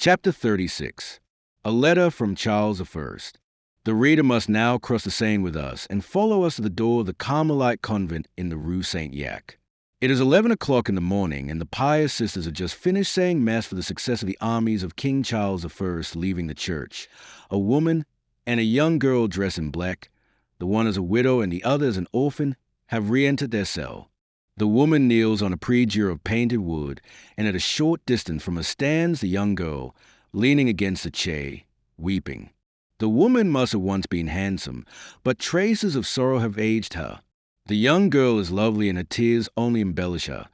Chapter 36. A Letter from Charles I. The reader must now cross the Seine with us and follow us to the door of the Carmelite convent in the Rue Saint-Jacques. It is 11 o'clock in the morning, and the pious sisters have just finished saying Mass for the success of the armies of King Charles I leaving the church. A woman and a young girl dressed in black, the one as a widow and the other as an orphan, have re-entered their cell. The woman kneels on a prie-dieu of painted wood, and at a short distance from her stands the young girl, leaning against a chair, weeping. The woman must have once been handsome, but traces of sorrow have aged her. The young girl is lovely, and her tears only embellish her.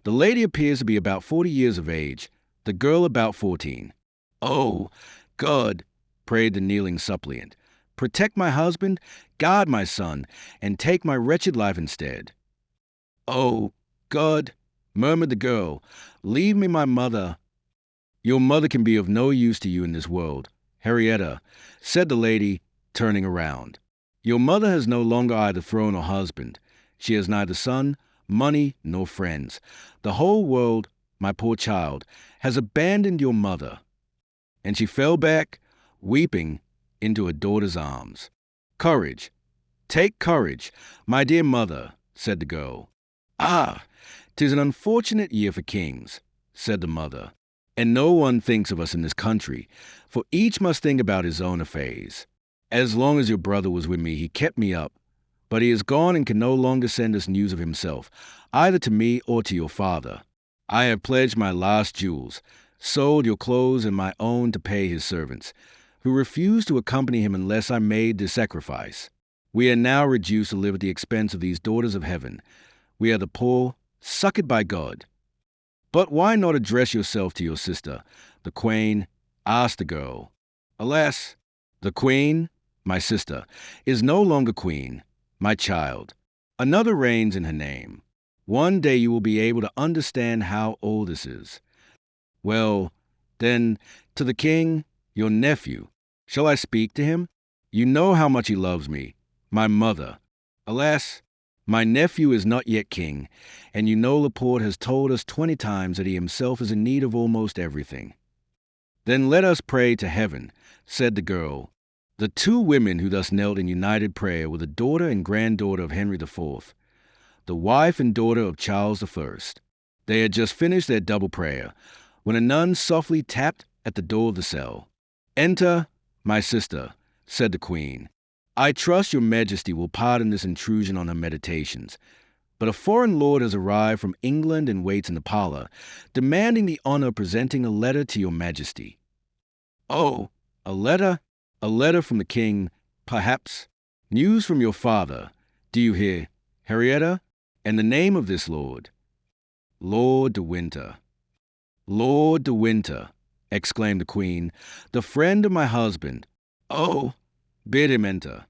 The lady appears to be about 40 years of age, the girl about 14. "Oh, God," prayed the kneeling suppliant, "protect my husband, guard my son, and take my wretched life instead." "Oh, God," murmured the girl, "leave me my mother." "Your mother can be of no use to you in this world, Henrietta," said the lady, turning around. "Your mother has no longer either throne or husband. She has neither son, money, nor friends. The whole world, my poor child, has abandoned your mother." And she fell back, weeping, into her daughter's arms. "Courage, take courage, my dear mother," said the girl. "Ah, 'tis an unfortunate year for kings," said the mother, "and no one thinks of us in this country, for each must think about his own affairs. As long as your brother was with me, he kept me up, but he is gone and can no longer send us news of himself, either to me or to your father. I have pledged my last jewels, sold your clothes and my own to pay his servants, who refused to accompany him unless I made the sacrifice. We are now reduced to live at the expense of these daughters of heaven. We are the poor, succored by God." "But why not address yourself to your sister, the Queen?" asked the girl. "Alas, the Queen, my sister, is no longer queen, my child. Another reigns in her name. One day you will be able to understand how old this is." "Well, then, to the king, your nephew. Shall I speak to him? You know how much he loves me, my mother. Alas, my nephew is not yet king, and you know Laporte has told us 20 times that he himself is in need of almost everything." "Then let us pray to heaven," said the girl. The two women who thus knelt in united prayer were the daughter and granddaughter of Henry IV, the wife and daughter of Charles I. They had just finished their double prayer, when a nun softly tapped at the door of the cell. "Enter, my sister," said the Queen. "I trust your Majesty will pardon this intrusion on her meditations, but a foreign lord has arrived from England and waits in the parlor, demanding the honor of presenting a letter to your Majesty." "Oh, a letter? A letter from the king, perhaps? News from your father, do you hear, Henrietta? And the name of this lord?" "Lord de Winter." "Lord de Winter," exclaimed the Queen, "the friend of my husband. Oh, bid him enter."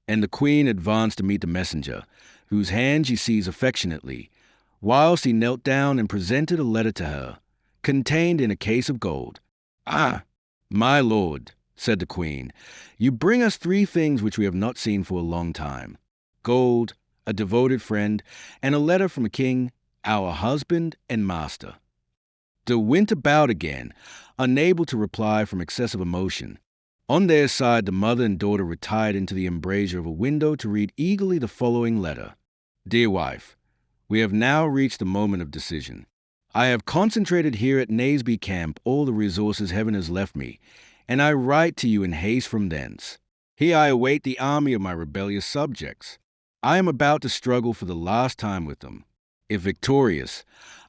And the Queen advanced to meet the messenger, whose hand she seized affectionately, whilst he knelt down and presented a letter to her, contained in a case of gold. "Ah, my lord," said the Queen, "you bring us 3 things which we have not seen for a long time: gold, a devoted friend, and a letter from a king, our husband and master." De Winter bowed again, unable to reply from excessive emotion. On their side, the mother and daughter retired into the embrasure of a window to read eagerly the following letter. "Dear wife, we have now reached the moment of decision. I have concentrated here at Naseby camp all the resources heaven has left me, and I write to you in haste from thence. Here I await the army of my rebellious subjects. I am about to struggle for the last time with them. If victorious,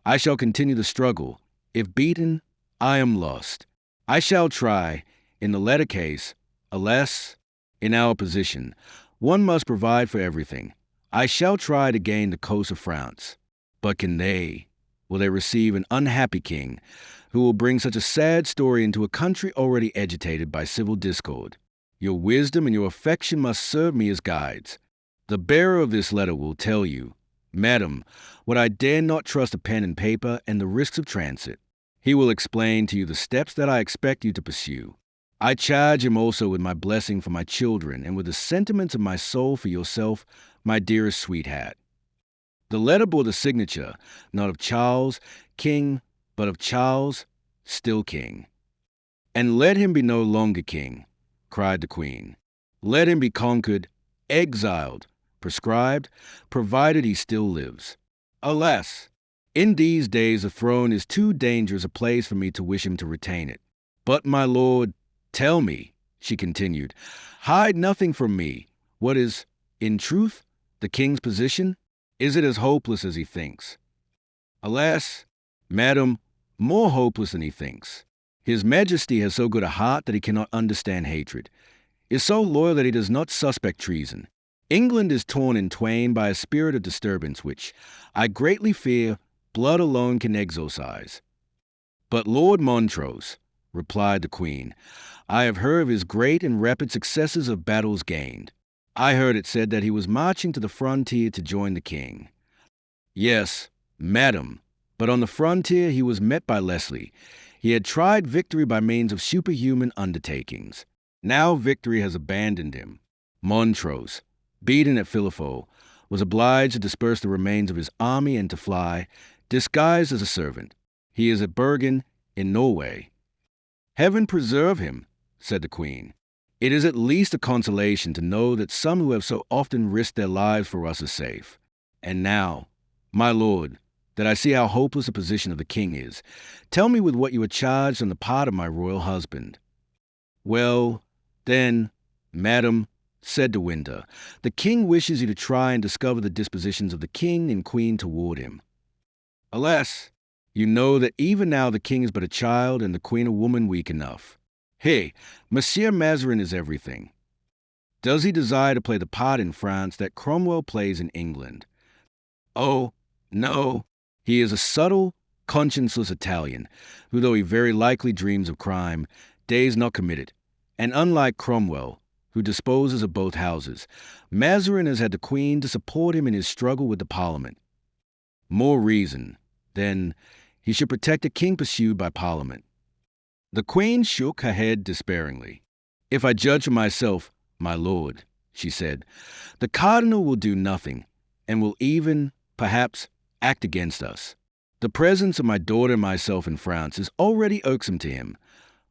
I shall continue the struggle. If beaten, I am lost. I shall try. In the latter case, alas, in our position, one must provide for everything. I shall try to gain the coast of France. But can they? Will they receive an unhappy king who will bring such a sad story into a country already agitated by civil discord? Your wisdom and your affection must serve me as guides. The bearer of this letter will tell you, Madam, what I dare not trust to pen and paper and the risks of transit. He will explain to you the steps that I expect you to pursue. I charge him also with my blessing for my children and with the sentiments of my soul for yourself, my dearest sweetheart." The letter bore the signature, not of Charles, King, but of Charles, still King. "And let him be no longer king," cried the queen. "Let him be conquered, exiled, proscribed, provided he still lives. Alas! In these days the throne is too dangerous a place for me to wish him to retain it. But, my lord, tell me," she continued, "hide nothing from me. What is, in truth, the king's position? Is it as hopeless as he thinks?" "Alas, madam, more hopeless than he thinks. His Majesty has so good a heart that he cannot understand hatred, is so loyal that he does not suspect treason. England is torn in twain by a spirit of disturbance which, I greatly fear, blood alone can exorcise." "But Lord Montrose," replied the queen, "I have heard of his great and rapid successes of battles gained. I heard it said that he was marching to the frontier to join the king." "Yes, madam, but on the frontier he was met by Leslie. He had tried victory by means of superhuman undertakings. Now victory has abandoned him. Montrose, beaten at Philiphaugh, was obliged to disperse the remains of his army and to fly, disguised as a servant. He is at Bergen, in Norway." "Heaven preserve him," said the queen. "It is at least a consolation to know that some who have so often risked their lives for us are safe. And now, my lord, that I see how hopeless the position of the king is, tell me with what you are charged on the part of my royal husband." "Well, then, madam," said De Winter, "the king wishes you to try and discover the dispositions of the king and queen toward him. Alas, you know that even now the king is but a child and the queen a woman weak enough. Hey, Monsieur Mazarin is everything. Does he desire to play the part in France that Cromwell plays in England? Oh, no. He is a subtle, conscienceless Italian, who, though he very likely dreams of crime, dares not commit it. And unlike Cromwell, who disposes of both houses, Mazarin has had the queen to support him in his struggle with the Parliament. More reason, then, he should protect a king pursued by Parliament." The queen shook her head despairingly. "If I judge for myself, my lord," she said, "the cardinal will do nothing, and will even, perhaps, act against us. The presence of my daughter and myself in France is already irksome to him.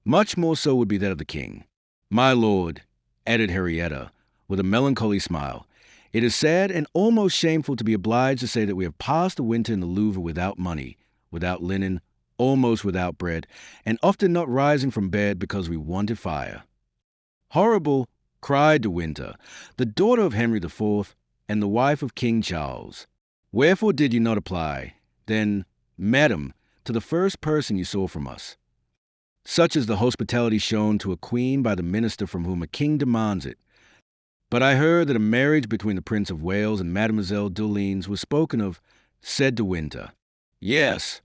Much more so would be that of the king. My lord," added Henrietta, with a melancholy smile, "it is sad and almost shameful to be obliged to say that we have passed the winter in the Louvre without money, without linen, almost without bread, and often not rising from bed because we wanted fire." "Horrible," cried De Winter, "the daughter of Henry IV. And the wife of King Charles. Wherefore did you not apply, then, madam, to the first person you saw from us? Such is the hospitality shown to a queen by the minister from whom a king demands it. But I heard that a marriage between the Prince of Wales and Mademoiselle d'Orleans was spoken of," said De Winter. "Yes,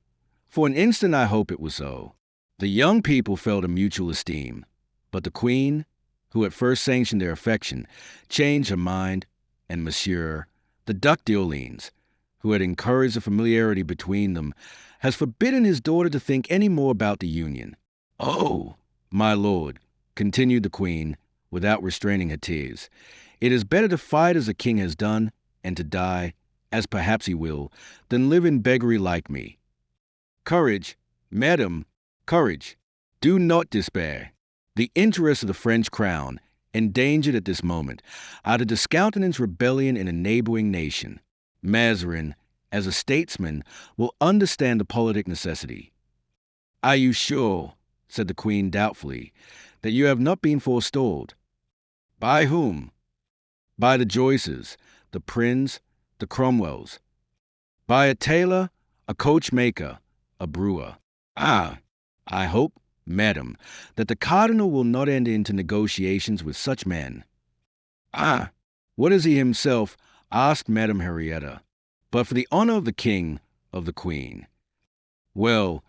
for an instant I hope it was so. The young people felt a mutual esteem, but the queen, who at first sanctioned their affection, changed her mind, and Monsieur, the Duc d'Orleans, who had encouraged the familiarity between them, has forbidden his daughter to think any more about the union. Oh, my lord," continued the queen, without restraining her tears, "it is better to fight as the king has done, and to die, as perhaps he will, than live in beggary like me. Courage, madam, courage. Do not despair. The interests of the French crown, endangered at this moment, are to discountenance rebellion in a neighboring nation. Mazarin, as a statesman, will understand the politic necessity." "Are you sure," said the queen doubtfully, "that you have not been forestalled?" "By whom?" "By the Joyces, the Prinns, the Cromwells. By a tailor, a coachmaker, a brewer. Ah, I hope, madam, that the cardinal will not enter into negotiations with such men." "Ah, what is he himself?" asked Madame Henrietta. "But for the honor of the king, of the queen." "Well,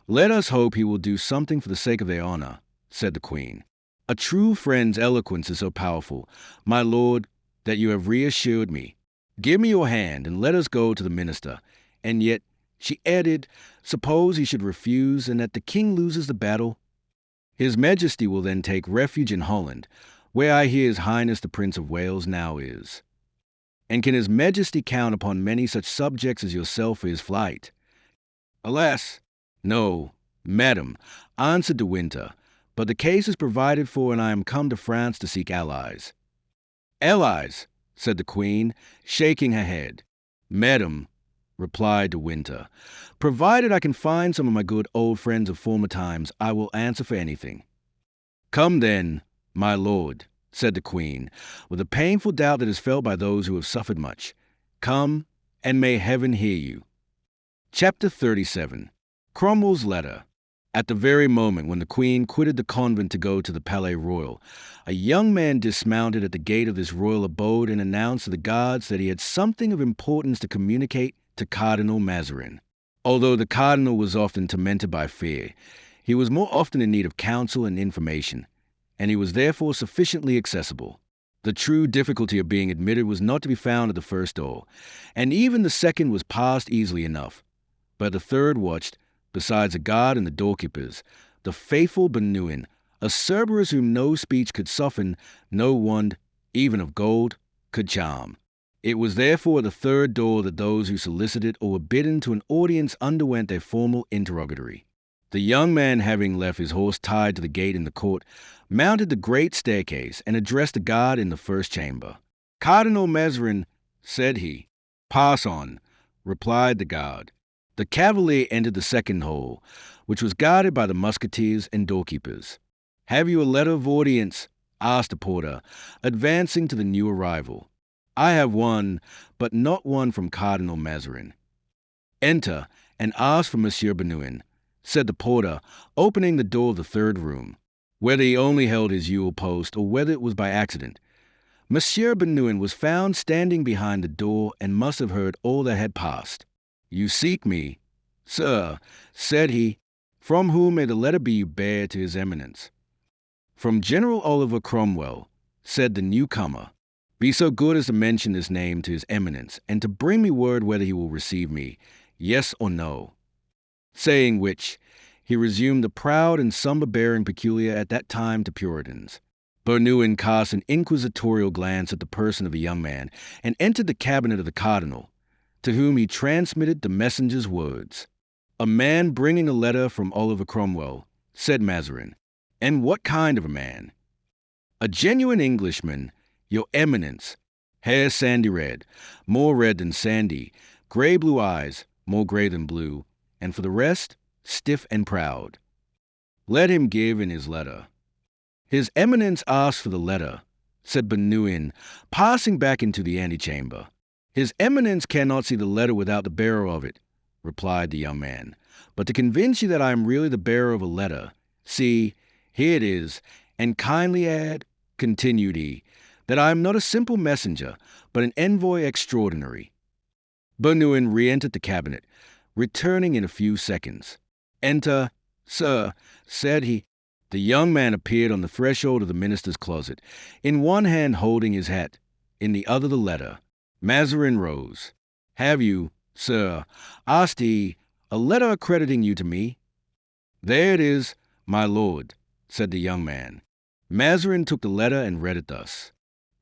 let us hope he will do something for the sake of their honor," said the queen. "A true friend's eloquence is so powerful, my lord, that you have reassured me. Give me your hand, and let us go to the minister. And yet," she added, "suppose he should refuse, and that the king loses the battle? His Majesty will then take refuge in Holland, where I hear His Highness the Prince of Wales now is. And can His Majesty count upon many such subjects as yourself for his flight?" "Alas, no, madam," answered De Winter, but the case is provided for, and I am come to France to seek allies." "Allies," said the queen, shaking her head. "Madam," replied De Winter, "provided I can find some of my good old friends of former times, I will answer for anything." "Come then, my lord," said the queen, with a painful doubt that is felt by those who have suffered much. "Come, and may heaven hear you." Chapter 37. Cromwell's Letter. At the very moment when the queen quitted the convent to go to the Palais Royal, a young man dismounted at the gate of this royal abode and announced to the guards that he had something of importance to communicate to Cardinal Mazarin. Although the cardinal was often tormented by fear, he was more often in need of counsel and information, and he was therefore sufficiently accessible. The true difficulty of being admitted was not to be found at the first door, and even the second was passed easily enough. But the third watched, besides a guard and the doorkeepers, the faithful Bernouin, a Cerberus whom no speech could soften, no wand, even of gold, could charm. It was therefore at the third door that those who solicited or were bidden to an audience underwent their formal interrogatory. The young man, having left his horse tied to the gate in the court, mounted the great staircase and addressed the guard in the first chamber. "Cardinal Mazarin," said he. "Pass on," replied the guard. The cavalier entered the second hall, which was guarded by the musketeers and doorkeepers. "Have you a letter of audience?" asked the porter, advancing to the new arrival. "I have one, but not one from Cardinal Mazarin." "Enter, and ask for Monsieur Bernouin," said the porter, opening the door of the third room. Whether he only held his usual post, or whether it was by accident, Monsieur Bernouin was found standing behind the door and must have heard all that had passed. "You seek me, sir," said he. "From whom may the letter be you bear to his eminence?" "From General Oliver Cromwell," said the newcomer. "Be so good as to mention this name to his eminence, and to bring me word whether he will receive me, yes or no." Saying which, he resumed the proud and somber bearing peculiar at that time to Puritans. Bernouin cast an inquisitorial glance at the person of the young man, and entered the cabinet of the cardinal, to whom he transmitted the messenger's words. "A man bringing a letter from Oliver Cromwell," said Mazarin. "And what kind of a man?" "A genuine Englishman, your eminence. Hair sandy red, more red than sandy, gray blue eyes, more gray than blue, and for the rest, stiff and proud." "Let him give in his letter." "His eminence asked for the letter," said Bernouin, passing back into the antechamber. "His eminence cannot see the letter without the bearer of it," replied the young man. "But to convince you that I am really the bearer of a letter, see, here it is, and kindly add," continued he, "that I am not a simple messenger, but an envoy extraordinary." Bernouin re-entered the cabinet, returning in a few seconds. "Enter, sir," said he. The young man appeared on the threshold of the minister's closet, in one hand holding his hat, in the other the letter. Mazarin rose. "Have you, sir," asked he, "a letter accrediting you to me?" "There it is, my lord," said the young man. Mazarin took the letter and read it thus: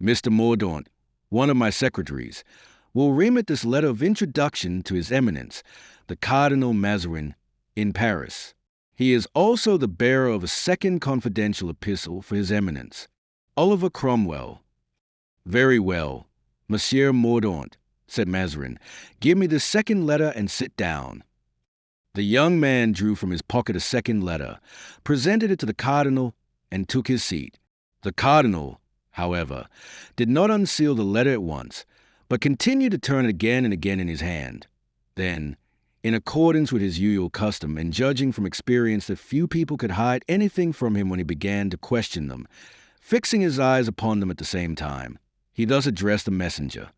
"Mr. Mordaunt, one of my secretaries, will remit this letter of introduction to his eminence, the Cardinal Mazarin, in Paris. He is also the bearer of a second confidential epistle for his eminence, Oliver Cromwell." "Very well, Monsieur Mordaunt," said Mazarin. "Give me this second letter and sit down." The young man drew from his pocket a second letter, presented it to the cardinal, and took his seat. The cardinal, however, did not unseal the letter at once, but continued to turn it again and again in his hand. Then, in accordance with his usual custom, and judging from experience that few people could hide anything from him when he began to question them, fixing his eyes upon them at the same time, he thus addressed the messenger: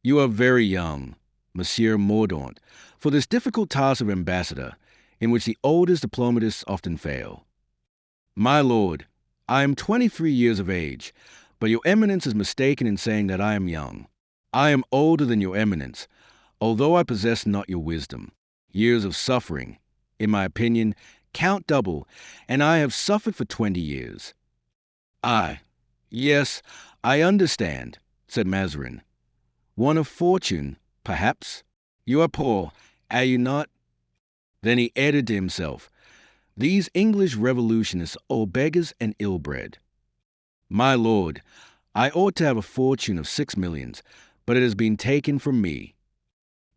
"You are very young, Monsieur Mordaunt, for this difficult task of ambassador, in which the oldest diplomatists often fail. My lord, I am 23 years of age, but your eminence is mistaken in saying that I am young. I am older than your eminence, although I possess not your wisdom. Years of suffering, in my opinion, count double, and I have suffered for 20 years. Yes, I understand," said Mazarin. "One of fortune, perhaps? You are poor, are you not?" Then he added to himself, These English revolutionists are all beggars and ill-bred. My lord, I ought to have a fortune of 6 millions, but it has been taken from me.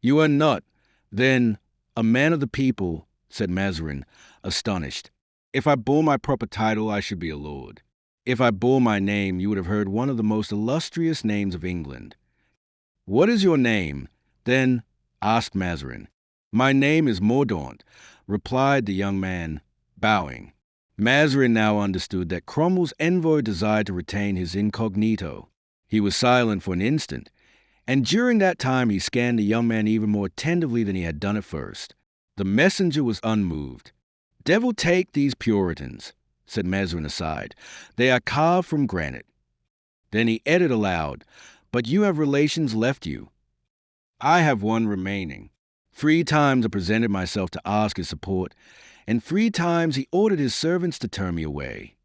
You are not, then, a man of the people, said Mazarin, astonished. If I bore my proper title, I should be a lord. If I bore my name, you would have heard one of the most illustrious names of England. What is your name, then? Asked Mazarin. My name is Mordaunt, replied the young man, bowing. Mazarin now understood that Cromwell's envoy desired to retain his incognito. He was silent for an instant, and during that time he scanned the young man even more attentively than he had done at first. The messenger was unmoved. Devil take these Puritans, said Mazarin aside. They are carved from granite. Then he added aloud, but you have relations left you. I have one remaining. 3 times I presented myself to ask his support, and 3 times he ordered his servants to turn me away.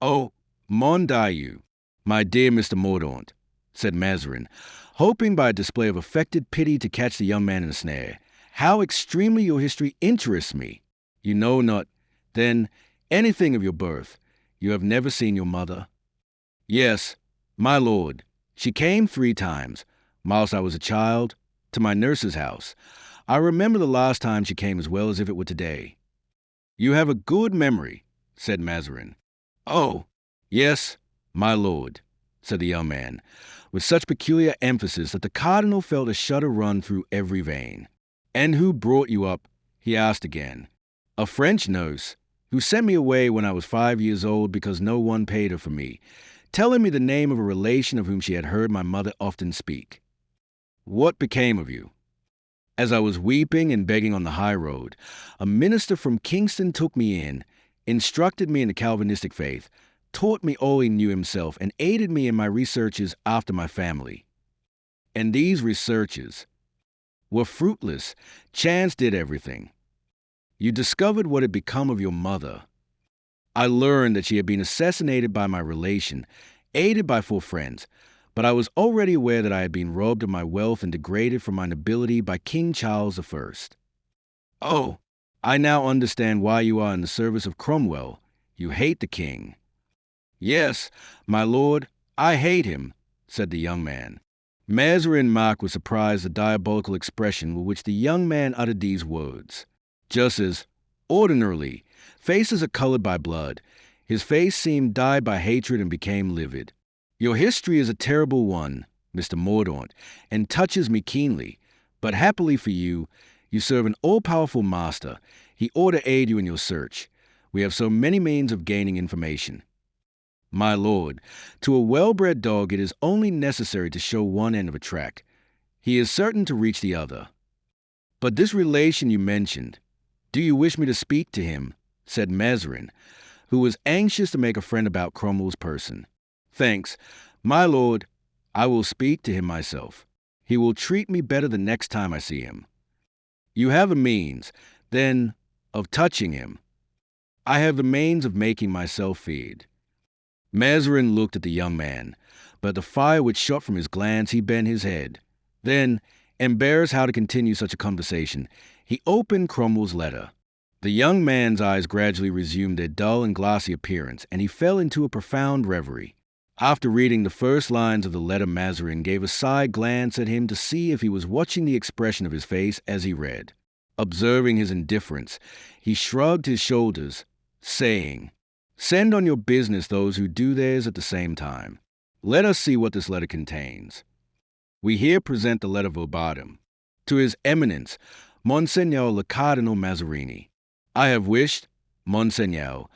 Oh, mon Dieu, my dear Mr. Mordaunt, said Mazarin, hoping by a display of affected pity to catch the young man in a snare. How extremely your history interests me. You know not, then, anything of your birth. You have never seen your mother. Yes, my lord. She came 3 times, whilst I was a child, to my nurse's house. I remember the last time she came as well as if it were today. You have a good memory, said Mazarin. Oh, yes, my lord, said the young man, with such peculiar emphasis that the cardinal felt a shudder run through every vein. And who brought you up? He asked again. A French nurse, who sent me away when I was 5 years old because no one paid her for me, telling me the name of a relation of whom she had heard my mother often speak. What became of you? As I was weeping and begging on the high road, a minister from Kingston took me in, instructed me in the Calvinistic faith, taught me all he knew himself, and aided me in my researches after my family. And these researches were fruitless. Chance did everything. You discovered what had become of your mother. I learned that she had been assassinated by my relation, aided by 4 friends, but I was already aware that I had been robbed of my wealth and degraded from my nobility by King Charles I. Oh, I now understand why you are in the service of Cromwell. You hate the king. Yes, my lord, I hate him, said the young man. Mazarin marked with surprise the diabolical expression with which the young man uttered these words. Just as, ordinarily, faces are colored by blood, his face seemed dyed by hatred and became livid. Your history is a terrible one, Mr. Mordaunt, and touches me keenly, but happily for you, you serve an all-powerful master. He ought to aid you in your search. We have so many means of gaining information. My lord, to a well-bred dog it is only necessary to show one end of a track. He is certain to reach the other. But this relation you mentioned, do you wish me to speak to him? Said Mazarin, who was anxious to make a friend about Cromwell's person. Thanks, my lord, I will speak to him myself. He will treat me better the next time I see him. You have a means, then, of touching him. I have the means of making myself feared. Mazarin looked at the young man, but at the fire which shot from his glance he bent his head. Then, embarrassed how to continue such a conversation, he opened Cromwell's letter. The young man's eyes gradually resumed their dull and glassy appearance, and he fell into a profound reverie. After reading the first lines of the letter, Mazarin gave a side glance at him to see if he was watching the expression of his face as he read. Observing his indifference, he shrugged his shoulders, saying, Send on your business those who do theirs at the same time. Let us see what this letter contains. We here present the letter verbatim. To His Eminence, Monseigneur le Cardinal Mazarini. I have wished, Monseigneur,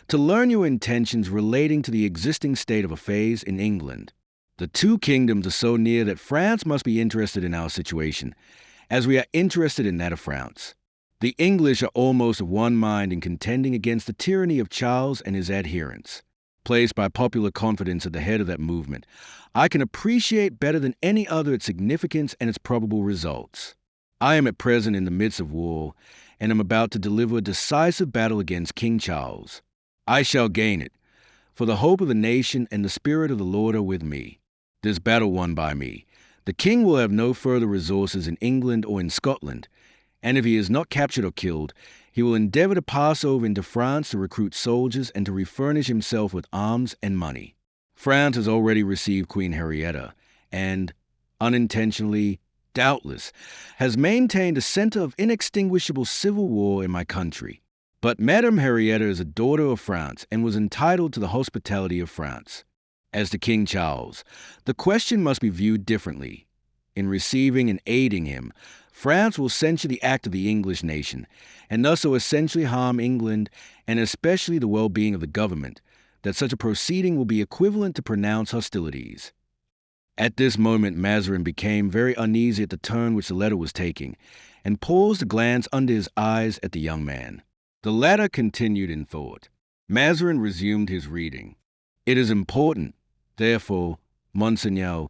to learn your intentions relating to the existing state of affairs in England. The 2 kingdoms are so near that France must be interested in our situation, as we are interested in that of France. The English are almost of one mind in contending against the tyranny of Charles and his adherents. Placed by popular confidence at the head of that movement, I can appreciate better than any other its significance and its probable results. I am at present in the midst of war, and am about to deliver a decisive battle against King Charles. I shall gain it, for the hope of the nation and the spirit of the Lord are with me. This battle won by me, the king will have no further resources in England or in Scotland, and if he is not captured or killed, He will endeavor to pass over into France to recruit soldiers and to refurnish himself with arms and money. France has already received Queen Henrietta and, unintentionally, doubtless, has maintained a center of inextinguishable civil war in my country. But Madame Henrietta is a daughter of France and was entitled to the hospitality of France. As to King Charles, the question must be viewed differently. In receiving and aiding him, France will censure the act of the English nation, and thus so essentially harm England and especially the well-being of the government, that such a proceeding will be equivalent to pronounced hostilities. At this moment Mazarin became very uneasy at the turn which the letter was taking, and paused to glance under his eyes at the young man. The latter continued in thought. Mazarin resumed his reading. It is important, therefore, Monseigneur,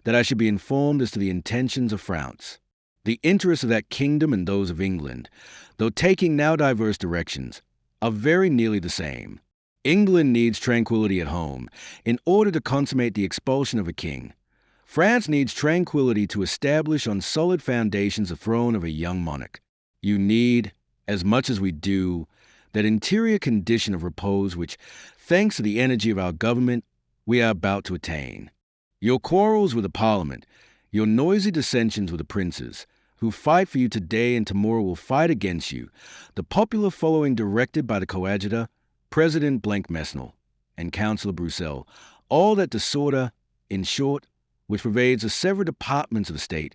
that I should be informed as to the intentions of France. The interests of that kingdom and those of England, though taking now diverse directions, are very nearly the same. England needs tranquility at home in order to consummate the expulsion of a king. France needs tranquility to establish on solid foundations the throne of a young monarch. You need, as much as we do, that interior condition of repose which, thanks to the energy of our government, we are about to attain. Your quarrels with the Parliament, your noisy dissensions with the princes, who fight for you today and tomorrow will fight against you, the popular following directed by the coadjutor, President Blancmesnil, and Councillor Broussel, all that disorder, in short, which pervades the several departments of the state,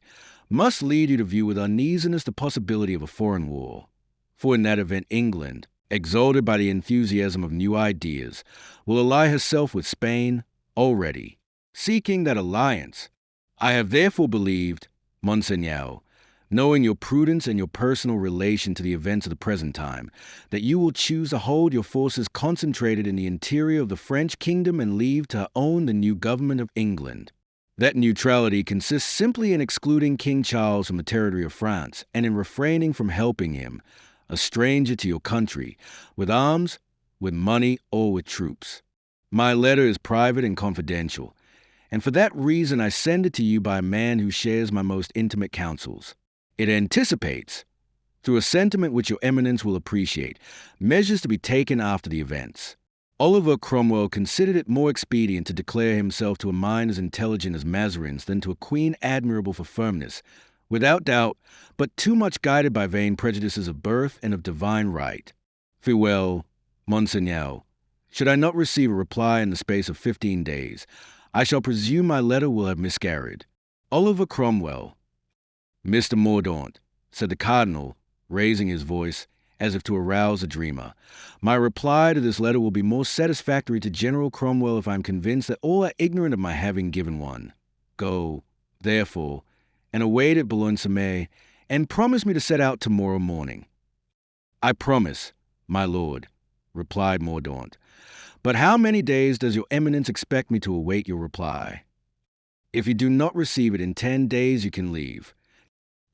must lead you to view with uneasiness the possibility of a foreign war. For in that event England, exalted by the enthusiasm of new ideas, will ally herself with Spain already, seeking that alliance. I have therefore believed, Monseigneur, knowing your prudence and your personal relation to the events of the present time, that you will choose to hold your forces concentrated in the interior of the French kingdom and leave to own the new government of England. That neutrality consists simply in excluding King Charles from the territory of France and in refraining from helping him, a stranger to your country, with arms, with money, or with troops. My letter is private and confidential, and for that reason I send it to you by a man who shares my most intimate counsels. It anticipates, through a sentiment which your eminence will appreciate, measures to be taken after the events. Oliver Cromwell considered it more expedient to declare himself to a mind as intelligent as Mazarin's than to a queen admirable for firmness, without doubt, but too much guided by vain prejudices of birth and of divine right. Farewell, Monseigneur. Should I not receive a reply in the space of 15 days, I shall presume my letter will have miscarried. Oliver Cromwell. Mr. Mordaunt, said the cardinal, raising his voice, as if to arouse a dreamer, my reply to this letter will be more satisfactory to General Cromwell if I am convinced that all are ignorant of my having given one. Go, therefore, and await at Boulogne-sur-Mer, and promise me to set out tomorrow morning. I promise, my lord, replied Mordaunt. But how many days does your eminence expect me to await your reply? If you do not receive it in 10 days, you can leave.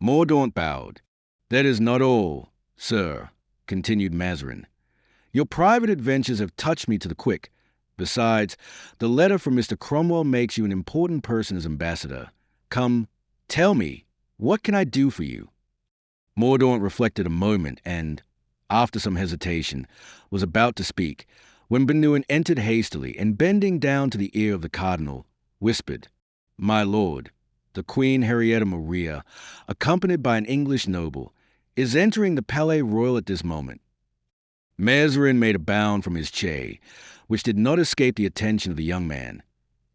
Mordaunt bowed. That is not all, sir, continued Mazarin. Your private adventures have touched me to the quick. Besides, the letter from Mr. Cromwell makes you an important person as ambassador. Come, tell me, what can I do for you? Mordaunt reflected a moment and, after some hesitation, was about to speak, when Bernouin entered hastily and, bending down to the ear of the cardinal, whispered, My lord, the Queen Henrietta Maria, accompanied by an English noble, is entering the Palais Royal at this moment. Mazarin made a bound from his chair, which did not escape the attention of the young man,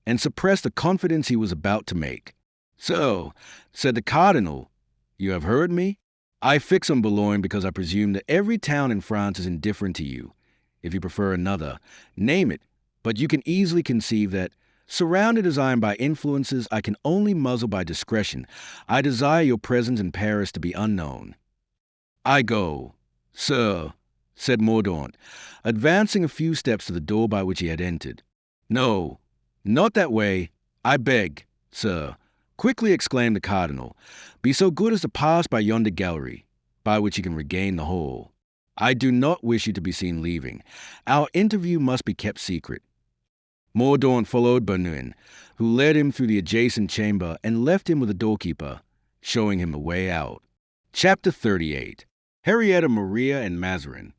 and suppressed the confidence he was about to make. So, said the cardinal, you have heard me? I fix on Boulogne because I presume that every town in France is indifferent to you. If you prefer another, name it, but you can easily conceive that, surrounded as I am by influences I can only muzzle by discretion, I desire your presence in Paris to be unknown. I go, sir, said Mordaunt, advancing a few steps to the door by which he had entered. No, not that way, I beg, sir, quickly exclaimed the cardinal. Be so good as to pass by yonder gallery, by which you can regain the hall. I do not wish you to be seen leaving. Our interview must be kept secret. Mordaunt followed Bernouin, who led him through the adjacent chamber and left him with the doorkeeper, showing him the way out. Chapter 38. Henrietta Maria and Mazarin.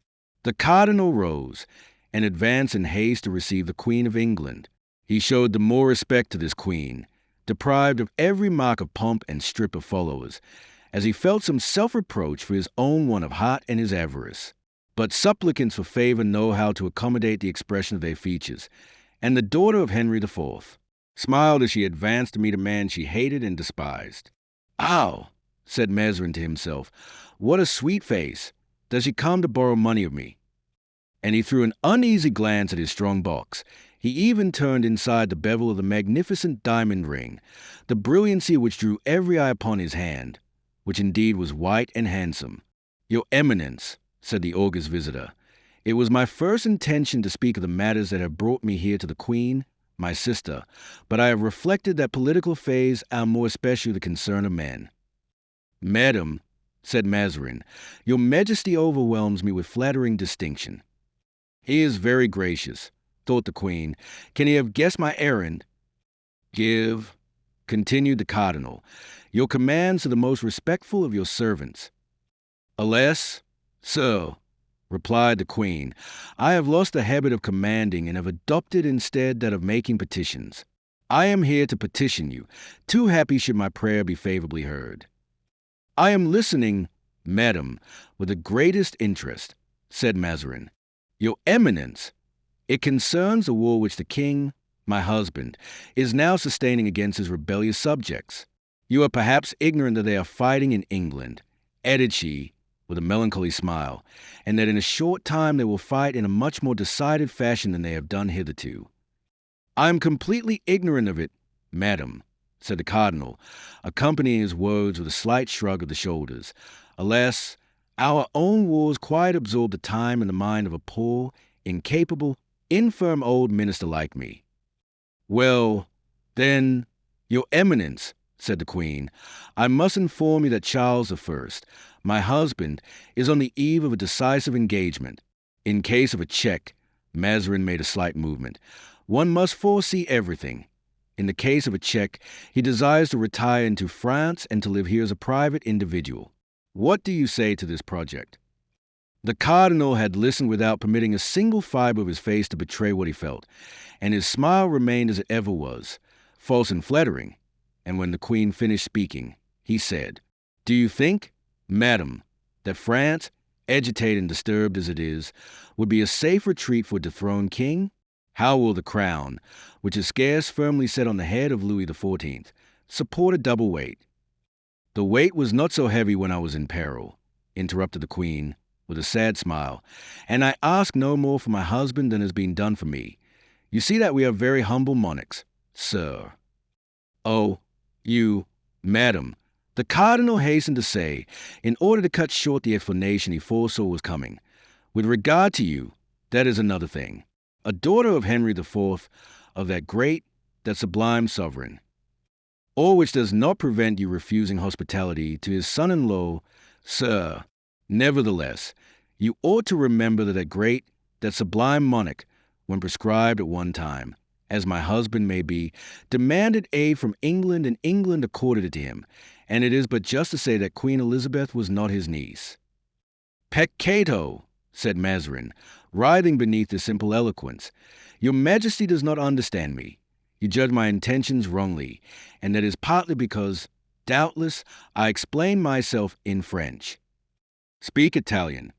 The cardinal rose and advanced in haste to receive the Queen of England. He showed the more respect to this queen, deprived of every mark of pomp and strip of followers, as he felt some self-reproach for his own want of heart and his avarice. But supplicants for favor know how to accommodate the expression of their features, and the daughter of Henry IV smiled as she advanced to meet a man she hated and despised. "Ow," said Mazarin to himself, "what a sweet face! Does she come to borrow money of me?" And he threw an uneasy glance at his strong box. He even turned inside the bevel of the magnificent diamond ring, the brilliancy which drew every eye upon his hand, which indeed was white and handsome. "Your Eminence," said the august visitor, "it was my first intention to speak of the matters that have brought me here to the Queen, my sister, but I have reflected that political affairs are more especially the concern of men." "Madam," said Mazarin, "your Majesty overwhelms me with flattering distinction." "He is very gracious," thought the Queen. "Can he have guessed my errand?" "Give," continued the cardinal, "your commands to the most respectful of your servants." "Alas, sir," replied the Queen, "I have lost the habit of commanding and have adopted instead that of making petitions. I am here to petition you, too happy should my prayer be favorably heard." "I am listening, madam, with the greatest interest," said Mazarin. "Your Eminence, it concerns the war which the king, my husband, is now sustaining against his rebellious subjects. You are perhaps ignorant that they are fighting in England," added she, with a melancholy smile, "and that in a short time they will fight in a much more decided fashion than they have done hitherto." "I am completely ignorant of it, madam," said the cardinal, accompanying his words with a slight shrug of the shoulders. "Alas, our own wars quite absorb the time and the mind of a poor, incapable, infirm old minister like me." "Well, then, your Eminence," said the Queen, "I must inform you that Charles I, my husband, is on the eve of a decisive engagement. In case of a check," Mazarin made a slight movement, "one must foresee everything. In the case of a check, he desires to retire into France and to live here as a private individual. What do you say to this project?" The cardinal had listened without permitting a single fiber of his face to betray what he felt, and his smile remained as it ever was, false and flattering. And when the Queen finished speaking, he said, "Do you think, madam, that France, agitated and disturbed as it is, would be a safe retreat for a dethroned king? How will the crown, which is scarce firmly set on the head of Louis XIV, support a double weight?" "The weight was not so heavy when I was in peril," interrupted the Queen, with a sad smile, "and I ask no more for my husband than has been done for me. You see that we are very humble monarchs, sir." "Oh, you, madam," the cardinal hastened to say, in order to cut short the explanation he foresaw was coming. "With regard to you, that is another thing. A daughter of Henry IV, of that great, that sublime sovereign. All which does not prevent you refusing hospitality to his son-in-law, sir. Nevertheless, you ought to remember that that great, that sublime monarch, when prescribed at one time, as my husband may be, demanded aid from England, and England accorded it to him, and it is but just to say that Queen Elizabeth was not his niece." "Peccato," said Mazarin, writhing beneath this simple eloquence. "Your Majesty does not understand me. You judge my intentions wrongly, and that is partly because, doubtless, I explain myself in French." "Speak Italian."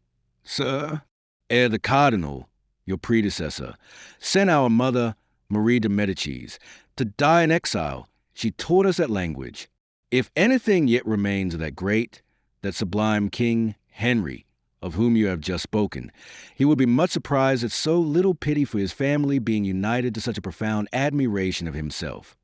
"Sir, ere the cardinal, your predecessor, sent our mother, Marie de Medicis, to die in exile, she taught us that language. If anything yet remains of that great, that sublime King Henry, of whom you have just spoken, he would be much surprised at so little pity for his family being united to such a profound admiration of himself."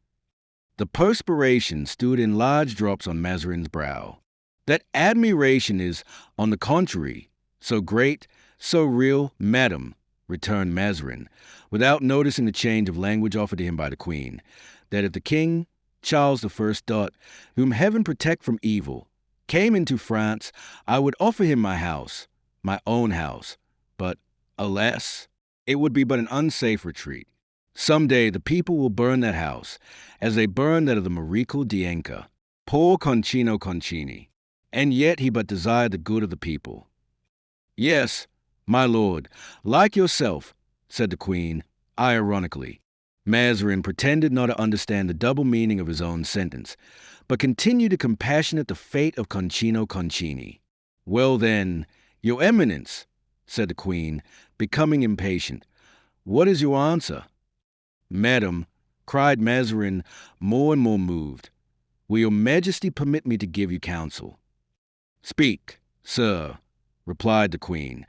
The perspiration stood in large drops on Mazarin's brow. "That admiration is, on the contrary, so great, so real, madam," returned Mazarin, without noticing the change of language offered to him by the Queen, "that if the King, Charles I, whom heaven protect from evil, came into France, I would offer him my house, my own house, but, alas, it would be but an unsafe retreat. Some day the people will burn that house, as they burned that of the Marico Dianca. Poor Concino Concini. And yet he but desired the good of the people. Yes, my lord, like yourself, said the queen, ironically. Mazarin pretended not to understand the double meaning of his own sentence, but continued to compassionate the fate of Concino Concini. Well then, your eminence, said the queen, becoming impatient, what is your answer? Madam, cried Mazarin, more and more moved, will your majesty permit me to give you counsel? Speak, sir, replied the queen.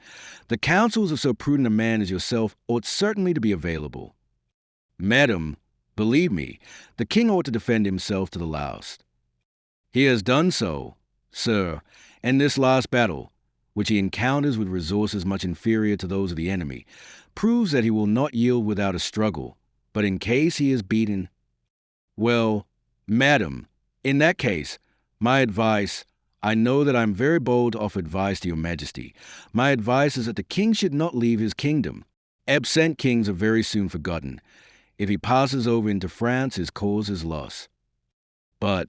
The counsels of so prudent a man as yourself ought certainly to be available. Madam, believe me, the king ought to defend himself to the last. He has done so, sir, in this last battle, which he encounters with resources much inferior to those of the enemy, proves that he will not yield without a struggle, but in case he is beaten, well, madam, in that case, my advice, I know that I am very bold to offer advice to your majesty. My advice is that the king should not leave his kingdom. Absent kings are very soon forgotten. If he passes over into France, his cause is lost. But,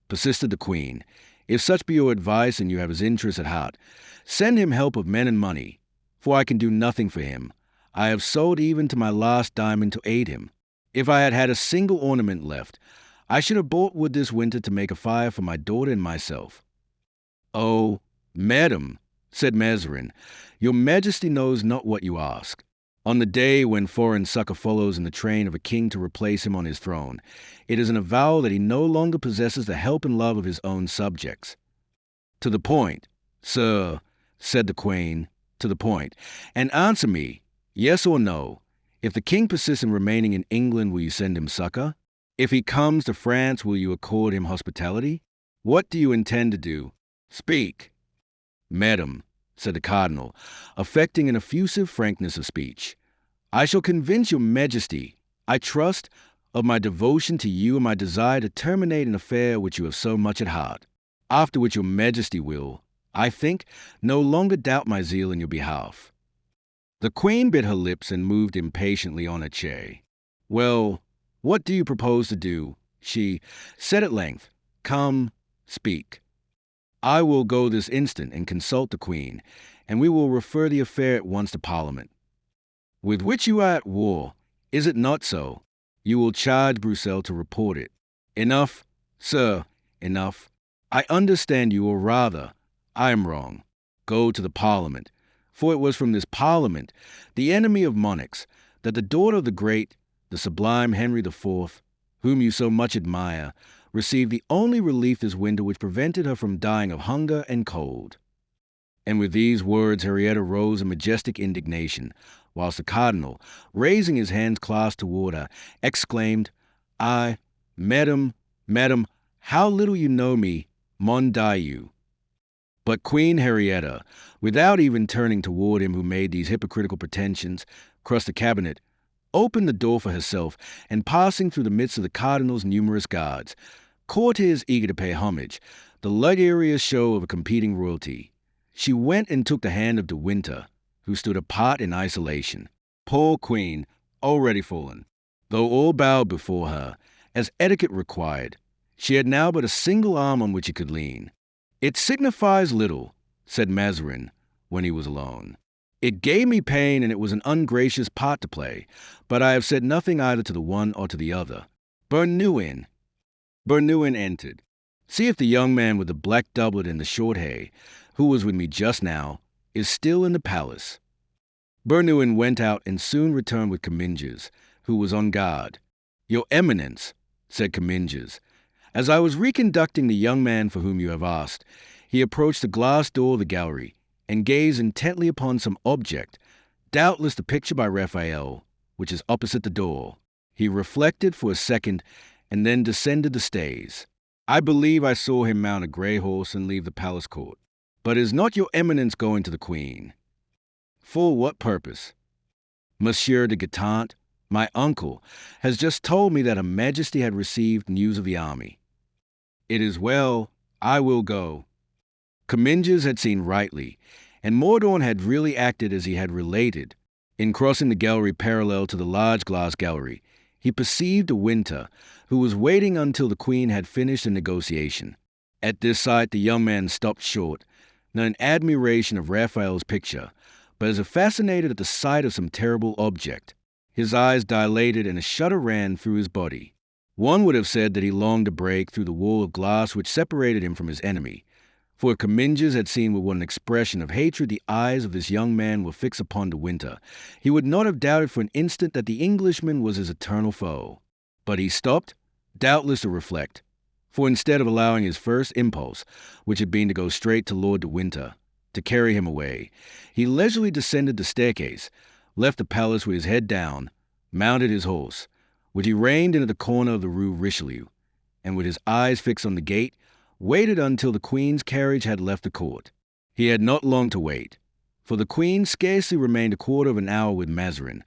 persisted the queen, if such be your advice and you have his interest at heart, send him help of men and money, for I can do nothing for him. I have sold even to my last diamond to aid him. If I had had a single ornament left, I should have bought wood this winter to make a fire for my daughter and myself. Oh, madam, said Mazarin, your majesty knows not what you ask. On the day when foreign succor follows in the train of a king to replace him on his throne, it is an avowal that he no longer possesses the help and love of his own subjects. To the point, sir, said the queen, to the point, and answer me, yes or no. If the king persists in remaining in England, will you send him succor? If he comes to France, will you accord him hospitality? What do you intend to do? Speak. Madam, said the cardinal, affecting an effusive frankness of speech, I shall convince your majesty, I trust, of my devotion to you and my desire to terminate an affair which you have so much at heart, after which your majesty will, I think, no longer doubt my zeal in your behalf. The queen bit her lips and moved impatiently on her chair. Well, what do you propose to do? She said at length. Come, speak. I will go this instant and consult the queen, and we will refer the affair at once to Parliament. With which you are at war, is it not so? You will charge Bruxelles to report it. Enough, sir, enough. I understand you, or rather, I am wrong. Go to the Parliament, for it was from this Parliament, the enemy of monarchs, that the daughter of the great, the sublime Henry IV, whom you so much admire, received the only relief this winter which prevented her from dying of hunger and cold. And with these words Henrietta rose in majestic indignation, whilst the cardinal, raising his hands clasped toward her, exclaimed, Madam, how little you know me, mon Dieu. But Queen Henrietta, without even turning toward him who made these hypocritical pretensions, crossed the cabinet, opened the door for herself, and passing through the midst of the cardinal's numerous guards, courtiers eager to pay homage, the luxurious show of a competing royalty, she went and took the hand of De Winter, who stood apart in isolation. Poor queen, already fallen. Though all bowed before her, as etiquette required, she had now but a single arm on which she could lean. It signifies little, said Mazarin, when he was alone. It gave me pain, and it was an ungracious part to play, but I have said nothing either to the one or to the other. Bernouin entered. See if the young man with the black doublet and the short hair, who was with me just now, is still in the palace. Bernouin went out and soon returned with Comminges, who was on guard. Your Eminence, said Comminges, as I was reconducting the young man for whom you have asked, he approached the glass door of the gallery and gazed intently upon some object, doubtless the picture by Raphael, which is opposite the door. He reflected for a second and then descended the stairs. I believe I saw him mount a grey horse and leave the palace court. But is not your Eminence going to the Queen? For what purpose? Monsieur de Guitant, my uncle, has just told me that Her Majesty had received news of the army. It is well, I will go. Comminges had seen rightly, and Mordaunt had really acted as he had related. In crossing the gallery parallel to the large glass gallery, he perceived De Winter, who was waiting until the Queen had finished the negotiation. At this sight the young man stopped short, not in admiration of Raphael's picture, but as if fascinated at the sight of some terrible object. His eyes dilated and a shudder ran through his body. One would have said that he longed to break through the wall of glass which separated him from his enemy. For if Comminges had seen with what an expression of hatred the eyes of this young man were fixed upon De Winter, he would not have doubted for an instant that the Englishman was his eternal foe. But he stopped, doubtless to reflect. For instead of allowing his first impulse, which had been to go straight to Lord de Winter, to carry him away, he leisurely descended the staircase, left the palace with his head down, mounted his horse, which he reined into the corner of the Rue Richelieu, and with his eyes fixed on the gate, waited until the Queen's carriage had left the court. He had not long to wait, for the Queen scarcely remained a quarter of an hour with Mazarin,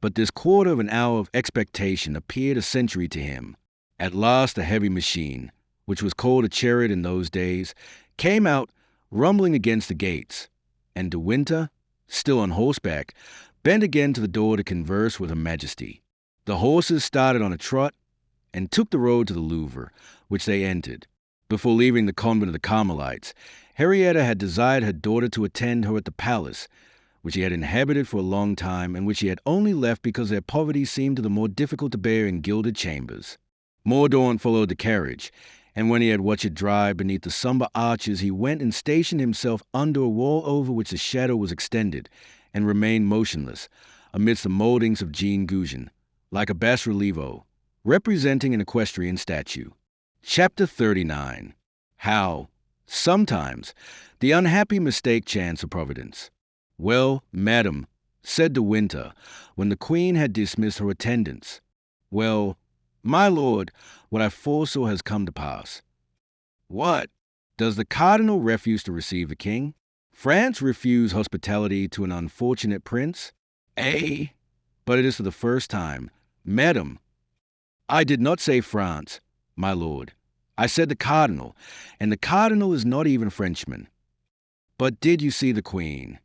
but this quarter of an hour of expectation appeared a century to him. At last a heavy machine, which was called a chariot in those days, came out, rumbling against the gates, and De Winter, still on horseback, bent again to the door to converse with Her Majesty. The horses started on a trot and took the road to the Louvre, which they entered. Before leaving the convent of the Carmelites, Henrietta had desired her daughter to attend her at the palace, which she had inhabited for a long time and which she had only left because their poverty seemed to them more difficult to bear in gilded chambers. Mordaunt followed the carriage, and when he had watched it drive beneath the sombre arches, he went and stationed himself under a wall over which the shadow was extended, and remained motionless, amidst the mouldings of Jean Goujon, like a bas-relievo, representing an equestrian statue. Chapter 39. How, sometimes, the unhappy mistake chance of Providence. Well, madam, said De Winter, when the Queen had dismissed her attendants. Well, my lord, what I foresaw has come to pass. What? Does the cardinal refuse to receive the king? France refuse hospitality to an unfortunate prince? Eh? But it is for the first time. Madam, I did not say France, my lord. I said the cardinal, and the cardinal is not even a Frenchman. But did you see the Queen?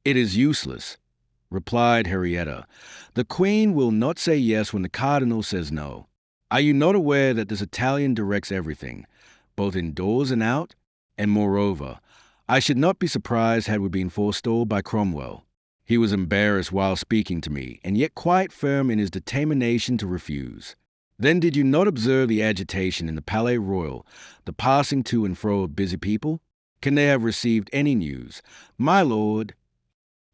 It is useless, replied Henrietta. The Queen will not say yes when the cardinal says no. Are you not aware that this Italian directs everything, both indoors and out? And moreover, I should not be surprised had we been forestalled by Cromwell. He was embarrassed while speaking to me, and yet quite firm in his determination to refuse. Then did you not observe the agitation in the Palais Royal, the passing to and fro of busy people? Can they have received any news? My lord,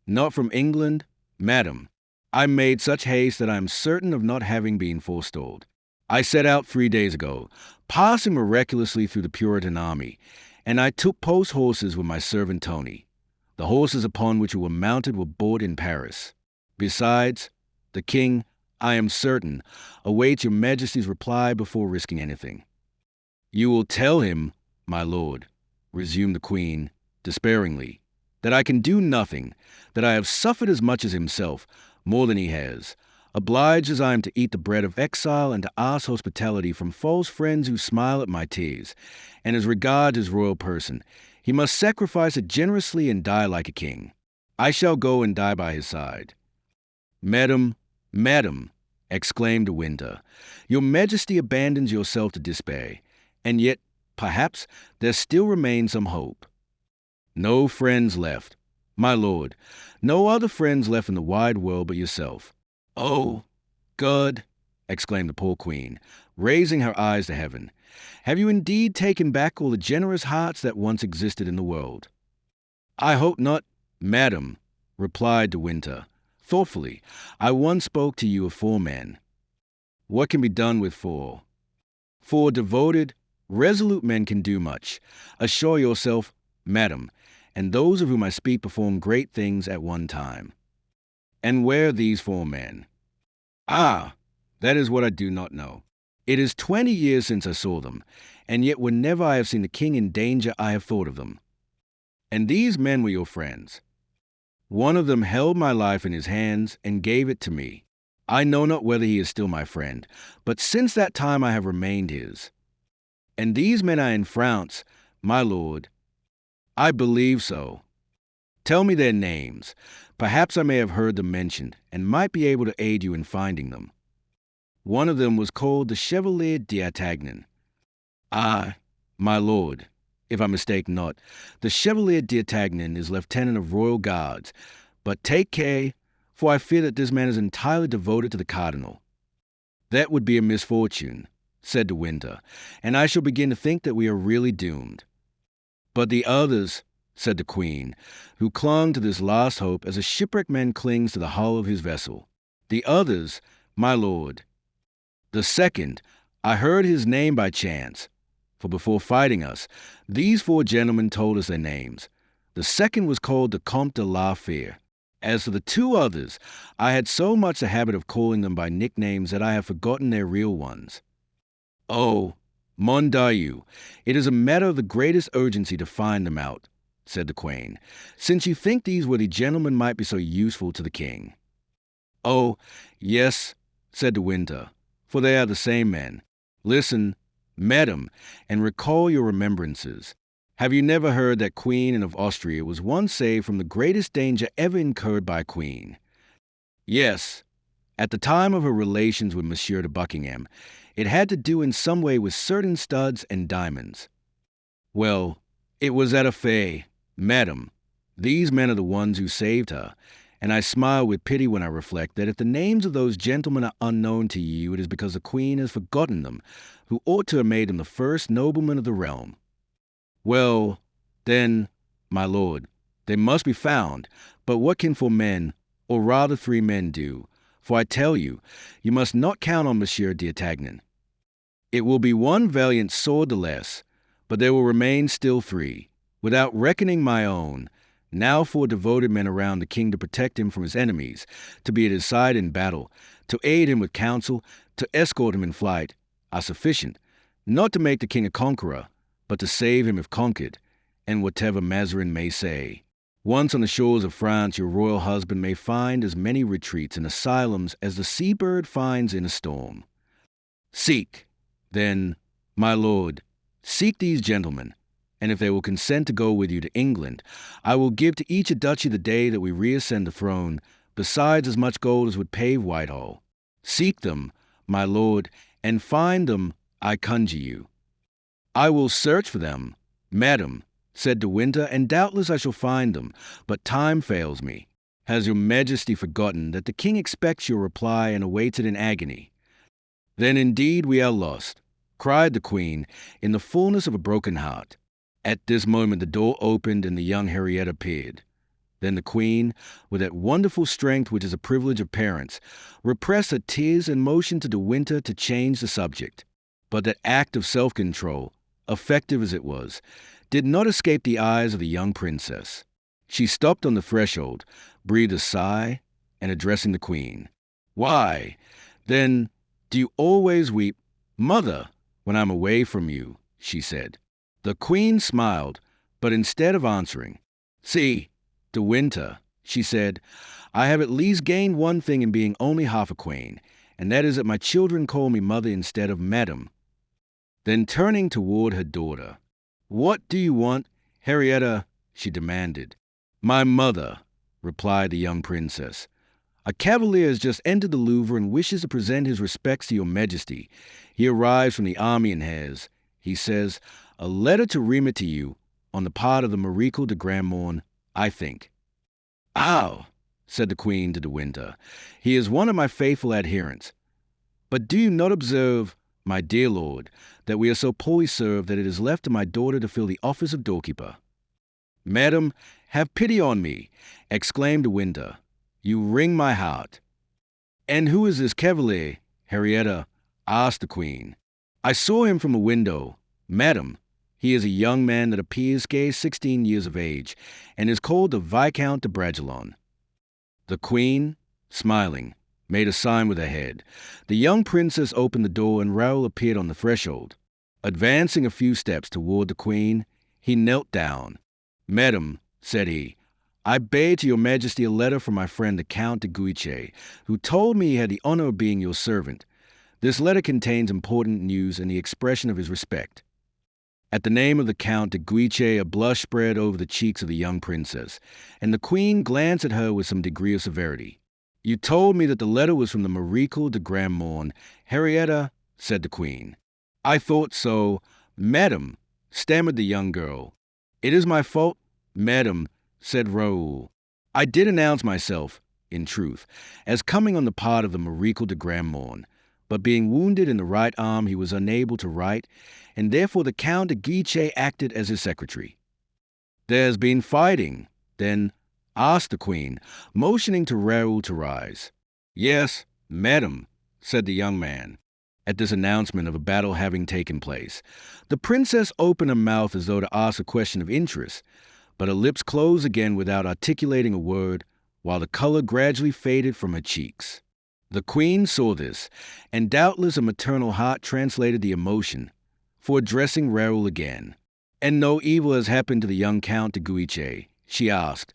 not from England? Madam, I made such haste that I am certain of not having been forestalled. I set out 3 days ago, passing miraculously through the Puritan army, and I took post horses with my servant Tony. The horses upon which we were mounted were bought in Paris. Besides, the king, I am certain, awaits your majesty's reply before risking anything. You will tell him, my lord, resumed the queen, despairingly, that I can do nothing, that I have suffered as much as himself, more than he has, obliged as I am to eat the bread of exile and to ask hospitality from false friends who smile at my tears, and as regards his royal person, he must sacrifice it generously and die like a king. I shall go and die by his side. Madam, madam, exclaimed De Winter, your majesty abandons yourself to despair, and yet, perhaps, there still remains some hope. No friends left, my lord, no other friends left in the wide world but yourself. Oh, God, exclaimed the poor queen, raising her eyes to heaven, have you indeed taken back all the generous hearts that once existed in the world? I hope not, madam, replied De Winter, thoughtfully. I once spoke to you of 4 men. What can be done with 4? 4 devoted, resolute men can do much. Assure yourself, madam, and those of whom I speak perform great things at one time. And where are these 4 men? Ah, that is what I do not know. It is 20 years since I saw them, and yet whenever I have seen the king in danger, I have thought of them. And these men were your friends. One of them held my life in his hands and gave it to me. I know not whether he is still my friend, but since that time I have remained his. And these men are in France, my lord. I believe so. Tell me their names. Perhaps I may have heard them mentioned, and might be able to aid you in finding them. One of them was called the Chevalier d'Artagnan. Ah, my lord, if I mistake not. The Chevalier d'Artagnan is lieutenant of royal guards. But take care, for I fear that this man is entirely devoted to the cardinal." "That would be a misfortune," said De Winter, "and I shall begin to think that we are really doomed." "But the others," said the Queen, who clung to this last hope as a shipwrecked man clings to the hull of his vessel. "The others, my lord." "The second, I heard his name by chance, for before fighting us, these 4 gentlemen told us their names. The second was called the Comte de la Fère. As for the 2 others, I had so much the habit of calling them by nicknames that I have forgotten their real ones." "Oh, mon Dieu, it is a matter of the greatest urgency to find them out," said the Queen, "since you think these worthy gentlemen might be so useful to the king." "Oh, yes," said De Winter, "for they are the same men. Listen, madam, and recall your remembrances. Have you never heard that Queen Anne of Austria was once saved from the greatest danger ever incurred by a queen?" "Yes. At the time of her relations with Monsieur de Buckingham, it had to do in some way with certain studs and diamonds." "Well, it was at a fête, madam. These men are the ones who saved her, and I smile with pity when I reflect that if the names of those gentlemen are unknown to you, it is because the Queen has forgotten them, who ought to have made them the first noblemen of the realm." "Well, then, my lord, they must be found, but what can 4 men, or rather 3 men, do? For I tell you, you must not count on Monsieur d'Artagnan. It will be 1 valiant sword the less, but there will remain still 3, without reckoning my own, now 4 devoted men around the king to protect him from his enemies, to be at his side in battle, to aid him with counsel, to escort him in flight, are sufficient, not to make the king a conqueror, but to save him if conquered, and whatever Mazarin may say. Once on the shores of France, your royal husband may find as many retreats and asylums as the seabird finds in a storm. Seek, then, my lord, seek these gentlemen, and if they will consent to go with you to England, I will give to each a duchy the day that we reascend the throne, besides as much gold as would pave Whitehall. Seek them, my lord, and find them, I conjure you." "I will search for them, madam," said De Winter, "and doubtless I shall find them, but time fails me. Has your majesty forgotten that the king expects your reply and awaits it in agony?" "Then indeed we are lost," cried the Queen, in the fullness of a broken heart. At this moment the door opened and the young Henrietta appeared. Then the Queen, with that wonderful strength which is a privilege of parents, repressed her tears and motioned to De Winter to change the subject. But that act of self-control, effective as it was, did not escape the eyes of the young princess. She stopped on the threshold, breathed a sigh, and addressing the Queen, "Why, then, do you always weep, mother, when I'm away from you?" she said. The Queen smiled, but instead of answering, "See, De Winter," she said, "I have at least gained one thing in being only half a queen, and that is that my children call me mother instead of madam." Then turning toward her daughter, "What do you want, Henrietta?" she demanded. "My mother," replied the young princess. "A cavalier has just entered the Louvre and wishes to present his respects to your majesty. He arrives from the army and has, he says, a letter to remit to you on the part of the Marechal de Grandmorne, I think." "Ah," said the Queen to De Winter, "he is one of my faithful adherents. But do you not observe, my dear lord, that we are so poorly served that it is left to my daughter to fill the office of doorkeeper?" "Madam, have pity on me," exclaimed De Winter. "You wring my heart." "And who is this cavalier, Henrietta?" asked the Queen. "I saw him from a window, madam. He is a young man that appears scarce 16 years of age, and is called the Viscount de Bragelonne." The Queen, smiling, made a sign with her head. The young princess opened the door, and Raoul appeared on the threshold. Advancing a few steps toward the Queen, he knelt down. "Madam," said he, "I bear to your majesty a letter from my friend the Count de Guiche, who told me he had the honor of being your servant. This letter contains important news and the expression of his respect." At the name of the Count de Guiche, a blush spread over the cheeks of the young princess, and the Queen glanced at her with some degree of severity. "You told me that the letter was from the Marechal de Grandmorne, Henrietta," said the Queen. "I thought so, madam," stammered the young girl. "It is my fault, madam," said Raoul. "I did announce myself, in truth, as coming on the part of the Maréchal de Grandmorne, but being wounded in the right arm he was unable to write, and therefore the Count de Guiche acted as his secretary." "There has been fighting, then?" asked the queen, motioning to Raoul to rise. "Yes, madam," said the young man. At this announcement of a battle having taken place, the princess opened her mouth as though to ask a question of interest, but her lips closed again without articulating a word, while the color gradually faded from her cheeks. The queen saw this, and doubtless a maternal heart translated the emotion, for addressing Raoul again. "And no evil has happened to the young Count de Guiche?" she asked,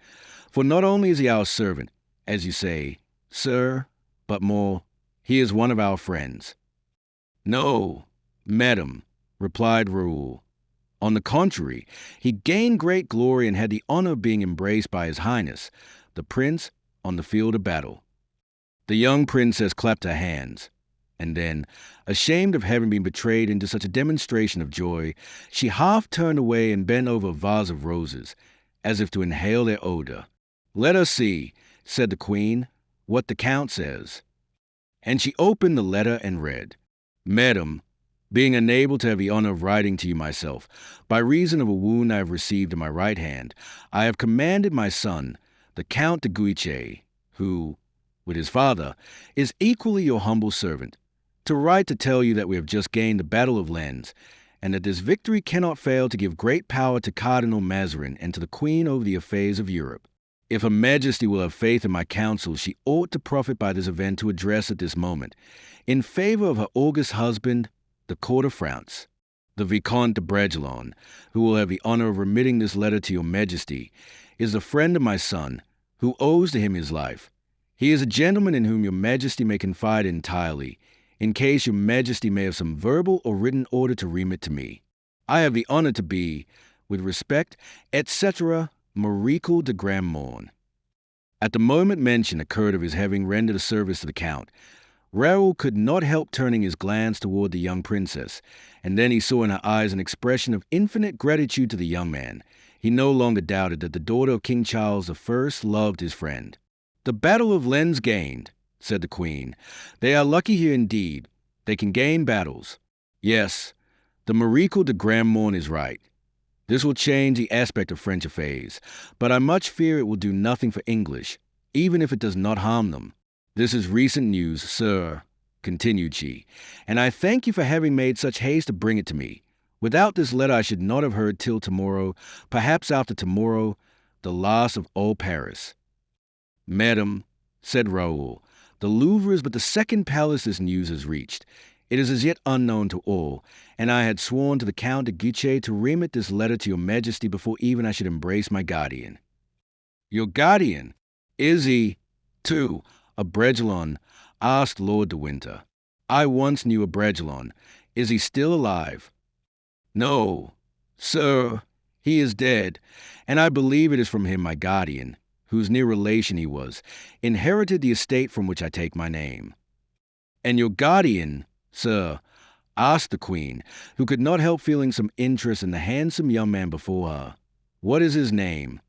"for not only is he our servant, as you say, sir, but more, he is one of our friends." "No, madam," replied Raoul. "On the contrary, he gained great glory and had the honor of being embraced by His Highness, the Prince, on the field of battle." The young princess clapped her hands, and then, ashamed of having been betrayed into such a demonstration of joy, she half turned away and bent over a vase of roses, as if to inhale their odor. "Let us see," said the queen, "what the Count says." And she opened the letter and read, "Madam, being unable to have the honor of writing to you myself, by reason of a wound I have received in my right hand, I have commanded my son, the Count de Guiche, who, with his father, is equally your humble servant, to write to tell you that we have just gained the Battle of Lens, and that this victory cannot fail to give great power to Cardinal Mazarin and to the Queen over the affairs of Europe. If Her Majesty will have faith in my counsel, she ought to profit by this event to address at this moment, in favor of her august husband, the court of France, the Vicomte de Bragelonne, who will have the honor of remitting this letter to your Majesty, is a friend of my son, who owes to him his life. He is a gentleman in whom your Majesty may confide entirely, in case your Majesty may have some verbal or written order to remit to me. I have the honor to be, with respect, etc., Maréchal de Grandmorne." At the moment mention occurred of his having rendered a service to the Count, Raoul could not help turning his glance toward the young princess, and then he saw in her eyes an expression of infinite gratitude to the young man. He no longer doubted that the daughter of King Charles I loved his friend. "The Battle of Lens gained," said the queen. "They are lucky here indeed. They can gain battles. Yes, the Maréchal de Grandmorne is right. This will change the aspect of French affairs, but I much fear it will do nothing for English, even if it does not harm them. This is recent news, sir," continued she, "and I thank you for having made such haste to bring it to me. Without this letter I should not have heard till tomorrow, perhaps after tomorrow, the loss of all Paris." "Madam," said Raoul, "the Louvre is but the second palace this news has reached. It is as yet unknown to all, and I had sworn to the Count de Guiche to remit this letter to your Majesty before even I should embrace my guardian." "Your guardian? Is he, too, a Bragelonne?" asked Lord de Winter. "I once knew a Bragelonne. Is he still alive?" "No, sir, he is dead, and I believe it is from him my guardian, whose near relation he was, inherited the estate from which I take my name." "And your guardian, sir?" asked the queen, who could not help feeling some interest in the handsome young man before her. "What is his name?"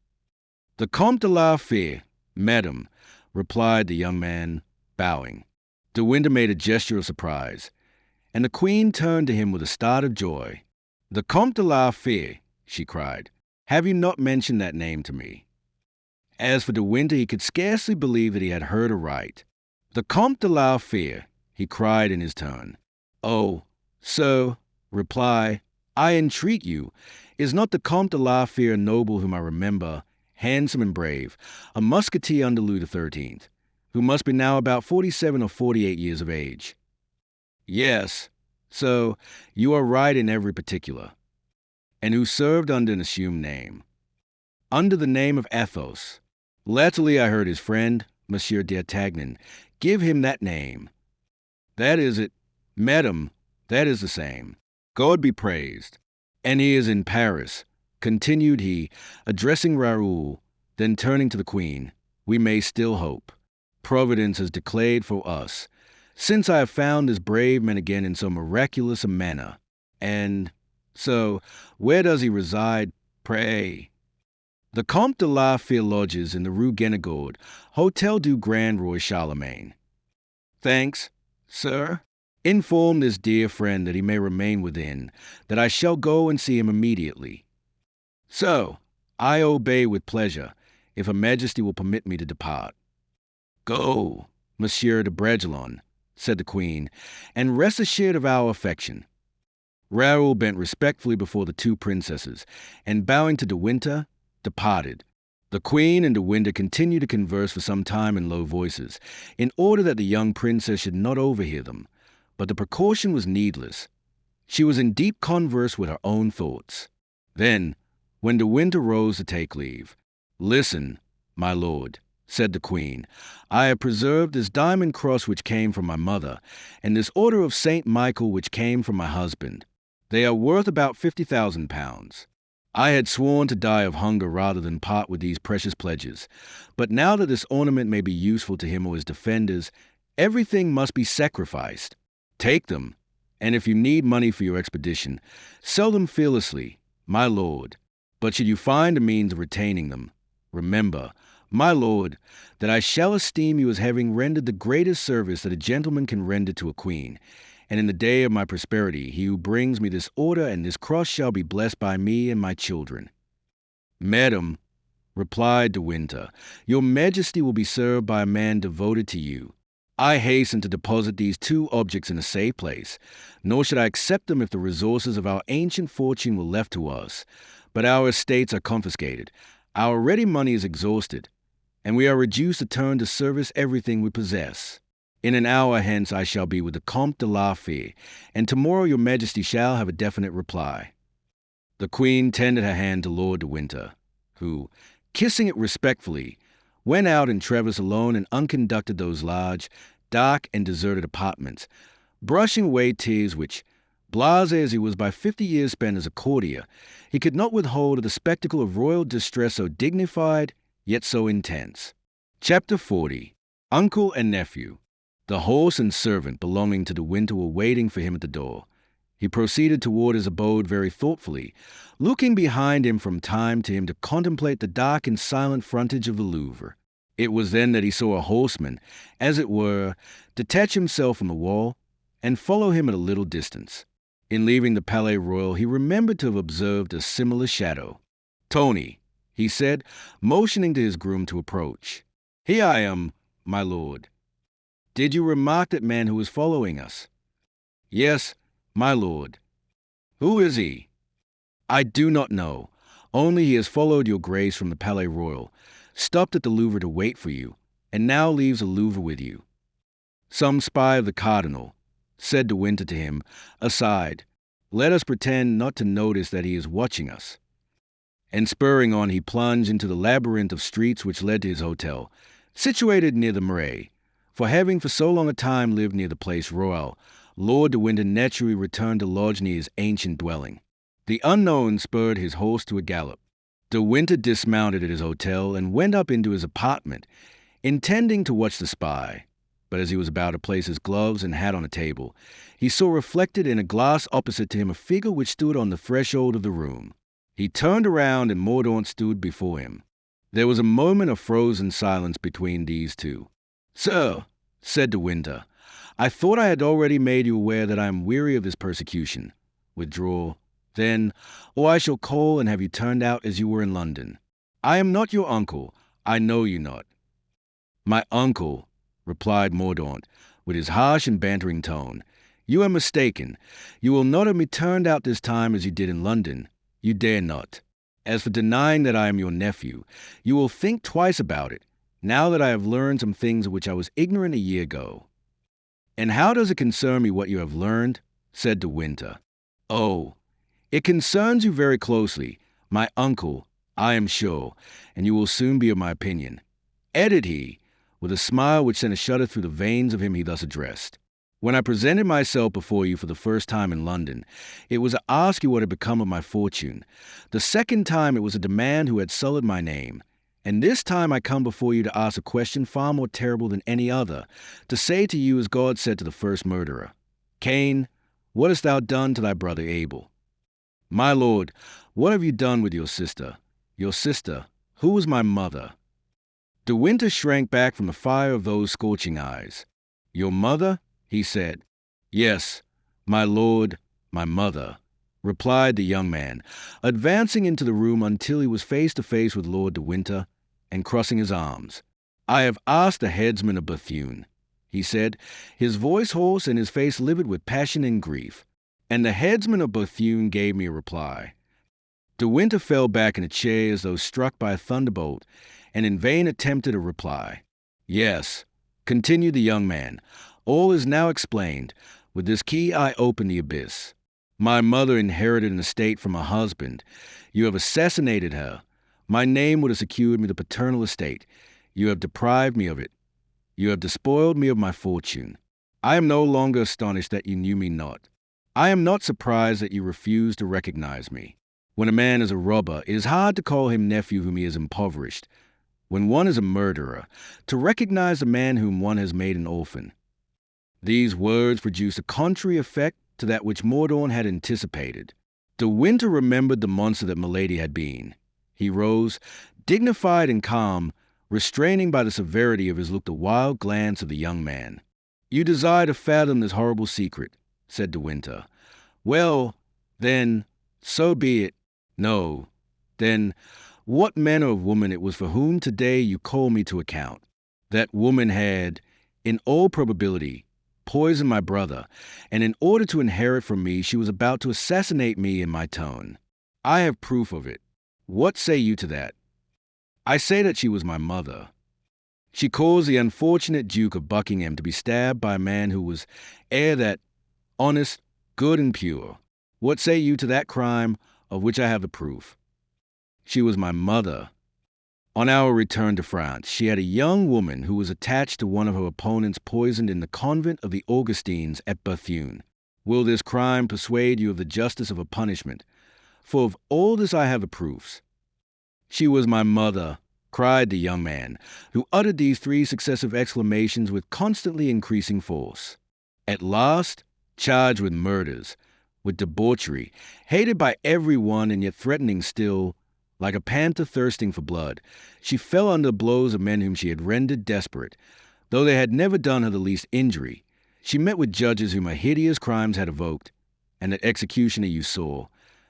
"The Comte de la Fère, madam," replied the young man, bowing. De Winter made a gesture of surprise, and the queen turned to him with a start of joy. "The Comte de la Fère," she cried. "Have you not mentioned that name to me?" As for De Winter, he could scarcely believe that he had heard aright. "The Comte de la Fère," he cried in his turn. "Oh, sir, reply, I entreat you, is not the Comte de la Fère a noble whom I remember, handsome and brave, a musketeer under Louis XIII, who must be now about 47 or 48 years of age?" "Yes, so you are right in every particular." "And who served under an assumed name?" "Under the name of Athos. Latterly I heard his friend, Monsieur d'Artagnan, give him that name." "That is it, madam, that is the same. God be praised. And he is in Paris," continued he, addressing Raoul, then turning to the queen. "We may still hope. Providence has declared for us, since I have found this brave man again in so miraculous a manner. And, So, where does he reside, pray? The Comte de la Fere lodges in the Rue Guénégaud, Hotel du Grand Roi Charlemagne. Thanks, sir. Inform this dear friend that he may remain within, that I shall go and see him immediately. So, I obey with pleasure, if Her Majesty will permit me to depart. Go, Monsieur de Bragelonne, said the Queen, and rest assured of our affection. Raoul bent respectfully before the two princesses, and bowing to De Winter, departed. The Queen and De Winter continued to converse for some time in low voices, in order that the young princess should not overhear them, but the precaution was needless. She was in deep converse with her own thoughts. Then, when De Winter rose to take leave, "Listen, my lord," said the Queen. "I have preserved this diamond cross which came from my mother, and this order of St. Michael which came from my husband. They are worth about 50,000 pounds. I had sworn to die of hunger rather than part with these precious pledges, but now that this ornament may be useful to him or his defenders, everything must be sacrificed. Take them, and if you need money for your expedition, sell them fearlessly, my lord. But should you find a means of retaining them, remember, my lord, that I shall esteem you as having rendered the greatest service that a gentleman can render to a queen, and in the day of my prosperity he who brings me this order and this cross shall be blessed by me and my children." "Madam," replied De Winter, "your Majesty will be served by a man devoted to you. I hasten to deposit these two objects in a safe place, nor should I accept them if the resources of our ancient fortune were left to us. But our estates are confiscated, our ready money is exhausted, and we are reduced to turn to service everything we possess. In an hour hence I shall be with the Comte de la Fere, and tomorrow your Majesty shall have a definite reply." The Queen tendered her hand to Lord de Winter, who, kissing it respectfully, went out and traversed alone and unconducted those large, dark, and deserted apartments, brushing away tears which, blasé as he was by 50 years spent as a courtier, he could not withhold at the spectacle of royal distress so dignified, yet so intense. Chapter 40. Uncle and Nephew. The horse and servant belonging to De Winter were waiting for him at the door. He proceeded toward his abode very thoughtfully, looking behind him from time to time to contemplate the dark and silent frontage of the Louvre. It was then that he saw a horseman, as it were, detach himself from the wall and follow him at a little distance. In leaving the Palais Royal, he remembered to have observed a similar shadow. "Tony," he said, motioning to his groom to approach. "Here I am, my lord." "Did you remark that man who was following us?" "Yes, my lord." "Who is he?" "I do not know. Only he has followed your grace from the Palais Royal, stopped at the Louvre to wait for you, and now leaves the Louvre with you." "Some spy of the cardinal," said De Winter to him, aside. "Let us pretend not to notice that he is watching us." And spurring on, he plunged into the labyrinth of streets which led to his hotel, situated near the Marais. For having for so long a time lived near the Place Royal, Lord de Winter naturally returned to lodge near his ancient dwelling. The unknown spurred his horse to a gallop. De Winter dismounted at his hotel and went up into his apartment, intending to watch the spy. But as he was about to place his gloves and hat on a table, he saw reflected in a glass opposite to him a figure which stood on the threshold of the room. He turned around and Mordaunt stood before him. There was a moment of frozen silence between these two. "Sir," said De Winter, "I thought I had already made you aware that I am weary of this persecution. Withdraw, then, or I shall call and have you turned out as you were in London. I am not your uncle. I know you not." "My uncle," replied Mordaunt, with his harsh and bantering tone. "You are mistaken. You will not have me turned out this time as you did in London. You dare not. As for denying that I am your nephew, you will think twice about it, now that I have learned some things of which I was ignorant a year ago." "And how does it concern me what you have learned?" said De Winter. "Oh, it concerns you very closely, my uncle, I am sure, and you will soon be of my opinion," added he, with a smile which sent a shudder through the veins of him he thus addressed. "When I presented myself before you for the first time in London, it was to ask you what had become of my fortune. The second time it was a demand who had sullied my name. And this time I come before you to ask a question far more terrible than any other, to say to you as God said to the first murderer, 'Cain, what hast thou done to thy brother Abel?'" My lord, what have you done with your sister? Your sister, who was my mother? De Winter shrank back from the fire of those scorching eyes. Your mother? He said. Yes, my lord, my mother, replied the young man, advancing into the room until he was face to face with Lord de Winter and crossing his arms. I have asked the headsman of Bethune, he said, his voice hoarse and his face livid with passion and grief. And the headsman of Bethune gave me a reply. De Winter fell back in a chair as though struck by a thunderbolt, and in vain attempted a reply. Yes, continued the young man, all is now explained. With this key I open the abyss. My mother inherited an estate from her husband. You have assassinated her. My name would have secured me the paternal estate. You have deprived me of it. You have despoiled me of my fortune. I am no longer astonished that you knew me not. I am not surprised that you refuse to recognize me. When a man is a robber, it is hard to call him nephew whom he has impoverished. When one is a murderer, to recognize a man whom one has made an orphan. These words produced a contrary effect to that which Mordaunt had anticipated. De Winter remembered the monster that Milady had been. He rose, dignified and calm, restraining by the severity of his look the wild glance of the young man. You desire to fathom this horrible secret, said De Winter. Well, then, so be it. No, then, what manner of woman it was for whom today you call me to account. That woman had, in all probability, poisoned my brother, and in order to inherit from me, she was about to assassinate me in my turn. I have proof of it. What say you to that? I say that she was my mother. She caused the unfortunate Duke of Buckingham to be stabbed by a man who was heir that, honest, good and pure. What say you to that crime of which I have the proof? She was my mother. On our return to France, she had a young woman who was attached to one of her opponents poisoned in the convent of the Augustines at Bethune. Will this crime persuade you of the justice of a punishment? For of all this I have the proofs. She was my mother, cried the young man, who uttered these three successive exclamations with constantly increasing force. At last, charged with murders, with debauchery, hated by every one and yet threatening still, like a panther thirsting for blood, she fell under the blows of men whom she had rendered desperate. Though they had never done her the least injury, she met with judges whom her hideous crimes had evoked, and that executioner you saw,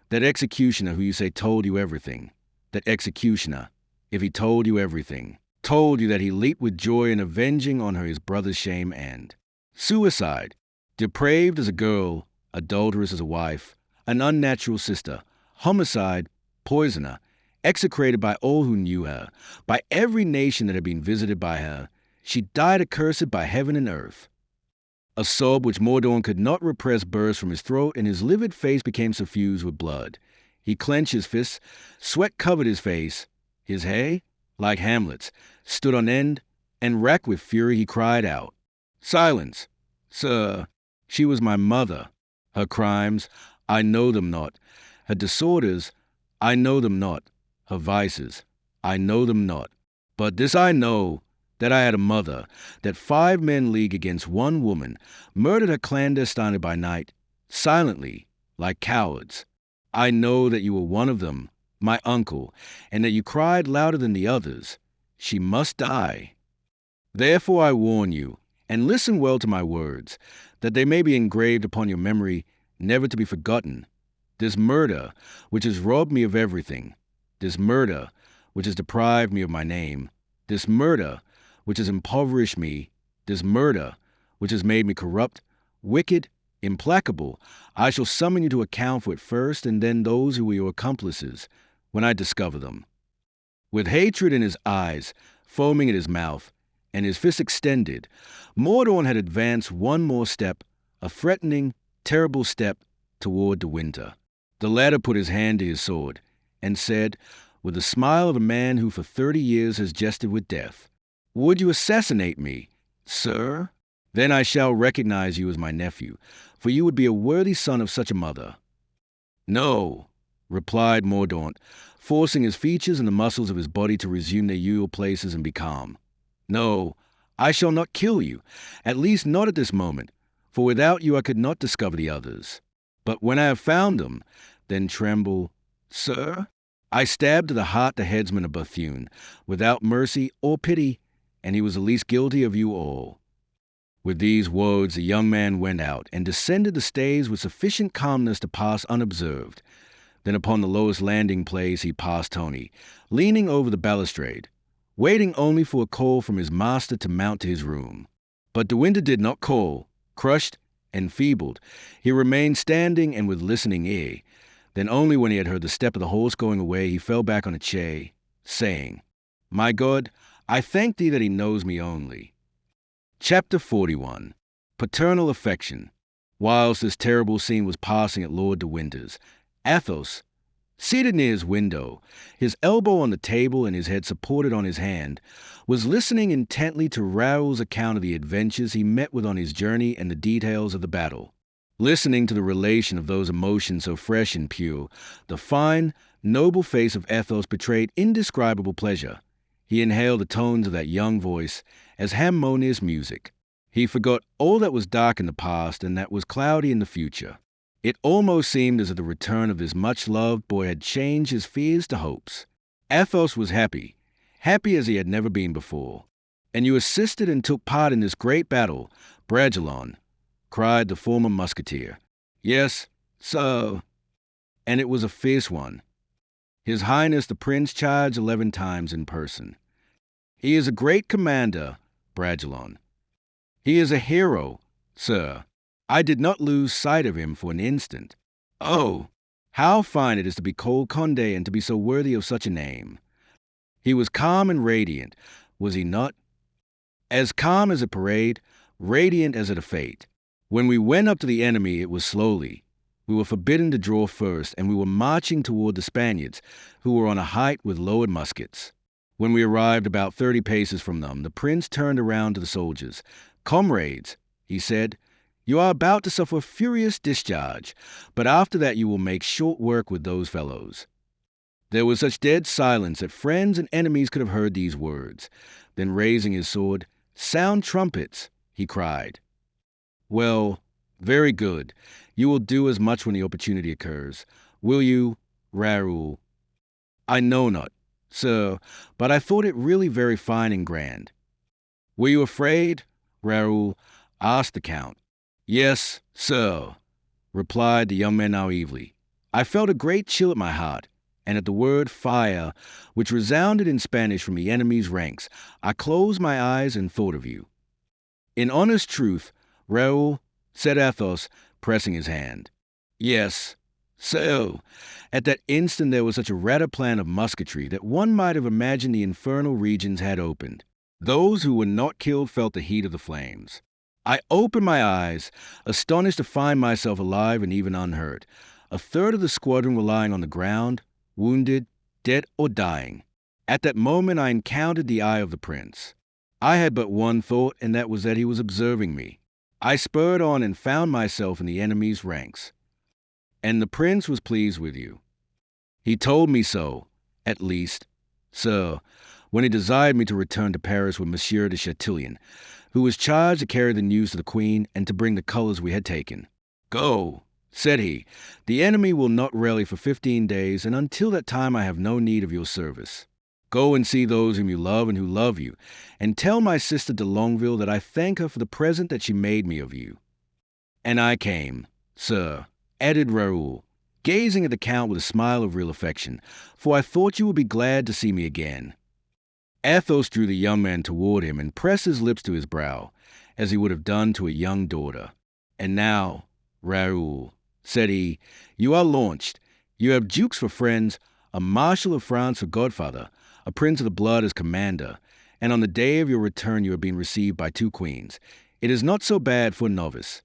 that executioner who you say told you everything, that executioner, if he told you everything, told you that he leaped with joy in avenging on her his brother's shame and suicide, depraved as a girl, adulterous as a wife, an unnatural sister, homicide, poisoner, execrated by all who knew her, by every nation that had been visited by her, she died accursed by heaven and earth. A sob which Mordaunt could not repress burst from his throat, and his livid face became suffused with blood. He clenched his fists, sweat covered his face. His hair, like Hamlet's, stood on end, and racked with fury he cried out, Silence! Sir, she was my mother. Her crimes, I know them not. Her disorders, I know them not. Her vices, I know them not. But this I know, that I had a mother, that 5 men leagued against one woman, murdered her clandestinely by night, silently, like cowards. I know that you were one of them, my uncle, and that you cried louder than the others, She must die. Therefore I warn you, and listen well to my words, that they may be engraved upon your memory, never to be forgotten. This murder, which has robbed me of everything, this murder, which has deprived me of my name, this murder, which has impoverished me, this murder, which has made me corrupt, wicked, implacable, I shall summon you to account for it first, and then those who were your accomplices, when I discover them. With hatred in his eyes, foaming at his mouth, and his fist extended, Mordaunt had advanced one more step, a threatening, terrible step, toward De Winter. The latter put his hand to his sword, and said, with the smile of a man who for 30 years has jested with death, Would you assassinate me, sir? Then I shall recognize you as my nephew, for you would be a worthy son of such a mother. No, replied Mordaunt, forcing his features and the muscles of his body to resume their usual places and be calm. No, I shall not kill you, at least not at this moment, for without you I could not discover the others. But when I have found them, then tremble. Sir? I stabbed to the heart the headsman of Bethune, without mercy or pity, and he was the least guilty of you all. With these words the young man went out, and descended the stairs with sufficient calmness to pass unobserved. Then upon the lowest landing place he passed Tony, leaning over the balustrade, waiting only for a call from his master to mount to his room. But De Winter did not call. Crushed, enfeebled, he remained standing and with listening ear. Then only when he had heard the step of the horse going away, he fell back on a chair, saying, My God, I thank thee that he knows me only. Chapter 41. Paternal Affection. Whilst this terrible scene was passing at Lord de Winter's, Athos, seated near his window, his elbow on the table and his head supported on his hand, was listening intently to Raoul's account of the adventures he met with on his journey and the details of the battle. Listening to the relation of those emotions so fresh and pure, the fine, noble face of Athos betrayed indescribable pleasure. He inhaled the tones of that young voice as harmonious music. He forgot all that was dark in the past and that was cloudy in the future. It almost seemed as if the return of this much-loved boy had changed his fears to hopes. Athos was happy as he had never been before. And you assisted and took part in this great battle, Bragelonne, cried the former musketeer. Yes, so. And it was a fierce one. His Highness the Prince charged 11 times in person. He is a great commander, Bragelonne. He is a hero, sir. I did not lose sight of him for an instant. Oh, how fine it is to be called Conde and to be so worthy of such a name. He was calm and radiant, was he not? As calm as a parade, radiant as at a fete. When we went up to the enemy, it was slowly. We were forbidden to draw first, and we were marching toward the Spaniards, who were on a height with lowered muskets. When we arrived about 30 paces from them, the prince turned around to the soldiers. Comrades, he said, you are about to suffer a furious discharge, but after that you will make short work with those fellows. There was such dead silence that friends and enemies could have heard these words. Then raising his sword, sound trumpets, he cried. Well, very good. You will do as much when the opportunity occurs. Will you, Raoul? I know not, sir, but I thought it really very fine and grand. Were you afraid, Raoul? Asked the Count. Yes, sir, replied the young man naively. I felt a great chill at my heart, and at the word fire, which resounded in Spanish from the enemy's ranks, I closed my eyes and thought of you. In honest truth, Raoul, said Athos, pressing his hand. Yes, so. At that instant there was such a rataplan of musketry that one might have imagined the infernal regions had opened. Those who were not killed felt the heat of the flames. I opened my eyes, astonished to find myself alive and even unhurt. A third of the squadron were lying on the ground, wounded, dead, or dying. At that moment I encountered the eye of the prince. I had but one thought, and that was that he was observing me. I spurred on and found myself in the enemy's ranks. And the prince was pleased with you. He told me so, at least, sir, when he desired me to return to Paris with Monsieur de Chatillon, who was charged to carry the news to the Queen and to bring the colors we had taken. Go, said he. The enemy will not rally for 15 days, and until that time I have no need of your service. Go and see those whom you love and who love you, and tell my sister de Longueville that I thank her for the present that she made me of you. And I came, sir, added Raoul, gazing at the Count with a smile of real affection, for I thought you would be glad to see me again. Athos drew the young man toward him and pressed his lips to his brow, as he would have done to a young daughter. And now, Raoul, said he, you are launched. You have dukes for friends, a marshal of France for godfather, a prince of the blood as commander, and on the day of your return you are being received by 2 queens. It is not so bad for a novice.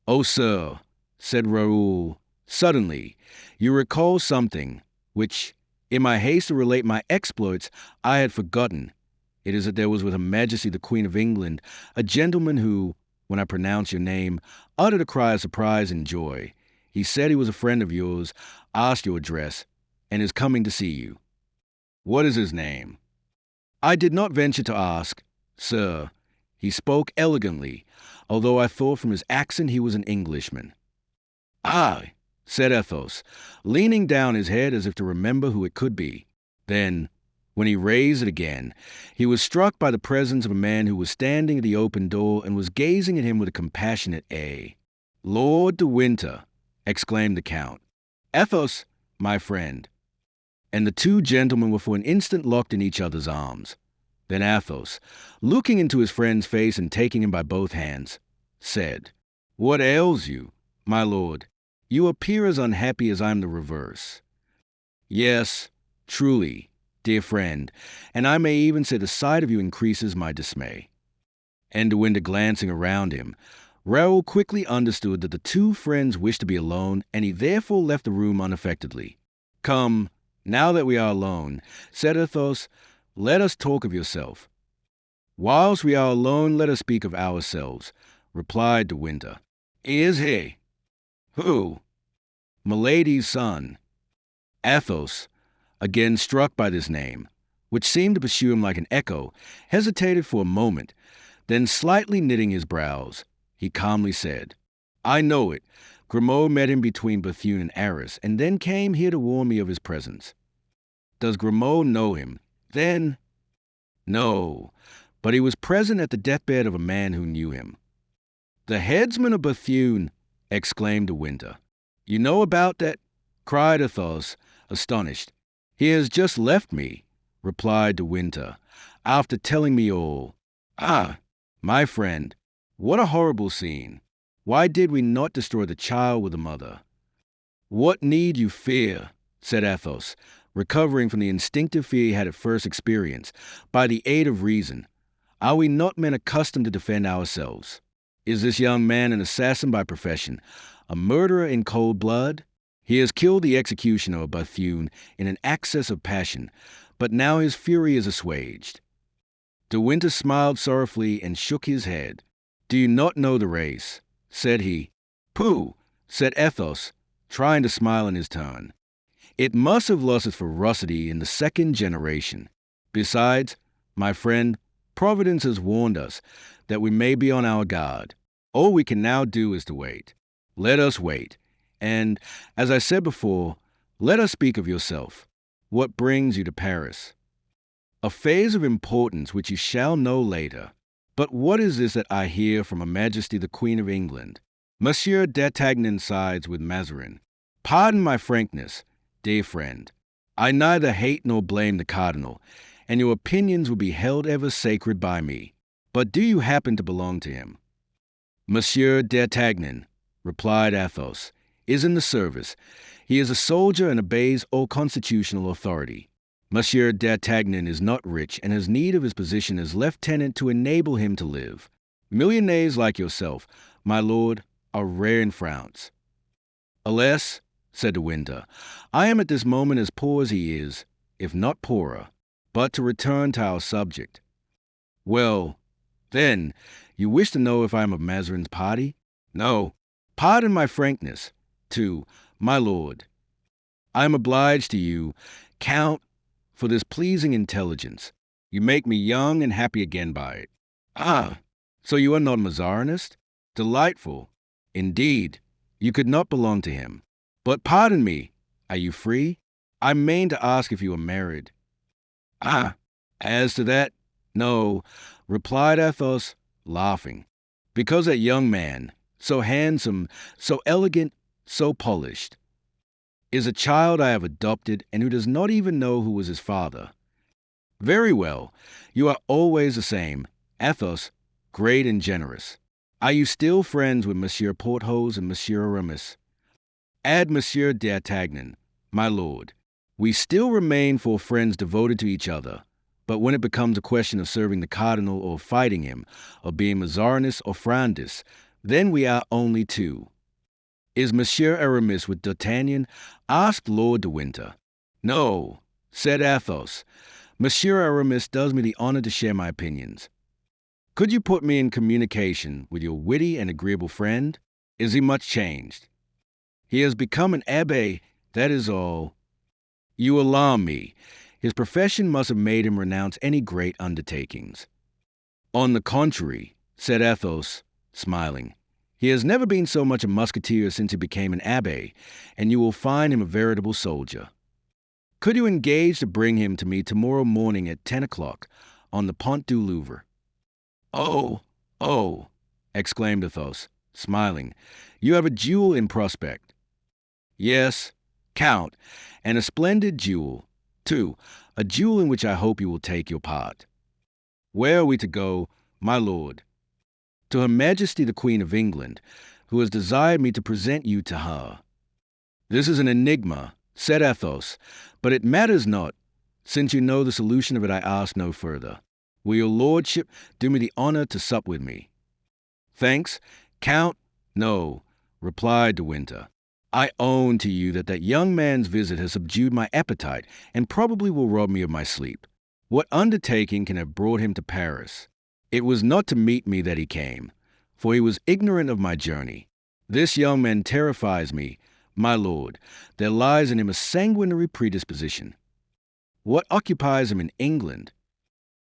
Oh, sir, said Raoul, suddenly, you recall something, which, in my haste to relate my exploits, I had forgotten. It is that there was with Her Majesty the Queen of England a gentleman who, when I pronounced your name, uttered a cry of surprise and joy. He said he was a friend of yours, asked your address, and is coming to see you. What is his name? I did not venture to ask, sir. He spoke elegantly, although I thought from his accent he was an Englishman. Ah, said Athos, leaning down his head as if to remember who it could be. Then, when he raised it again, he was struck by the presence of a man who was standing at the open door and was gazing at him with a compassionate air. "Lord de Winter," exclaimed the Count. "Athos, my friend." And the two gentlemen were for an instant locked in each other's arms. Then Athos, looking into his friend's face and taking him by both hands, said, "What ails you, my lord? You appear as unhappy as I'm the reverse." "Yes, truly, dear friend, and I may even say the sight of you increases my dismay." And De Winter glancing around him, Raoul quickly understood that the two friends wished to be alone, and he therefore left the room unaffectedly. "Come, now that we are alone," said Athos, "let us talk of yourself." "Whilst we are alone, let us speak of ourselves," replied De Winter. "Is he?" "Who?" "Milady's son." Athos, again struck by this name, which seemed to pursue him like an echo, hesitated for a moment, then slightly knitting his brows, he calmly said, "I know it. Grimaud met him between Bethune and Arras, and then came here to warn me of his presence." "Does Grimaud know him, then?" "No, but he was present at the deathbed of a man who knew him." "The headsman of Bethune!" exclaimed De Winter. "You know about that?" cried Athos, astonished. "He has just left me," replied De Winter, "after telling me all." "Ah, my friend, what a horrible scene! Why did we not destroy the child with the mother?" "What need you fear?" said Athos, recovering from the instinctive fear he had at first experienced, by the aid of reason. "Are we not men accustomed to defend ourselves? Is this young man an assassin by profession, a murderer in cold blood? He has killed the executioner of Bethune in an access of passion, but now his fury is assuaged." De Winter smiled sorrowfully and shook his head. "Do you not know the race?" said he. "Pooh!" said Athos, trying to smile in his turn. "It must have lost its ferocity in the second generation. Besides, my friend, Providence has warned us that we may be on our guard. All we can now do is to wait. Let us wait. And, as I said before, let us speak of yourself. What brings you to Paris?" "Affairs of importance which you shall know later. But what is this that I hear from Her Majesty the Queen of England? Monsieur d'Artagnan sides with Mazarin. Pardon my frankness, dear friend. I neither hate nor blame the cardinal, and your opinions will be held ever sacred by me. But do you happen to belong to him?" "Monsieur d'Artagnan," replied Athos, "is in the service. He is a soldier and obeys all constitutional authority. Monsieur d'Artagnan is not rich and has need of his position as lieutenant to enable him to live. Millionaires like yourself, my lord, are rare in France." "Alas," said De Winter, "I am at this moment as poor as he is, if not poorer. But to return to our subject." "Well, then, you wish to know if I am of Mazarin's party?" "No. Pardon my frankness. To my lord. I am obliged to you, Count, for this pleasing intelligence. You make me young and happy again by it." "Ah, so you are not a Mazarinist? Delightful. Indeed, you could not belong to him. But pardon me, are you free? I mean to ask if you are married." "Ah, as to that, no," replied Athos, laughing, "because that young man, so handsome, so elegant, so polished, is a child I have adopted and who does not even know who was his father." "Very well. You are always the same, Athos, great and generous. Are you still friends with Monsieur Porthos and Monsieur Aramis?" "Add Monsieur d'Artagnan, my lord. We still remain for friends devoted to each other. But when it becomes a question of serving the cardinal or fighting him, of being Mazarinists or Frondists, then we are only two." "Is Monsieur Aramis with D'Artagnan?" asked Lord de Winter. "No," said Athos. "Monsieur Aramis does me the honor to share my opinions." "Could you put me in communication with your witty and agreeable friend? Is he much changed?" "He has become an abbé, that is all." "You alarm me. His profession must have made him renounce any great undertakings." "On the contrary," said Athos, smiling, He has never been so much a musketeer since he became an abbé, and you will find him a veritable soldier. Could you engage to bring him to me tomorrow morning at 10 o'clock on the Pont du Louvre?" Oh, exclaimed Athos, smiling. "You have a duel in prospect." "Yes, Count, and a splendid duel, too, a duel in which I hope you will take your part." "Where are we to go, my lord?" "To Her Majesty the Queen of England, who has desired me to present you to her." "This is an enigma," said Athos, "but it matters not. Since you know the solution of it, I ask no further. Will your lordship do me the honor to sup with me?" "Thanks, Count, no," replied De Winter. "I own to you that young man's visit has subdued my appetite and probably will rob me of my sleep. What undertaking can have brought him to Paris? It was not to meet me that he came, for he was ignorant of my journey. This young man terrifies me, my lord. There lies in him a sanguinary predisposition. What occupies him in England?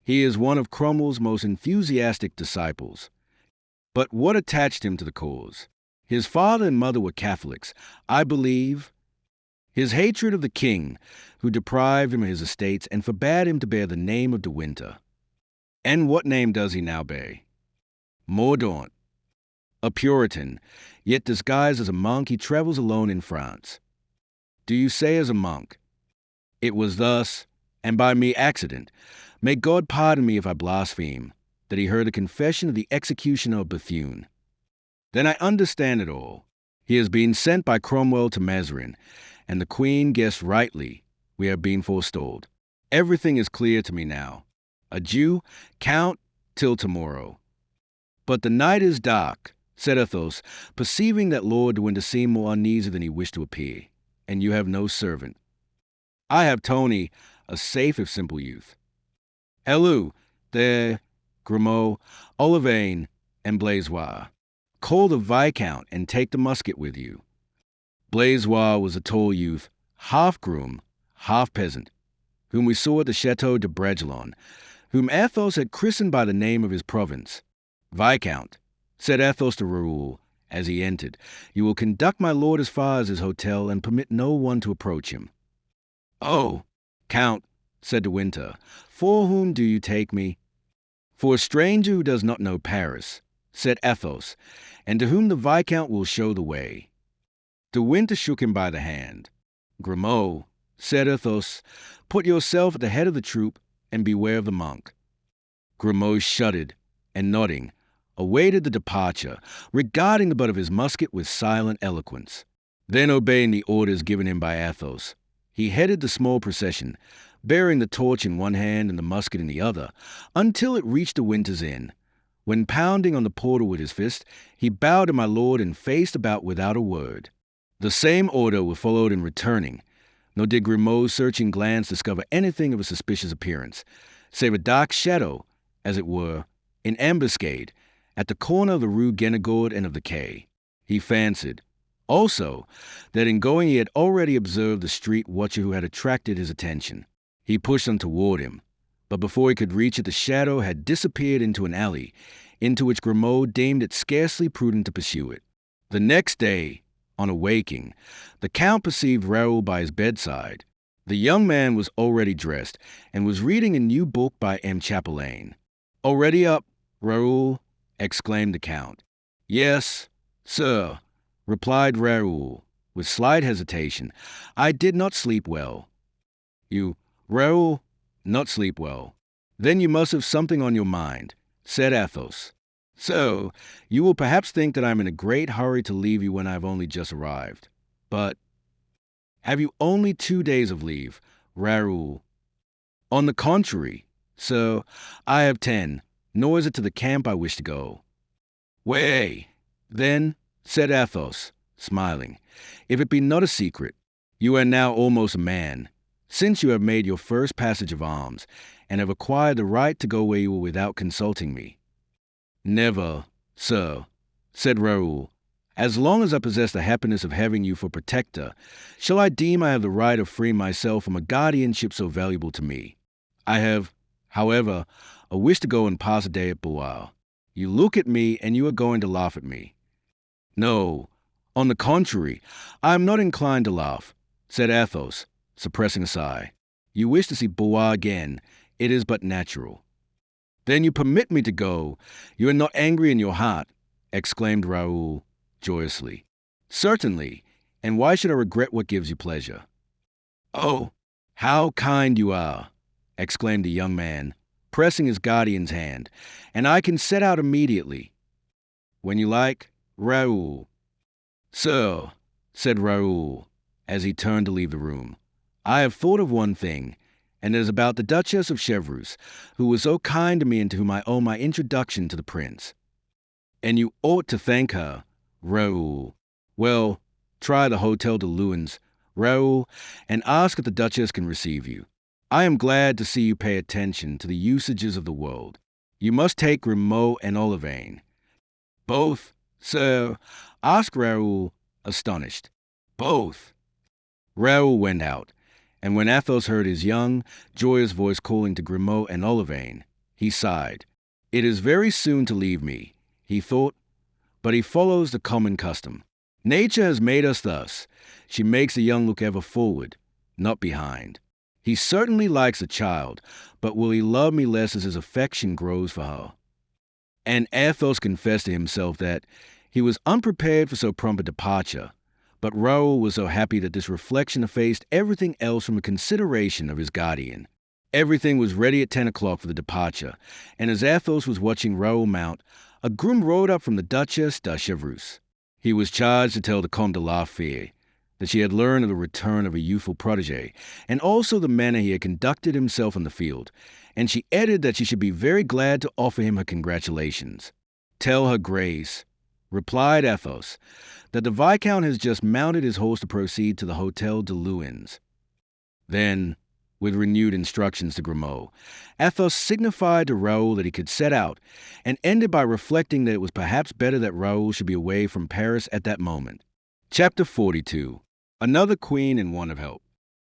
He is one of Cromwell's most enthusiastic disciples. But what attached him to the cause? His father and mother were Catholics, I believe. His hatred of the king, who deprived him of his estates and forbade him to bear the name of De Winter. And what name does he now bear? Mordaunt. A Puritan, yet disguised as a monk, he travels alone in France. Do you say as a monk? It was thus, and by mere accident, may God pardon me if I blaspheme, that he heard the confession of the executioner of Bethune. Then I understand it all. He has been sent by Cromwell to Mazarin, and the Queen guessed rightly we have been forestalled. Everything is clear to me now. Adieu, Count, till tomorrow." "But the night is dark," said Athos, perceiving that Lord de Winter seemed more uneasy than he wished to appear, "and you have no servant." "I have Tony, a safe if simple youth." "Halloo, there, Grimaud, Olivain, and Blaisois. Call the Viscount and take the musket with you." Blaisois was a tall youth, half groom, half peasant, whom we saw at the Chateau de Bragelonne, whom Athos had christened by the name of his province. "Viscount," said Athos to Raoul as he entered, "you will conduct my lord as far as his hotel and permit no one to approach him." "Oh, Count," said De Winter, "for whom do you take me?" "For a stranger who does not know Paris," said Athos, "and to whom the Viscount will show the way." De Winter shook him by the hand. "Grimaud," said Athos, "put yourself at the head of the troop and beware of the monk." Grimaud shuddered, and nodding, awaited the departure, regarding the butt of his musket with silent eloquence. Then, obeying the orders given him by Athos, he headed the small procession, bearing the torch in one hand and the musket in the other, until it reached De Winter's inn, when, pounding on the portal with his fist, he bowed to my lord and faced about without a word. The same order was followed in returning, nor did Grimaud's searching glance discover anything of a suspicious appearance, save a dark shadow, as it were, in ambuscade, at the corner of the Rue Guénégaud and of the quay. He fancied, also, that in going he had already observed the street watcher who had attracted his attention. He pushed on toward him, but before he could reach it, the shadow had disappeared into an alley, into which Grimaud deemed it scarcely prudent to pursue it. The next day, on awaking, the Count perceived Raoul by his bedside. The young man was already dressed, and was reading a new book by M. Chapelain. "Already up, Raoul?" exclaimed the Count. "Yes, sir," replied Raoul, with slight hesitation. "I did not sleep well." "You, Raoul, not sleep well? Then you must have something on your mind," said Athos. "So, you will perhaps think that I am in a great hurry to leave you when I have only just arrived. But have you only 2 days of leave, Raoul?" "On the contrary, sir, I have 10, nor is it to the camp I wish to go." "Way, then," said Athos, smiling, "if it be not a secret, you are now almost a man, since you have made your first passage of arms, and have acquired the right to go where you will without consulting me." "Never, sir," said Raoul. "As long as I possess the happiness of having you for protector, shall I deem I have the right of freeing myself from a guardianship so valuable to me. I have, however, a wish to go and pass a day at Blois. You look at me, and you are going to laugh at me. No, on the contrary, I am not inclined to laugh, said Athos, suppressing a sigh. You wish to see Bois again. It is but natural. Then you permit me to go. You are not angry in your heart, exclaimed Raoul joyously. Certainly, and why should I regret what gives you pleasure? Oh, how kind you are, exclaimed the young man, pressing his guardian's hand, and I can set out immediately. When you like, Raoul. Sir, said Raoul, as he turned to leave the room, I have thought of one thing, and it is about the Duchess of Chevreuse, who was so kind to me and to whom I owe my introduction to the prince. And you ought to thank her, Raoul. Well, try the Hotel de Luynes, Raoul, and ask if the Duchess can receive you. I am glad to see you pay attention to the usages of the world. You must take Grimaud and Olivain. Both, sir, asked Raoul, astonished. Both. Raoul went out, and when Athos heard his young, joyous voice calling to Grimaud and Olivain, he sighed. It is very soon to leave me, he thought, but he follows the common custom. Nature has made us thus. She makes the young look ever forward, not behind. He certainly likes a child, but will he love me less as his affection grows for her? And Athos confessed to himself that he was unprepared for so prompt a departure, but Raoul was so happy that this reflection effaced everything else from a consideration of his guardian. Everything was ready at 10 o'clock for the departure, and as Athos was watching Raoul mount, a groom rode up from the Duchess de Chevreuse. He was charged to tell the Comte de la Fère that she had learned of the return of a youthful protégé, and also the manner he had conducted himself on the field, and she added that she should be very glad to offer him her congratulations. Tell her Grace, replied Athos, that the Viscount has just mounted his horse to proceed to the Hotel de Luynes. Then, with renewed instructions to Grimaud, Athos signified to Raoul that he could set out, and ended by reflecting that it was perhaps better that Raoul should be away from Paris at that moment. Chapter 42. Another queen and one of help.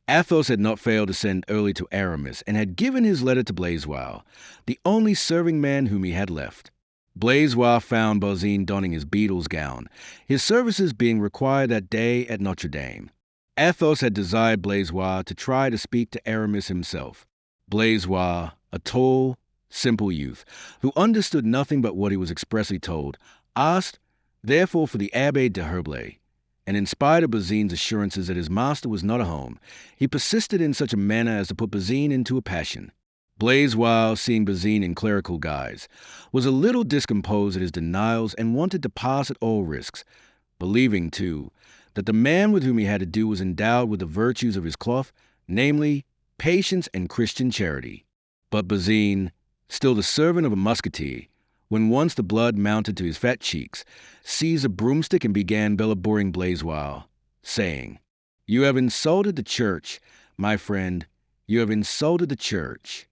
Athos had not failed to send early to Aramis, and had given his letter to Blaisois, the only serving man whom he had left. Blaisois found Bazin donning his beadle's gown, his services being required that day at Notre Dame. Athos had desired Blaisois to try to speak to Aramis himself. Blaisois, a tall, simple youth, who understood nothing but what he was expressly told, asked, therefore, for the Abbé de Herblay, and in spite of Bazin's assurances that his master was not at home, he persisted in such a manner as to put Bazin into a passion. Blaisois, seeing Bazin in clerical guise, was a little discomposed at his denials and wanted to pass at all risks, believing, too, that the man with whom he had to do was endowed with the virtues of his cloth, namely, patience and Christian charity. But Bazin, still the servant of a musketeer, when once the blood mounted to his fat cheeks, seized a broomstick and began belaboring Blaisois, saying, "You have insulted the church, my friend, you have insulted the church."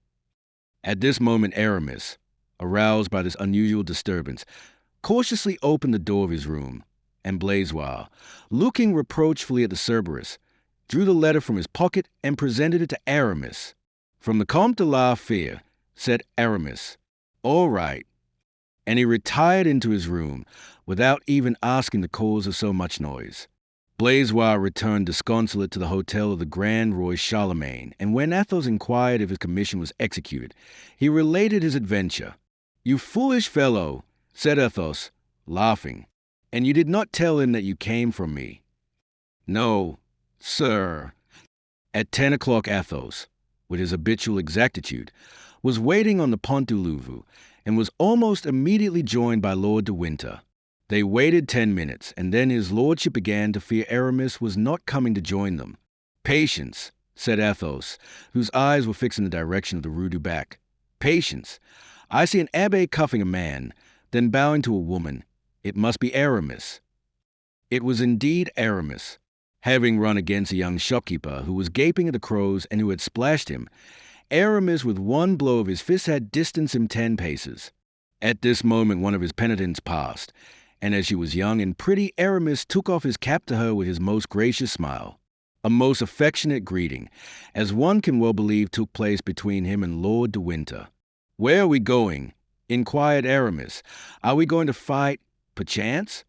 At this moment Aramis, aroused by this unusual disturbance, cautiously opened the door of his room, and Blaisois, looking reproachfully at the Cerberus, drew the letter from his pocket and presented it to Aramis. "From the Comte de la Fère," said Aramis. "All right." And he retired into his room, without even asking the cause of so much noise. Blaisois returned disconsolate to the hotel of the Grand Roi Charlemagne, and when Athos inquired if his commission was executed, he related his adventure. "You foolish fellow," said Athos, laughing, "and you did not tell him that you came from me." "No, sir." At 10 o'clock Athos, with his habitual exactitude, was waiting on the Pont du Louvre, and was almost immediately joined by Lord de Winter. They waited 10 minutes, and then his lordship began to fear Aramis was not coming to join them. "Patience," said Athos, whose eyes were fixed in the direction of the Rue du Bac. "Patience. I see an abbé cuffing a man, then bowing to a woman. It must be Aramis." It was indeed Aramis. Having run against a young shopkeeper who was gaping at the crows and who had splashed him, Aramis with one blow of his fist had distanced him 10 paces. At this moment one of his penitents passed, and as she was young and pretty, Aramis took off his cap to her with his most gracious smile. A most affectionate greeting, as one can well believe, took place between him and Lord de Winter. "Where are we going?" inquired Aramis. "Are we going to fight, perchance?"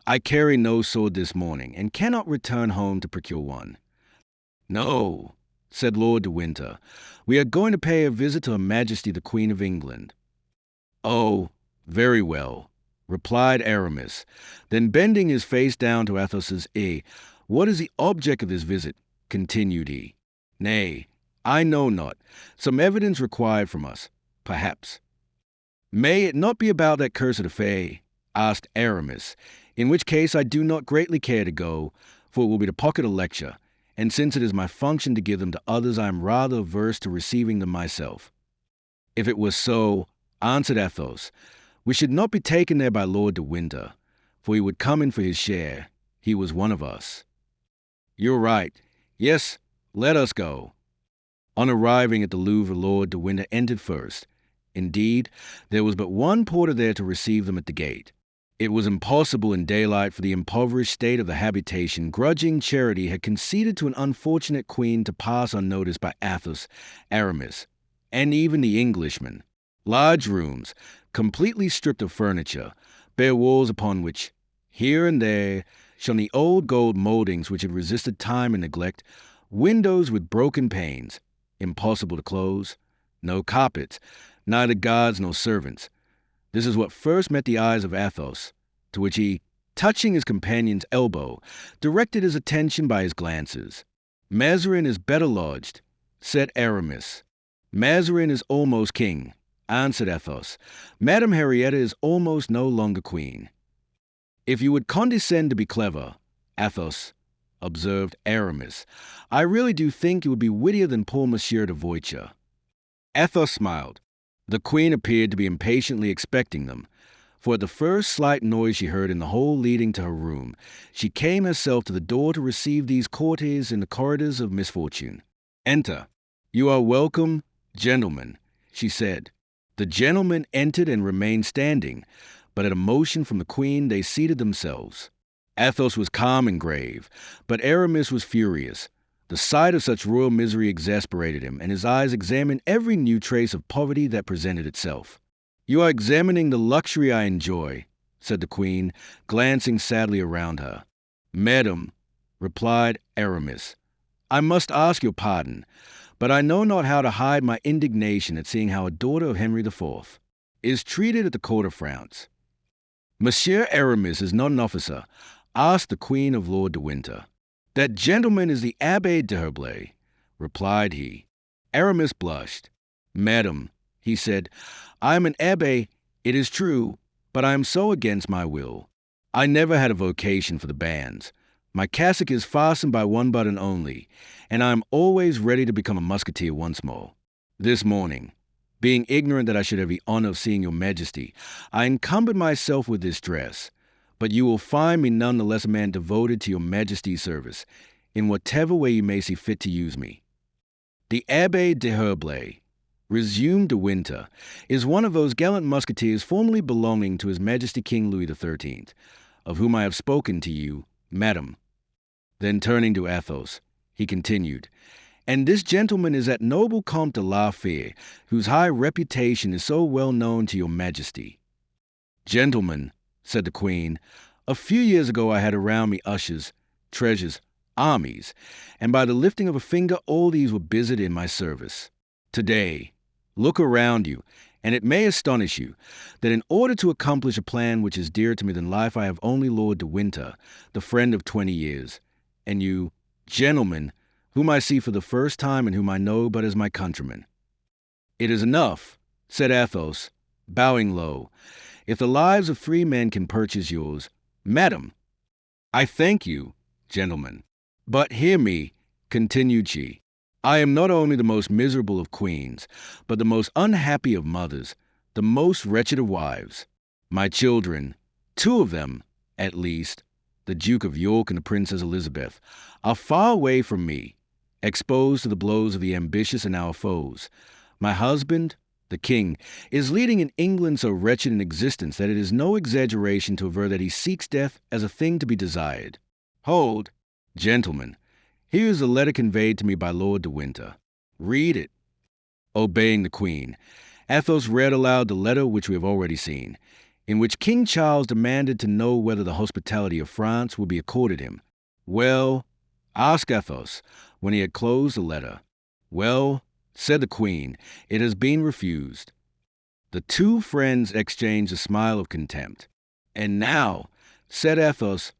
I carry no sword this morning, and cannot return home to procure one. No, said Lord de Winter. We are going to pay a visit to Her Majesty the Queen of England. Oh, very well, replied Aramis. Then bending his face down to Athos's ear, what is the object of this visit? Continued he. Nay, I know not. Some evidence required from us, perhaps. May it not be about that cursed affair? Asked Aramis, in which case I do not greatly care to go, for it will be to pocket a lecture, and since it is my function to give them to others, I am rather averse to receiving them myself. If it was so, answered Athos, we should not be taken there by Lord de Winter, for he would come in for his share. He was one of us. You're right. Yes, let us go. On arriving at the Louvre, Lord de Winter entered first. Indeed, there was but one porter there to receive them at the gate. It was impossible in daylight, for the impoverished state of the habitation, grudging charity had conceded to an unfortunate queen to pass unnoticed by Athos, Aramis, and even the Englishman. Large rooms, completely stripped of furniture, bare walls upon which, here and there, shone the old gold mouldings which had resisted time and neglect, windows with broken panes, impossible to close, no carpets, neither guards nor servants. This is what first met the eyes of Athos, to which he, touching his companion's elbow, directed his attention by his glances. Mazarin is better lodged, said Aramis. Mazarin is almost king, answered Athos. Madame Henrietta is almost no longer queen. If you would condescend to be clever, Athos, observed Aramis, I really do think you would be wittier than poor Monsieur de Voiture. Athos smiled. The queen appeared to be impatiently expecting them, for at the first slight noise she heard in the hall leading to her room, she came herself to the door to receive these courtiers in the corridors of misfortune. Enter. You are welcome, gentlemen, she said. The gentlemen entered and remained standing, but at a motion from the queen they seated themselves. Athos was calm and grave, but Aramis was furious. The sight of such royal misery exasperated him, and his eyes examined every new trace of poverty that presented itself. You are examining the luxury I enjoy, said the queen, glancing sadly around her. Madam, replied Aramis, I must ask your pardon, but I know not how to hide my indignation at seeing how a daughter of Henry IV is treated at the court of France. Monsieur Aramis is not an officer, asked the queen of Lord de Winter. That gentleman is the Abbé d'Herblay, replied he. Aramis blushed. Madam, he said, I am an abbé, it is true, but I am so against my will. I never had a vocation for the bands. My cassock is fastened by one button only, and I am always ready to become a musketeer once more. This morning, being ignorant that I should have the honor of seeing your majesty, I encumbered myself with this dress, but you will find me none the less a man devoted to your majesty's service, in whatever way you may see fit to use me. The Abbé d'Herblay, resumed de Winter, is one of those gallant musketeers formerly belonging to His Majesty King Louis XIII, of whom I have spoken to you, madam. Then turning to Athos, he continued, and this gentleman is that noble Comte de la Fère, whose high reputation is so well known to your majesty. Gentlemen, said the queen, a few years ago I had around me ushers, treasures, armies, and by the lifting of a finger all these were busied in my service. Today, look around you, and it may astonish you that in order to accomplish a plan which is dearer to me than life, I have only Lord de Winter, the friend of 20 years, and you, gentlemen, whom I see for the first time and whom I know but as my countrymen. It is enough, said Athos, bowing low. If the lives of 3 men can purchase yours, madam, I thank you, gentlemen. But hear me, continued she. I am not only the most miserable of queens, but the most unhappy of mothers, the most wretched of wives. My children, 2 of them, at least, the Duke of York and the Princess Elizabeth, are far away from me, exposed to the blows of the ambitious and our foes. My husband, the king, is leading in England so wretched an existence that it is no exaggeration to aver that he seeks death as a thing to be desired. Hold, gentlemen, here is a letter conveyed to me by Lord de Winter. Read it. Obeying the queen, Athos read aloud the letter which we have already seen. in which King Charles demanded to know whether the hospitality of France would be accorded him. "Well," asked Athos, when he had closed the letter. "Well," said the queen, "it has been refused." The two friends exchanged a smile of contempt. "And now," said Athos,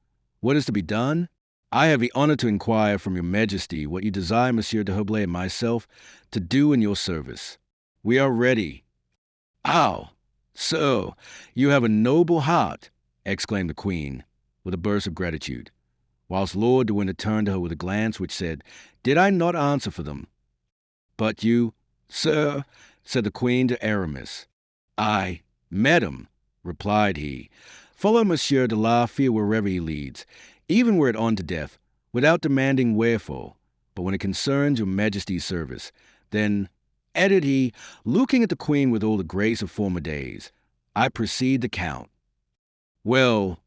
"what is to be done? I have the honor to inquire from your majesty what you desire Monsieur d'Herblay and myself to do in your service." "We are ready." "Ow! Sir, you have a noble heart," exclaimed the queen, with a burst of gratitude, whilst Lord de Winter turned to her with a glance which said, "Did I not answer for them?" "But you, sir," said the queen to Aramis. "I, madam," replied he, "follow Monsieur de la Fere wherever he leads, even were it on to death, without demanding wherefore. But when it concerns your majesty's service, then," added he, looking at the queen with all the grace of former days, "I precede the count." "Well,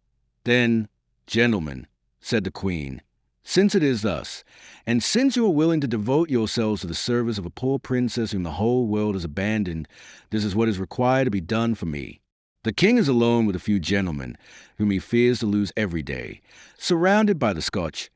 then, gentlemen," said the queen, "since it is thus, and since you are willing to devote yourselves to the service of a poor princess whom the whole world has abandoned, this is what is required to be done for me. The king is alone with a few gentlemen, whom he fears to lose every day, surrounded by the Scotch,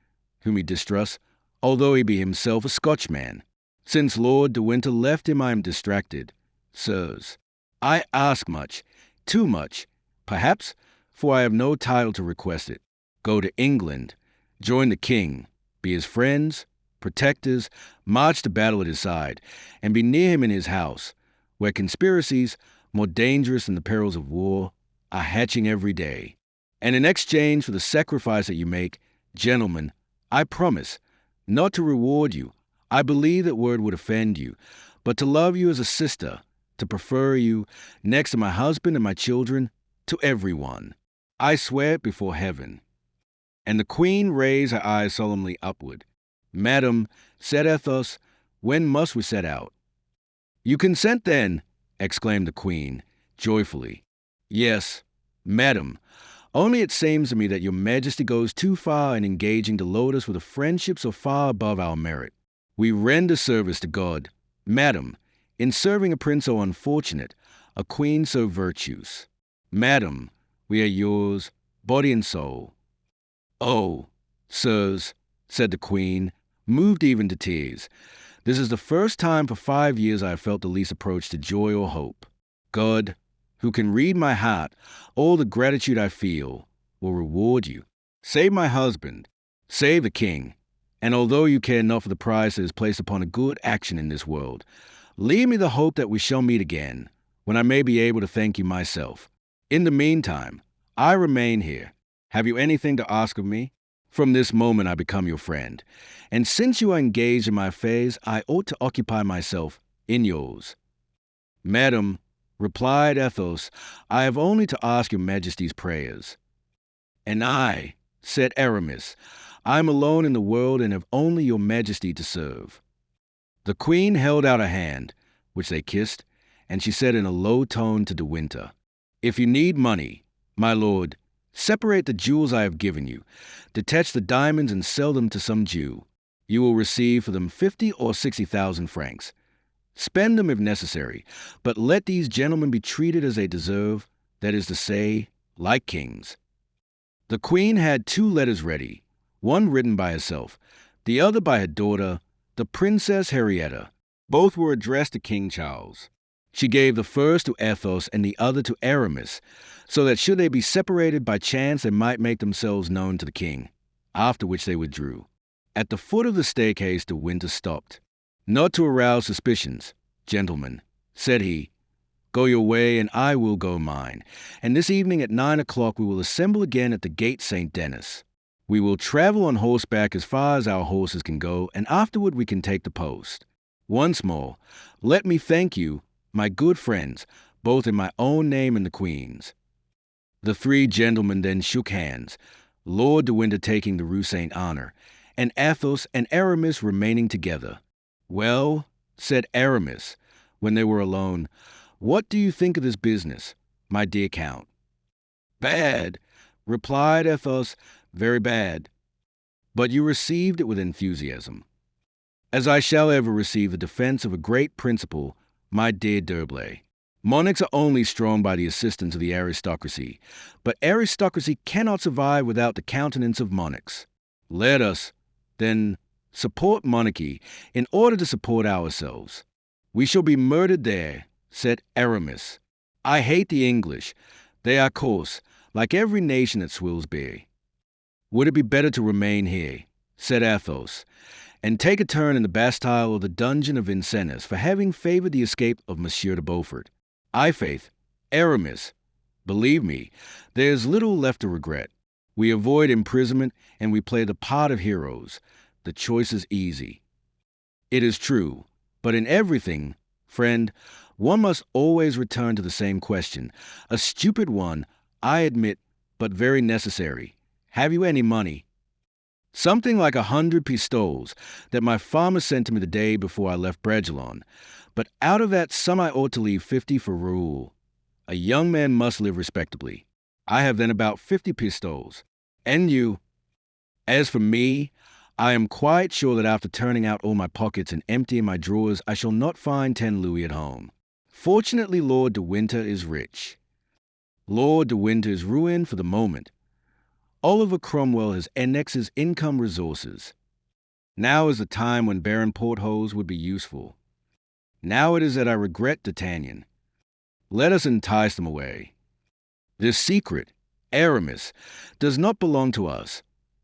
whom he distrusts, although he be himself a Scotchman. Since Lord de Winter left him, I am distracted. Sirs, I ask much, too much, perhaps, for I have no title to request it. Go to England, join the king, be his friends, protectors, march to battle at his side, and be near him in his house, where conspiracies, more dangerous than the perils of war, are hatching every day. And in exchange for the sacrifice that you make, gentlemen, I promise, not to reward you, I believe that word would offend you, but to love you as a sister, to prefer you, next to my husband and my children, to everyone. I swear it before heaven." And the queen raised her eyes solemnly upward. "Madam," said Athos, "when must we set out?" "You consent, then?" exclaimed the queen, joyfully. "Yes, madam. Only it seems to me that your majesty goes too far in engaging to load us with a friendship so far above our merit. We render service to God, madam, in serving a prince so unfortunate, a queen so virtuous. Madam, we are yours, body and soul." "Oh, sirs," said the queen, moved even to tears, "this is the first time for 5 years I have felt the least approach to joy or hope. God, who can read my heart, all the gratitude I feel, will reward you. Save my husband, save the king, and although you care not for the price that is placed upon a good action in this world, leave me the hope that we shall meet again, when I may be able to thank you myself. In the meantime, I remain here. Have you anything to ask of me? From this moment I become your friend, and since you are engaged in my affairs, I ought to occupy myself in yours." "Madam," replied Athos, "I have only to ask your majesty's prayers." "And I," said Aramis, "I am alone in the world and have only your majesty to serve." The queen held out a hand, which they kissed, and she said in a low tone to De Winter, "If you need money, my lord, separate the jewels I have given you, detach the diamonds and sell them to some Jew. You will receive for them 50 or 60,000 francs. Spend them if necessary, but let these gentlemen be treated as they deserve, that is to say, like kings." The queen had 2 letters ready, one written by herself, the other by her daughter, the Princess Henrietta. Both were addressed to King Charles. She gave the first to Athos and the other to Aramis, so that should they be separated by chance they might make themselves known to the king, after which they withdrew. At the foot of the staircase De Winter stopped. "Not to arouse suspicions, gentlemen," said he, "go your way and I will go mine, and this evening at 9 o'clock we will assemble again at the gate St. Denis. We will travel on horseback as far as our horses can go, and afterward we can take the post. Once more, let me thank you, my good friends, both in my own name and the Queen's." The 3 gentlemen then shook hands, Lord de Winter taking the Rue St. Honor, and Athos and Aramis remaining together. "Well," said Aramis, when they were alone, "what do you think of this business, my dear Count?" "Bad," replied Athos, "very bad. But you received it with enthusiasm." "As I shall ever receive the defense of a great principle, my dear D'Herblay." Monarchs are only strong by the assistance of the aristocracy, but aristocracy cannot survive without the countenance of monarchs. Let us, then, support monarchy in order to support ourselves. We shall be murdered there, said Aramis. I hate the English. They are coarse, like every nation at Swillsbury. Would it be better to remain here, said Athos, and take a turn in the Bastille or the dungeon of Vincennes for having favored the escape of Monsieur de Beaufort? I faith, Aramis, believe me, there is little left to regret. We avoid imprisonment and we play the part of heroes. The choice is easy. It is true, but in everything, friend, one must always return to the same question. A stupid one, I admit, but very necessary. Have you any money? Something like 100 pistoles that my farmer sent to me the day before I left Bragelonne. But out of that sum I ought to leave 50 for Raoul. A young man must live respectably. I have then about 50 pistoles. And you? As for me, I am quite sure that after turning out all my pockets and emptying my drawers, I shall not find 10 louis at home. Fortunately, Lord de Winter is rich. Lord de Winter is ruined for the moment. Oliver Cromwell has annexed his income resources. Now is the time when Baron Porthos would be useful. Now it is that I regret D'Artagnan. Let us entice them away. This secret, Aramis, does not belong to us.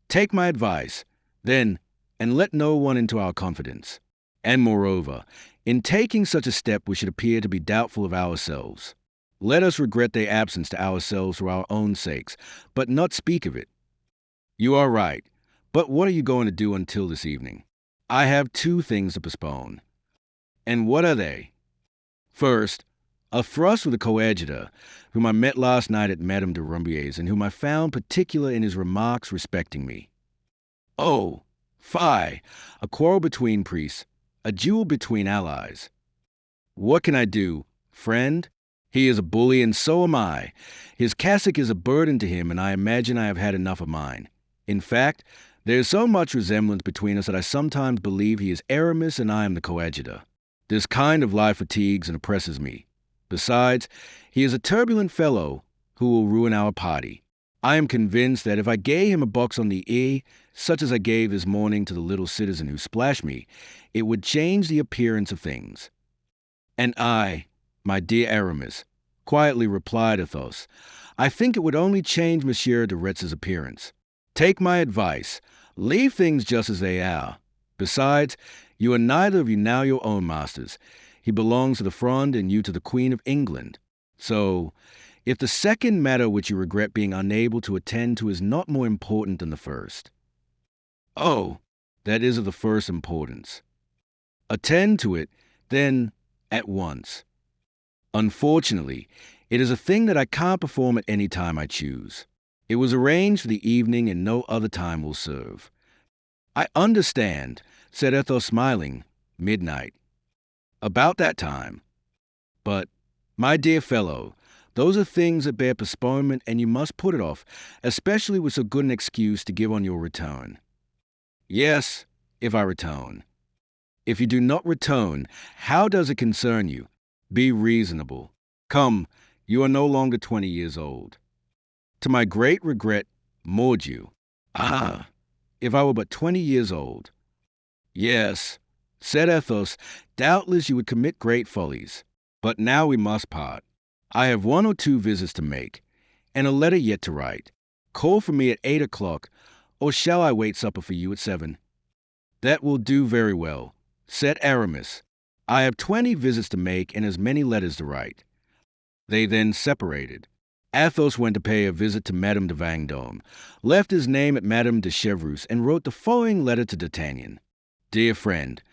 Take my advice, then, and let no one into our confidence. And moreover, in taking such a step we should appear to be doubtful of ourselves. Let us regret their absence to ourselves for our own sakes, but not speak of it. You are right, but what are you going to do until this evening? I have 2 things to postpone. And what are they? First, a thrust with a coadjutor, whom I met last night at Madame de Rambouillet's, and whom I found particular in his remarks respecting me. Oh, fie! A quarrel between priests, a duel between allies. What can I do, friend? He is a bully, and so am I. His cassock is a burden to him, and I imagine I have had enough of mine. In fact, there is so much resemblance between us that I sometimes believe he is Aramis and I am the coadjutor. This kind of life fatigues and oppresses me. Besides, he is a turbulent fellow who will ruin our party. I am convinced that if I gave him a box on the ear, such as I gave this morning to the little citizen who splashed me, it would change the appearance of things. And I, my dear Aramis, quietly replied Athos, I think it would only change Monsieur de Retz's appearance. Take my advice. Leave things just as they are. Besides, you are neither of you now your own masters. He belongs to the Fronde and you to the Queen of England. So, if the second matter which you regret being unable to attend to is not more important than the first. Oh, that is of the first importance. Attend to it, then, at once. Unfortunately, it is a thing that I can't perform at any time I choose. It was arranged for the evening and no other time will serve. I understand, said Athos smiling, midnight. About that time. But, my dear fellow, those are things that bear postponement and you must put it off, especially with so good an excuse to give on your return. Yes, if I return. If you do not return, how does it concern you? Be reasonable. Come, you are no longer 20 years old. To my great regret, mordieu. Ah, if I were but 20 years old. Yes, said Athos, doubtless you would commit great follies. But now we must part. I have 1 or 2 visits to make, and a letter yet to write. Call for me at 8 o'clock, or shall I wait supper for you at 7? That will do very well, said Aramis. I have 20 visits to make and as many letters to write. They then separated. Athos went to pay a visit to Madame de Vendôme, left his name at Madame de Chevreuse, and wrote the following letter to D'Artagnan. Dear friend,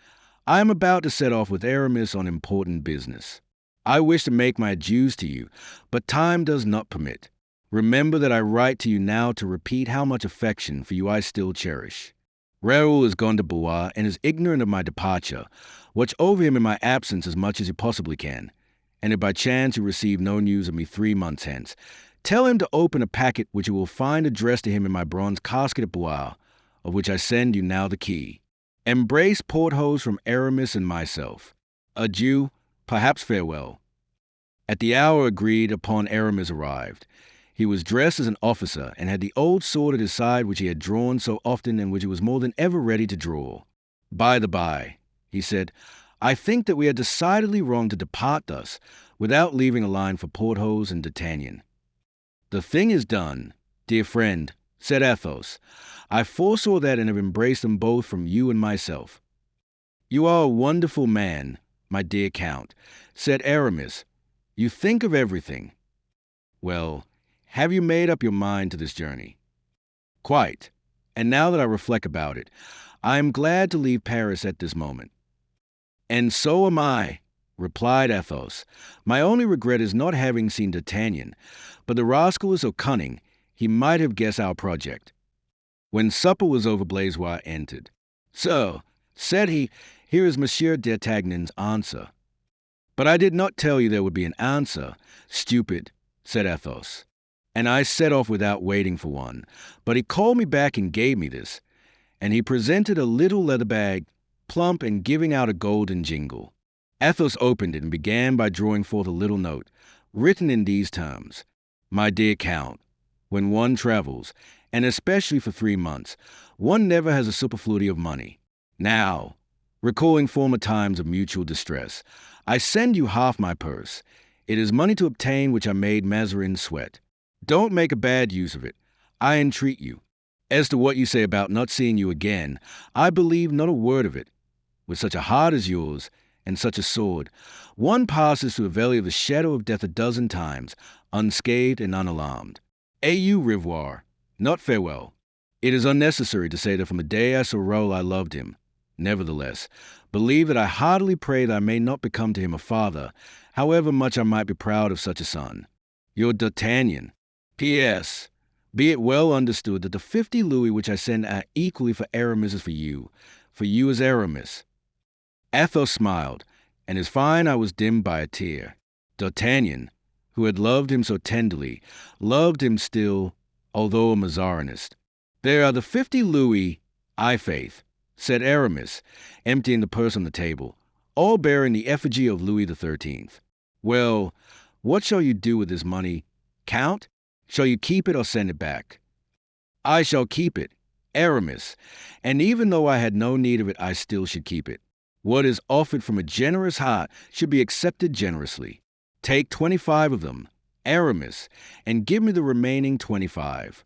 I am about to set off with Aramis on important business. I wish to make my adieus to you, but time does not permit. Remember that I write to you now to repeat how much affection for you I still cherish. Raoul is gone to Blois and is ignorant of my departure. Watch over him in my absence as much as you possibly can. And if by chance you receive no news of me 3 months hence, tell him to open a packet which you will find addressed to him in my bronze casket at Blois, of which I send you now the key. Embrace Porthos from Aramis and myself. Adieu, perhaps farewell. At the hour agreed upon, Aramis arrived. He was dressed as an officer and had the old sword at his side which he had drawn so often and which he was more than ever ready to draw. "By the by," he said, "I think that we are decidedly wrong to depart thus, without leaving a line for Porthos and D'Artagnan." "The thing is done, dear friend," said Athos. "I foresaw that and have embraced them both from you and myself." "You are a wonderful man, my dear Count," said Aramis. "You think of everything. Well, have you made up your mind to this journey?" "Quite. And now that I reflect about it, I am glad to leave Paris at this moment." "And so am I," replied Athos. "My only regret is not having seen D'Artagnan, but the rascal is so cunning, he might have guessed our project." When supper was over, Blaisois entered. "So," said he, "here is Monsieur d'Artagnan's answer." "But I did not tell you there would be an answer, stupid," said Athos. "And I set off without waiting for one. But he called me back and gave me this." And he presented a little leather bag, plump and giving out a golden jingle. Athos opened it and began by drawing forth a little note, written in these terms: "My dear Count, when one travels, and especially for 3 months, one never has a superfluity of money. Now, recalling former times of mutual distress, I send you half my purse. It is money to obtain which I made Mazarin sweat. Don't make a bad use of it, I entreat you. As to what you say about not seeing you again, I believe not a word of it. With such a heart as yours, and such a sword, one passes through the valley of the shadow of death a dozen times, unscathed and unalarmed. Au revoir, not farewell. It is unnecessary to say that from the day I saw Raoul I loved him. Nevertheless, believe that I heartily pray that I may not become to him a father, however much I might be proud of such a son. Your D'Artagnan. P.S. Be it well understood that the 50 louis which I send are equally for Aramis as for you as Aramis." Athos smiled, and his fine eye was dimmed by a tear. D'Artagnan, who had loved him so tenderly, loved him still, although a Mazarinist. "There are the 50 louis, faith," said Aramis, emptying the purse on the table, "all bearing the effigy of Louis XIII. Well, what shall you do with this money, Count? Shall you keep it or send it back?" "I shall keep it, Aramis, and even though I had no need of it, I still should keep it. What is offered from a generous heart should be accepted generously. Take 25 of them, Aramis, and give me the remaining 25.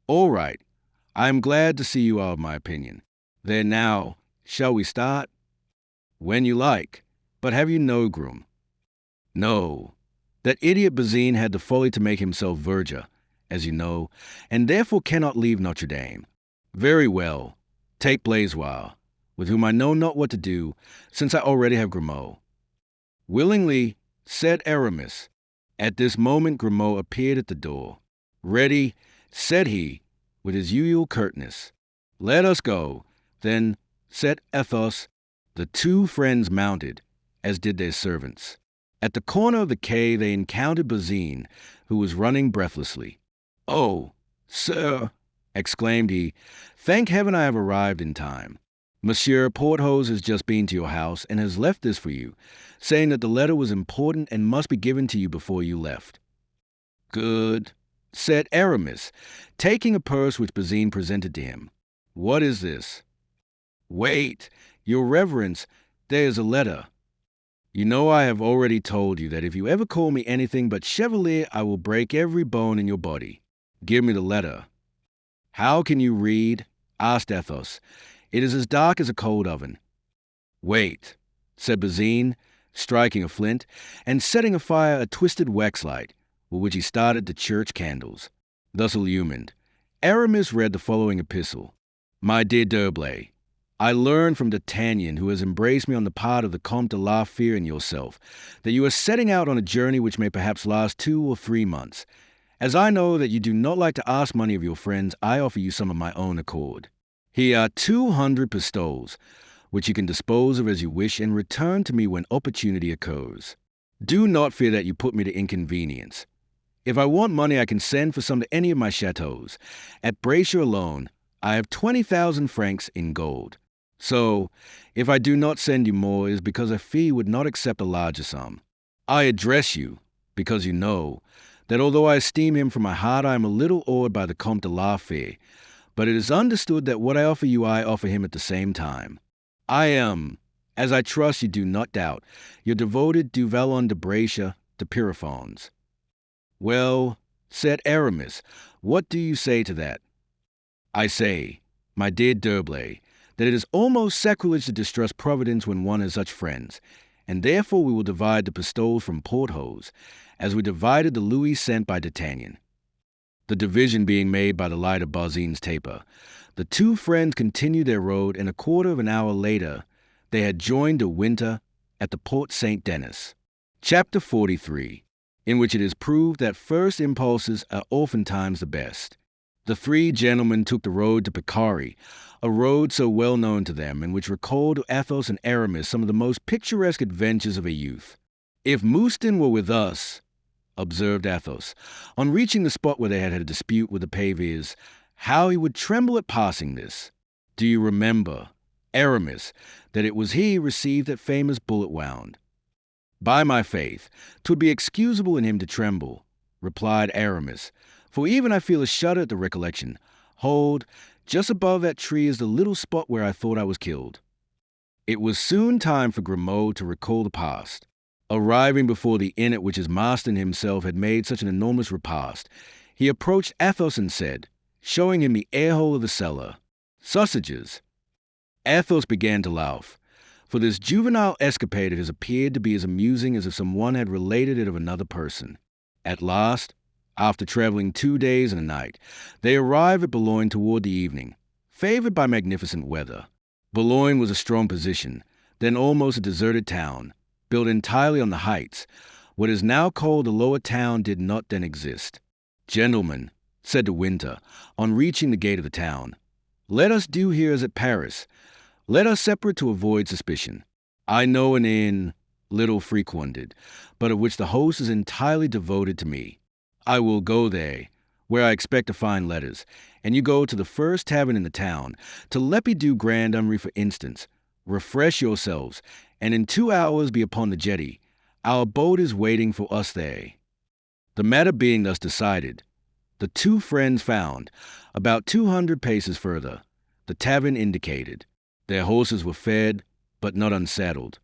"All right. I am glad to see you are of my opinion. Then now, shall we start?" "When you like. But have you no groom?" "No. That idiot Bazin had the folly to make himself verger, as you know, and therefore cannot leave Notre Dame." "Very well. Take Blaisois, with whom I know not what to do, since I already have Grimaud." "Willingly," said Aramis. At this moment Grimaud appeared at the door. "Ready," said he, with his usual curtness. "Let us go." Then, said Athos. The two friends mounted, as did their servants. At the corner of the quay they encountered Bazin, who was running breathlessly. "Oh, sir," exclaimed he, "thank heaven I have arrived in time. Monsieur Porthos has just been to your house and has left this for you, saying that the letter was important and must be given to you before you left." "Good," said Aramis, taking a purse which Bazin presented to him. "What is this?" "Wait, your reverence, there is a letter." "You know I have already told you that if you ever call me anything but chevalier, I will break every bone in your body. Give me the letter." "How can you read?" asked Athos. "It is as dark as a cold oven." "Wait," said Bazin, striking a flint, and setting afire a twisted waxlight, with which he started the church candles. Thus illumined, Aramis read the following epistle. "My dear D'Herblay, I learn from D'Artagnan, who has embraced me on the part of the Comte de la Fere and yourself, that you are setting out on a journey which may perhaps last 2 or 3 months. As I know that you do not like to ask money of your friends, I offer you some of my own accord. Here are 200 pistoles, which you can dispose of as you wish and return to me when opportunity occurs. Do not fear that you put me to inconvenience. If I want money, I can send for some to any of my chateaux. At Bracieux alone, I have 20,000 francs in gold. So, if I do not send you more, it is because I fear you would not accept a larger sum. I address you, because you know that although I esteem him from my heart, I am a little awed by the Comte de la Fère, but it is understood that what I offer you, I offer him at the same time. I am, as I trust you do not doubt, your devoted du Vallon de Braccia de Pierrefonds. Well, said Aramis, what do you say to that? I say, my dear D'Herblay, that it is almost sacrilege to distrust Providence when one has such friends, and therefore we will divide the pistoles from Porthos, as we divided the louis sent by D'Artagnan. The division being made by the light of Bazini's taper, the two friends continued their road, and a quarter of an hour later they had joined De Winter at the Porte Saint-Denis. Chapter 43, in which it is proved that first impulses are oftentimes the best. The three gentlemen took the road to Picardy, a road so well known to them, and which recalled to Athos and Aramis some of the most picturesque adventures of a youth. If Mouston were with us, observed Athos, on reaching the spot where they had a dispute with the pavers, how he would tremble at passing this. Do you remember, Aramis, that it was he who received that famous bullet wound? By my faith, 'twould be excusable in him to tremble, replied Aramis, for even I feel a shudder at the recollection. Hold, just above that tree is the little spot where I thought I was killed. It was soon time for Grimaud to recall the past. Arriving before the inn at which his master and himself had made such an enormous repast, he approached Athos and said, showing him the air-hole of the cellar, "Sausages." Athos began to laugh, for this juvenile escapade of his appeared to be as amusing as if someone had related it of another person. At last, after traveling 2 days and a night, they arrived at Boulogne toward the evening, favored by magnificent weather. Boulogne was a strong position, then almost a deserted town, built entirely on the heights. What is now called the lower town did not then exist. "Gentlemen," said De Winter, on reaching the gate of the town, "let us do here as at Paris. Let us separate to avoid suspicion. I know an inn, little frequented, but of which the host is entirely devoted to me. I will go there, where I expect to find letters, and you go to the first tavern in the town, to Leppy du Grand Armory for instance. Refresh yourselves, and in 2 hours be upon the jetty. Our boat is waiting for us there." The matter being thus decided, the two friends found, about 200 paces further, the tavern indicated. Their horses were fed, but not unsaddled.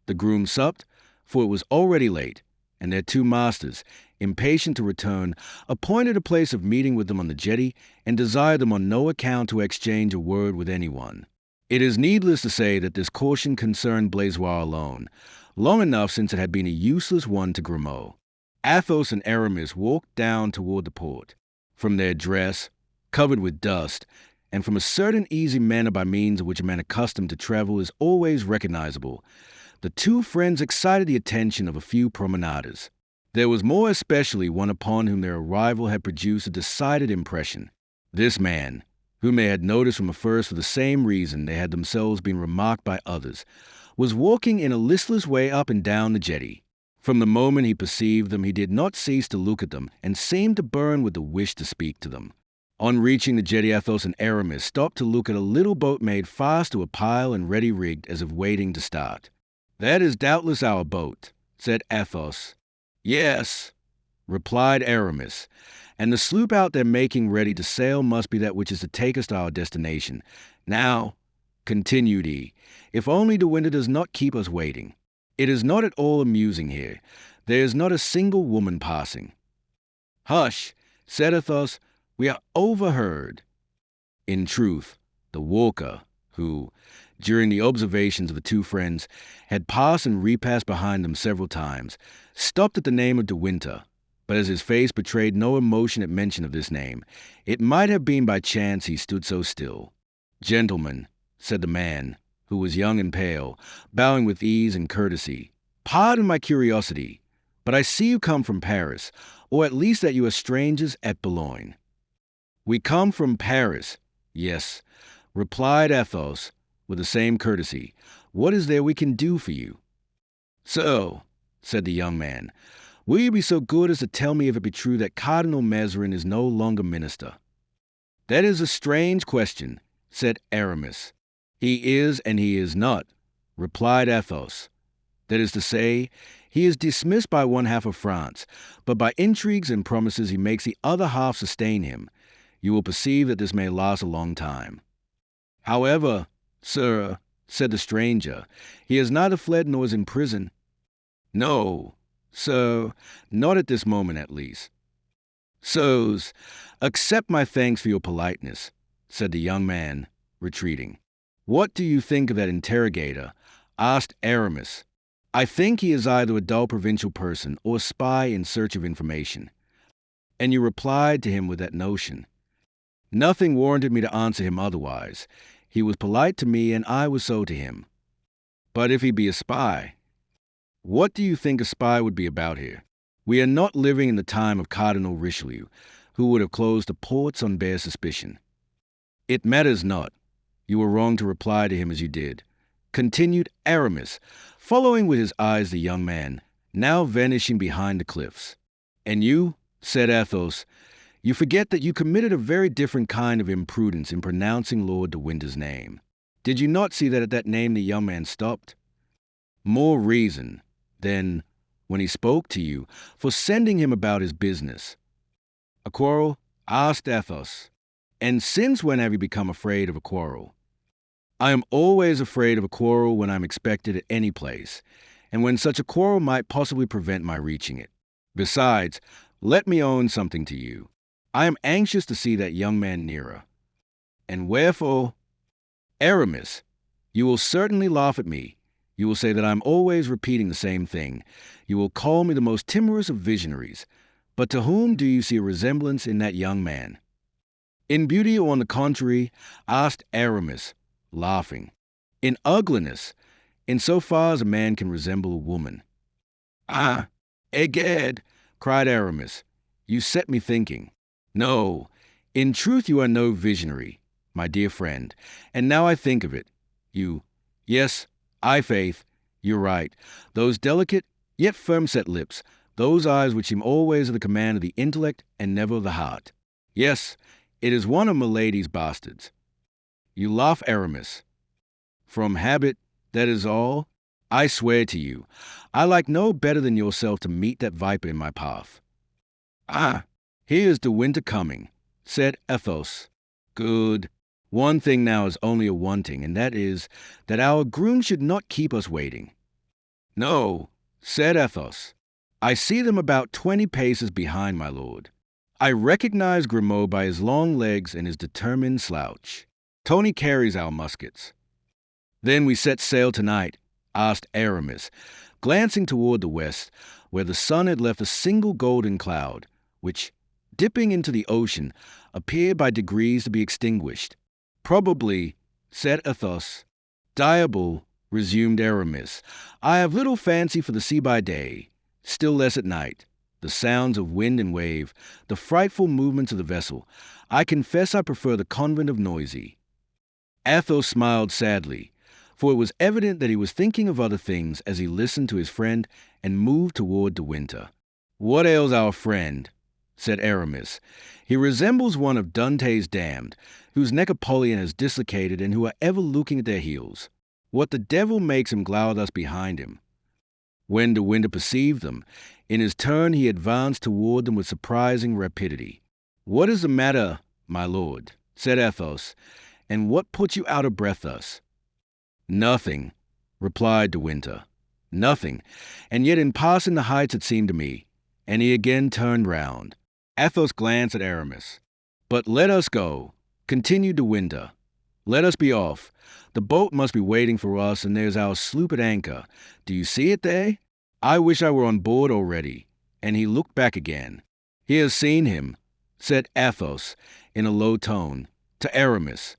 The groom supped, for it was already late, and their two masters, impatient to return, appointed a place of meeting with them on the jetty, and desired them on no account to exchange a word with anyone. It is needless to say that this caution concerned Blaisois alone, long enough since it had been a useless one to Grimaud. Athos and Aramis walked down toward the port. From their dress, covered with dust, and from a certain easy manner by means of which a man accustomed to travel is always recognizable, the two friends excited the attention of a few promenaders. There was more especially one upon whom their arrival had produced a decided impression. This man, whom they had noticed from the first for the same reason they had themselves been remarked by others, was walking in a listless way up and down the jetty. From the moment he perceived them, he did not cease to look at them, and seemed to burn with the wish to speak to them. On reaching the jetty, Athos and Aramis stopped to look at a little boat made fast to a pile and ready rigged, as if waiting to start. "That is doubtless our boat," said Athos. "Yes," replied Aramis, "and the sloop out there making ready to sail must be that which is to take us to our destination. Now," continued he, "if only De Winter does not keep us waiting. It is not at all amusing here. There is not a single woman passing." "Hush," said Athos, "we are overheard." In truth, the walker, who, during the observations of the two friends, had passed and repassed behind them several times, stopped at the name of De Winter, but as his face betrayed no emotion at mention of this name, it might have been by chance he stood so still. "Gentlemen," said the man, who was young and pale, bowing with ease and courtesy, "pardon my curiosity, but I see you come from Paris, or at least that you are strangers at Boulogne." "We come from Paris, yes," replied Athos, with the same courtesy. "What is there we can do for you?" "So," said the young man, "will you be so good as to tell me if it be true that Cardinal Mazarin is no longer minister?" "That is a strange question," said Aramis. "He is and he is not," replied Athos. "That is to say, He is dismissed by one half of France, but by intrigues and promises he makes the other half sustain him. You will perceive that this may last a long time. However, sir, said the stranger, he has neither fled nor is in prison. No, sir, not at this moment at least. Sirs, accept my thanks for your politeness, said the young man, retreating. What do you think of that interrogator? Asked Aramis. I think he is either a dull provincial person or a spy in search of information. And you replied to him with that notion. Nothing warranted me to answer him otherwise. He was polite to me, and I was so to him. But if he be a spy, what do you think a spy would be about here? We are not living in the time of Cardinal Richelieu, who would have closed the ports on bare suspicion. It matters not. You were wrong to reply to him as you did, continued Aramis, following with his eyes the young man, now vanishing behind the cliffs. And you, said Athos, you forget that you committed a very different kind of imprudence in pronouncing Lord de Winter's name. Did you not see that at that name the young man stopped? More reason, then, when he spoke to you, for sending him about his business. A quarrel? Asked Athos. And since when have you become afraid of a quarrel? I am always afraid of a quarrel when I'm expected at any place, and when such a quarrel might possibly prevent my reaching it. Besides, let me own something to you. I am anxious to see that young man nearer. And wherefore? Aramis, you will certainly laugh at me. You will say that I'm always repeating the same thing. You will call me the most timorous of visionaries. But to whom do you see a resemblance in that young man? In beauty or on the contrary? Asked Aramis, laughing. In ugliness, in so far as a man can resemble a woman. Ah, egad, cried Aramis, you set me thinking. No, in truth you are no visionary, my dear friend, and now I think of it, yes, faith, you're right, those delicate, yet firm-set lips, those eyes which seem always at the command of the intellect and never of the heart. Yes, it is one of Milady's bastards. You laugh, Aramis. From habit, that is all. I swear to you, I like no better than yourself to meet that viper in my path. Ah, here is de Winter coming, said Athos. Good. One thing now is only a wanting, and that is, that our groom should not keep us waiting. No, said Athos. I see them about 20 paces behind, my lord. I recognize Grimaud by his long legs and his determined slouch. Tony carries our muskets. Then we set sail tonight, asked Aramis, glancing toward the west, where the sun had left a single golden cloud, which, dipping into the ocean, appeared by degrees to be extinguished. Probably, said Athos. Diable, resumed Aramis, I have little fancy for the sea by day, still less at night. The sounds of wind and wave, the frightful movements of the vessel. I confess I prefer the convent of Noisy. Athos smiled sadly, for it was evident that he was thinking of other things as he listened to his friend and moved toward de Winter. What ails our friend? Said Aramis. He resembles one of Dante's damned, whose neck Apollyon has dislocated and who are ever looking at their heels. What the devil makes him glower thus behind him? When de Winter perceived them, in his turn he advanced toward them with surprising rapidity. What is the matter, my lord? Said Athos, and what puts you out of breath thus? Nothing, replied de Winter. Nothing, and yet in passing the heights it seemed to me. And he again turned round. Athos glanced at Aramis. But let us go, continued de Winter. Let us be off. The boat must be waiting for us, and there's our sloop at anchor. Do you see it there? I wish I were on board already. And he looked back again. He has seen him, said Athos, in a low tone, to Aramis.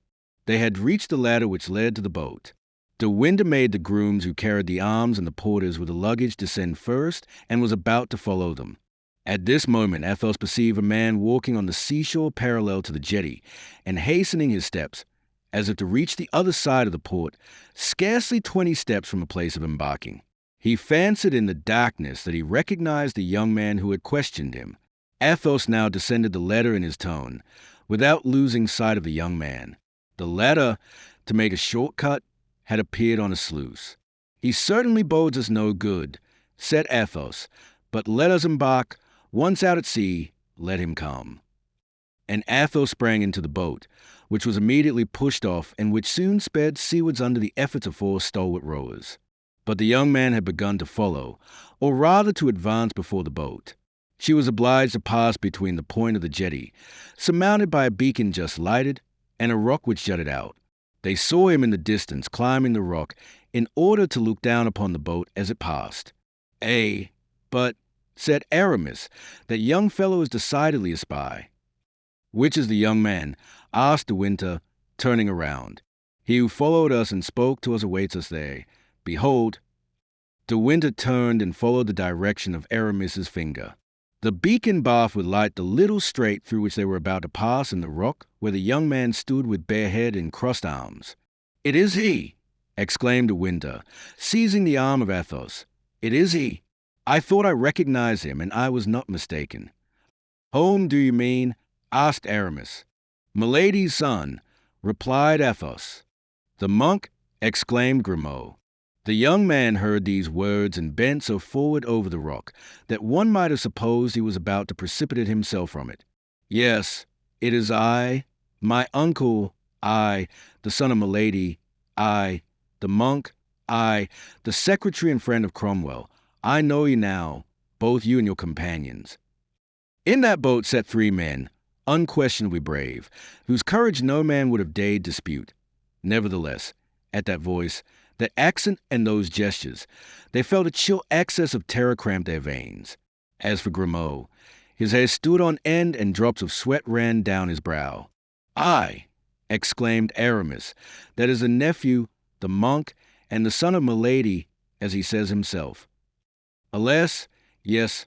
They had reached the ladder which led to the boat. De Winter made the grooms who carried the arms and the porters with the luggage descend first, and was about to follow them. At this moment Athos perceived a man walking on the seashore parallel to the jetty, and hastening his steps, as if to reach the other side of the port, scarcely 20 steps from the place of embarking. He fancied in the darkness that he recognized the young man who had questioned him. Athos now descended the ladder in his tone, without losing sight of the young man. The latter, to make a short cut, had appeared on a sluice. He certainly bodes us no good, said Athos, "but let us embark. Once out at sea, let him come." And Athos sprang into the boat, which was immediately pushed off and which soon sped seawards under the efforts of 4 stalwart rowers. But the young man had begun to follow, or rather to advance before the boat. She was obliged to pass between the point of the jetty, surmounted by a beacon just lighted, and a rock which jutted out. They saw him in the distance climbing the rock in order to look down upon the boat as it passed. But, said Aramis, that young fellow is decidedly a spy." "Which is the young man?" asked De Winter, turning around. "He who followed us and spoke to us awaits us there. Behold." De Winter turned and followed the direction of Aramis's finger. The beacon bath would light the little strait through which they were about to pass in the rock, where the young man stood with bare head and crossed arms. "It is he!" exclaimed De Winter, seizing the arm of Athos. "It is he! I thought I recognized him, and I was not mistaken." "Whom do you mean?" asked Aramis. "Milady's son," replied Athos. "The monk?" exclaimed Grimaud. The young man heard these words and bent so forward over the rock that one might have supposed he was about to precipitate himself from it. "Yes, it is I, my uncle, I, the son of Milady, I, the monk, I, the secretary and friend of Cromwell. I know you now, both you and your companions." In that boat sat 3 men, unquestionably brave, whose courage no man would have dared dispute. Nevertheless, at that voice, that accent and those gestures, they felt a chill access of terror cramp their veins. As for Grimaud, his hair stood on end and drops of sweat ran down his brow. "I," exclaimed Aramis, "that is the nephew, the monk, and the son of Milady, as he says himself." "Alas, yes,"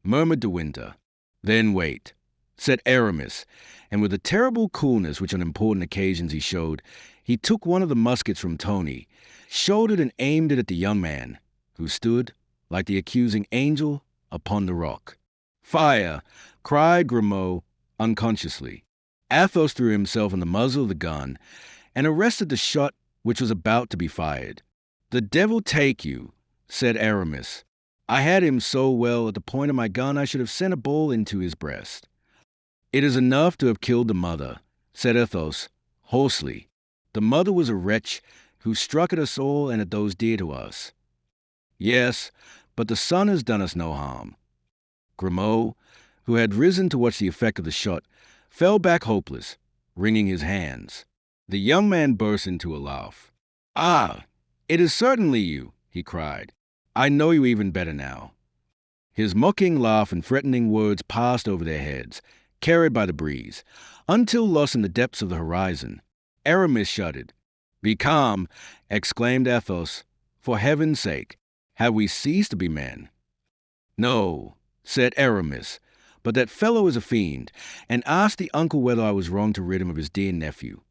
murmured De Winter. "Then wait," said Aramis, and with the terrible coolness which on important occasions he showed, he took one of the muskets from Tony, shouldered and aimed it at the young man, who stood, like the accusing angel, upon the rock. "Fire!" cried Grimaud, unconsciously. Athos threw himself on the muzzle of the gun and arrested the shot which was about to be fired. "The devil take you," said Aramis. "I had him so well at the point of my gun I should have sent a ball into his breast." "It is enough to have killed the mother," said Athos, hoarsely. "The mother was a wretch who struck at us all and at those dear to us." "Yes, but the son has done us no harm." Grimaud, who had risen to watch the effect of the shot, fell back hopeless, wringing his hands. The young man burst into a laugh. "Ah, it is certainly you," he cried. "I know you even better now." His mocking laugh and threatening words passed over their heads, carried by the breeze, until lost in the depths of the horizon. Aramis shuddered. "Be calm," exclaimed Athos. "For heaven's sake, have we ceased to be men?" "No," said Aramis, "but that fellow is a fiend, and asked the uncle whether I was wrong to rid him of his dear nephew."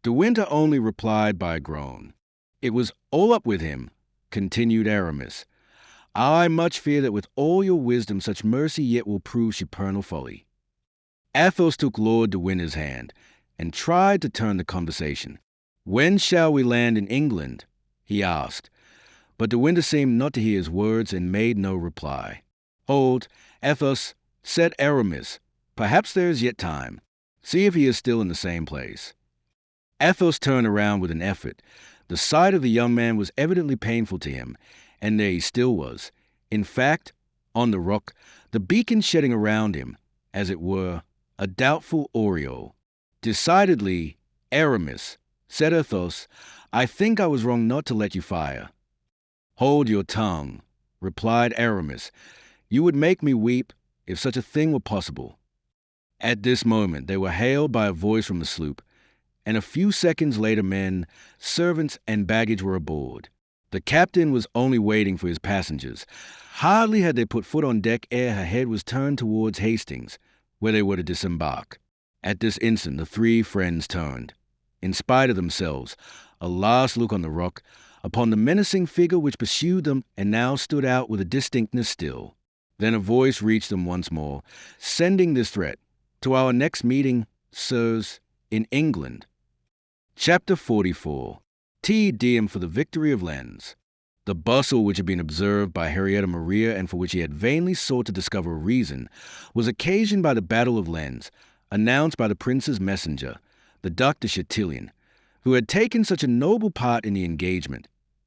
De Winter only replied by a groan. "It was all up with him," continued Aramis. "I much fear that with all your wisdom such mercy yet will prove supernal folly." Athos took Lord de Winter's hand, and tried to turn the conversation. "When shall we land in England?" he asked. But De Winter seemed not to hear his words and made no reply. "Hold, Athos," said Aramis. "Perhaps there is yet time. See if he is still in the same place." Athos turned around with an effort. The sight of the young man was evidently painful to him, and there he still was. In fact, on the rock, the beacon shedding around him, as it were, a doubtful aureole. "Decidedly, Aramis," said Athos, "I think I was wrong not to let you fire." "Hold your tongue," replied Aramis. "You would make me weep if such a thing were possible." At this moment they were hailed by a voice from the sloop, and a few seconds later men, servants, and baggage were aboard. The captain was only waiting for his passengers. Hardly had they put foot on deck ere her head was turned towards Hastings, where they were to disembark. At this instant the 3 friends turned, in spite of themselves, a last look on the rock, upon the menacing figure which pursued them and now stood out with a distinctness still. Then a voice reached them once more, sending this threat: "To our next meeting, sirs, in England." Chapter 44. Te Deum for the Victory of Lens. The bustle which had been observed by Henrietta Maria and for which he had vainly sought to discover a reason was occasioned by the Battle of Lens, announced by the prince's messenger, the Duc de Chatillon, who had taken such a noble part in the engagement.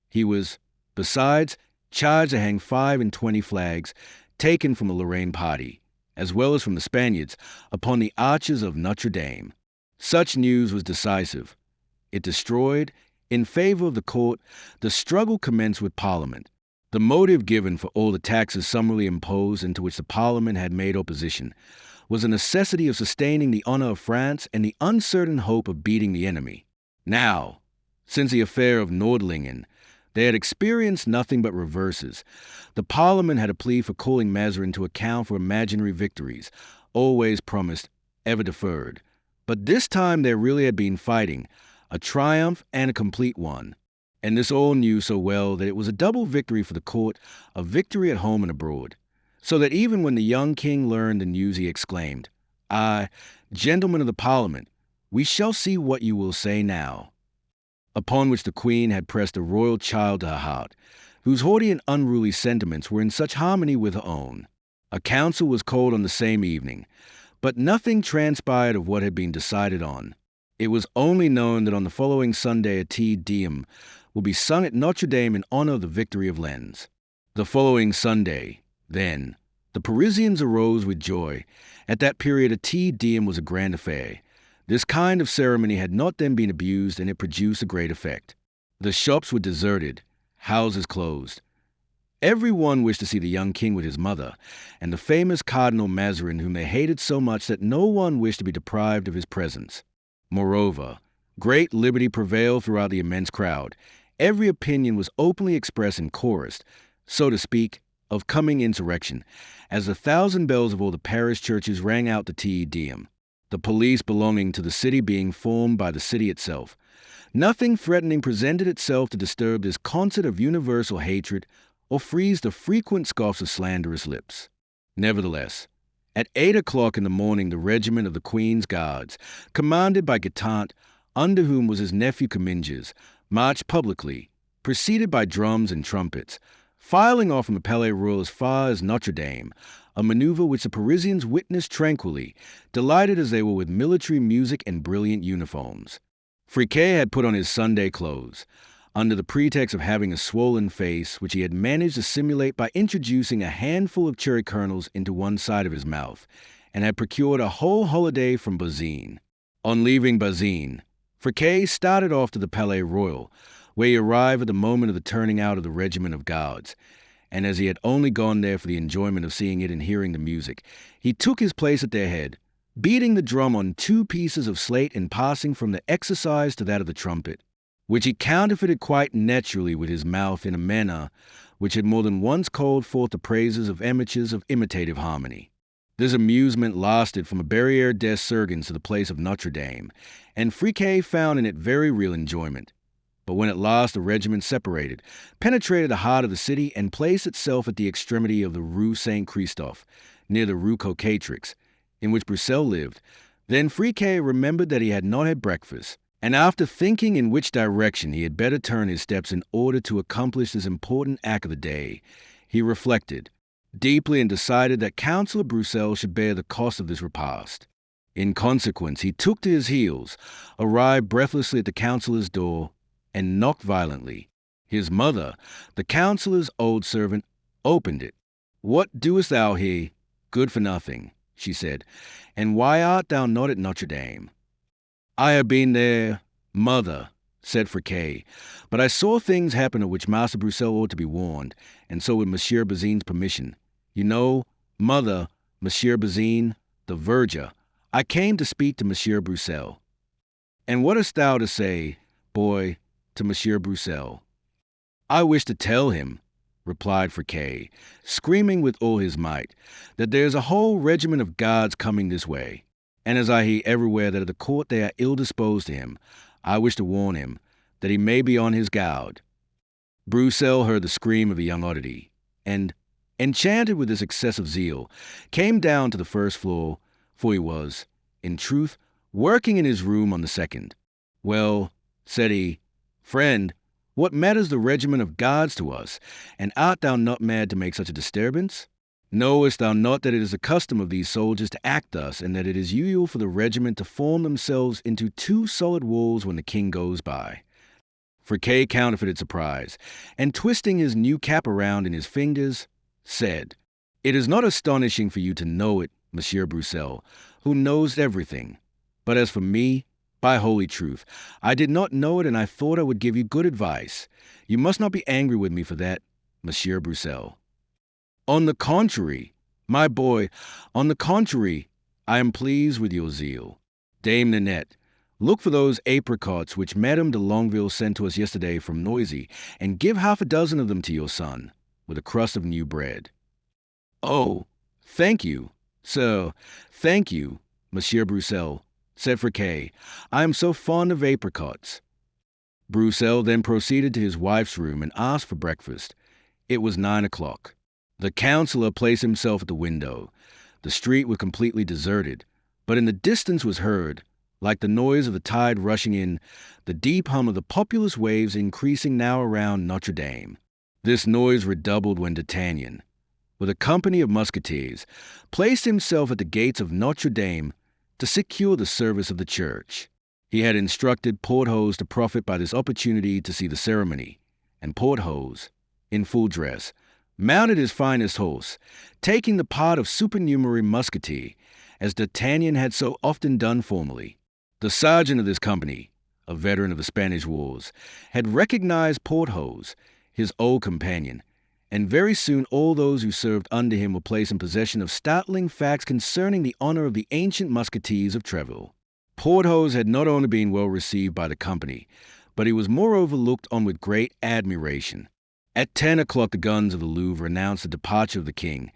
He was, besides, charged to hang 25 flags taken from the Lorraine party, as well as from the Spaniards, upon the arches of Notre Dame. Such news was decisive. It destroyed, in favor of the court, the struggle commenced with Parliament. The motive given for all the taxes summarily imposed and to which the Parliament had made opposition was a necessity of sustaining the honor of France and the uncertain hope of beating the enemy. Now, since the affair of Nordlingen, they had experienced nothing but reverses. The Parliament had a plea for calling Mazarin to account for imaginary victories, always promised, ever deferred. But this time there really had been fighting, a triumph and a complete one. And this all knew so well that it was a double victory for the court, a victory at home and abroad. So that even when the young king learned the news, he exclaimed, "Ah, gentlemen of the Parliament, we shall see what you will say now." Upon which the queen had pressed a royal child to her heart, whose haughty and unruly sentiments were in such harmony with her own. A council was called on the same evening, but nothing transpired of what had been decided on. It was only known that on the following Sunday a Te Deum will be sung at Notre Dame in honor of the victory of Lens. The following Sunday, then, the Parisians arose with joy. At that period a Te Deum was a grand affair. This kind of ceremony had not then been abused, and it produced a great effect. The shops were deserted, houses closed. Everyone wished to see the young king with his mother, and the famous Cardinal Mazarin, whom they hated so much that no one wished to be deprived of his presence. Moreover, great liberty prevailed throughout the immense crowd. Every opinion was openly expressed and chorused, so to speak, of coming insurrection, as the 1,000 bells of all the parish churches rang out the Te Deum, the police belonging to the city being formed by the city itself. Nothing threatening presented itself to disturb this concert of universal hatred or freeze the frequent scoffs of slanderous lips. Nevertheless, at 8 o'clock in the morning, the regiment of the Queen's Guards, commanded by Guitant, under whom was his nephew Comminges, marched publicly, preceded by drums and trumpets, filing off from the Palais Royal as far as Notre Dame, a maneuver which the Parisians witnessed tranquilly, delighted as they were with military music and brilliant uniforms. Friquet had put on his Sunday clothes, under the pretext of having a swollen face, which he had managed to simulate by introducing a handful of cherry kernels into one side of his mouth, and had procured a whole holiday from Bazin. On leaving Bazin, Friquet started off to the Palais Royal, where he arrived at the moment of the turning out of the regiment of guards, and as he had only gone there for the enjoyment of seeing it and hearing the music, he took his place at their head, beating the drum on 2 pieces of slate and passing from the exercise to that of the trumpet, which he counterfeited quite naturally with his mouth in a manner which had more than once called forth the praises of amateurs of imitative harmony. This amusement lasted from a Barrière des Sergens to the place of Notre Dame, and Friquet found in it very real enjoyment. But when at last the regiment separated, penetrated the heart of the city, and placed itself at the extremity of the Rue Saint-Christophe, near the Rue Cocatrix, in which Broussel lived, then Friquet remembered that he had not had breakfast, and after thinking in which direction he had better turn his steps in order to accomplish this important act of the day, he reflected deeply and decided that Councillor Broussel should bear the cost of this repast. In consequence, he took to his heels, arrived breathlessly at the councillor's door, and knocked violently. His mother, the councillor's old servant, opened it. "What doest thou here, good for nothing?" she said, "and why art thou not at Notre Dame?" "I have been there, mother," said Friquet, "but I saw things happen of which Master Broussel ought to be warned, and so with Monsieur Bazin's permission. You know, mother, Monsieur Bazin, the verger. I came to speak to Monsieur Broussel." "And what hast thou to say, boy, to Monsieur Broussel?" "I wish to tell him," replied Friquet, screaming with all his might, "that there is a whole regiment of guards coming this way, and as I hear everywhere that at the court they are ill disposed to him, I wish to warn him that he may be on his guard." Broussel heard the scream of the young oddity, and, enchanted with this excessive zeal, came down to the first floor, for he was, in truth, working in his room on the second. "Well," said he, "friend, What matters the regiment of guards to us? And art thou not mad to make such a disturbance? Knowest thou not that it is the custom of these soldiers to act thus, and that it is usual for the regiment to form themselves into two solid walls when the king goes by? Friquet counterfeited surprise, and twisting his new cap around in his fingers, said, "It is not astonishing for you to know it, Monsieur Broussel, who knows everything. But as for me, by holy truth, I did not know it, and I thought I would give you good advice. You must not be angry with me for that, Monsieur Broussel. On the contrary, my boy, on the contrary, I am pleased with your zeal. Dame Nanette, look for those apricots which Madame de Longueville sent to us yesterday from Noisy, and give half a dozen of them to your son, with a crust of new bread." "Oh, thank you, sir, thank you, Monsieur Broussel," said Friquet. "I am so fond of apricots." Broussel then proceeded to his wife's room and asked for breakfast. It was 9 o'clock. The councillor placed himself at the window. The street was completely deserted, but in the distance was heard, like the noise of the tide rushing in, the deep hum of the populous waves increasing now around Notre Dame. This noise redoubled when D'Artagnan, with a company of musketeers, placed himself at the gates of Notre Dame to secure the service of the church. He had instructed Porthos to profit by this opportunity to see the ceremony, and Porthos, in full dress, mounted his finest horse, taking the part of supernumerary musketeer, as D'Artagnan had so often done formerly. The sergeant of this company, a veteran of the Spanish wars, had recognized Porthos, his old companion, and very soon all those who served under him were placed in possession of startling facts concerning the honor of the ancient musketeers of Treville. Porthos had not only been well received by the company, but he was moreover looked on with great admiration. At 10 o'clock the guns of the Louvre announced the departure of the king,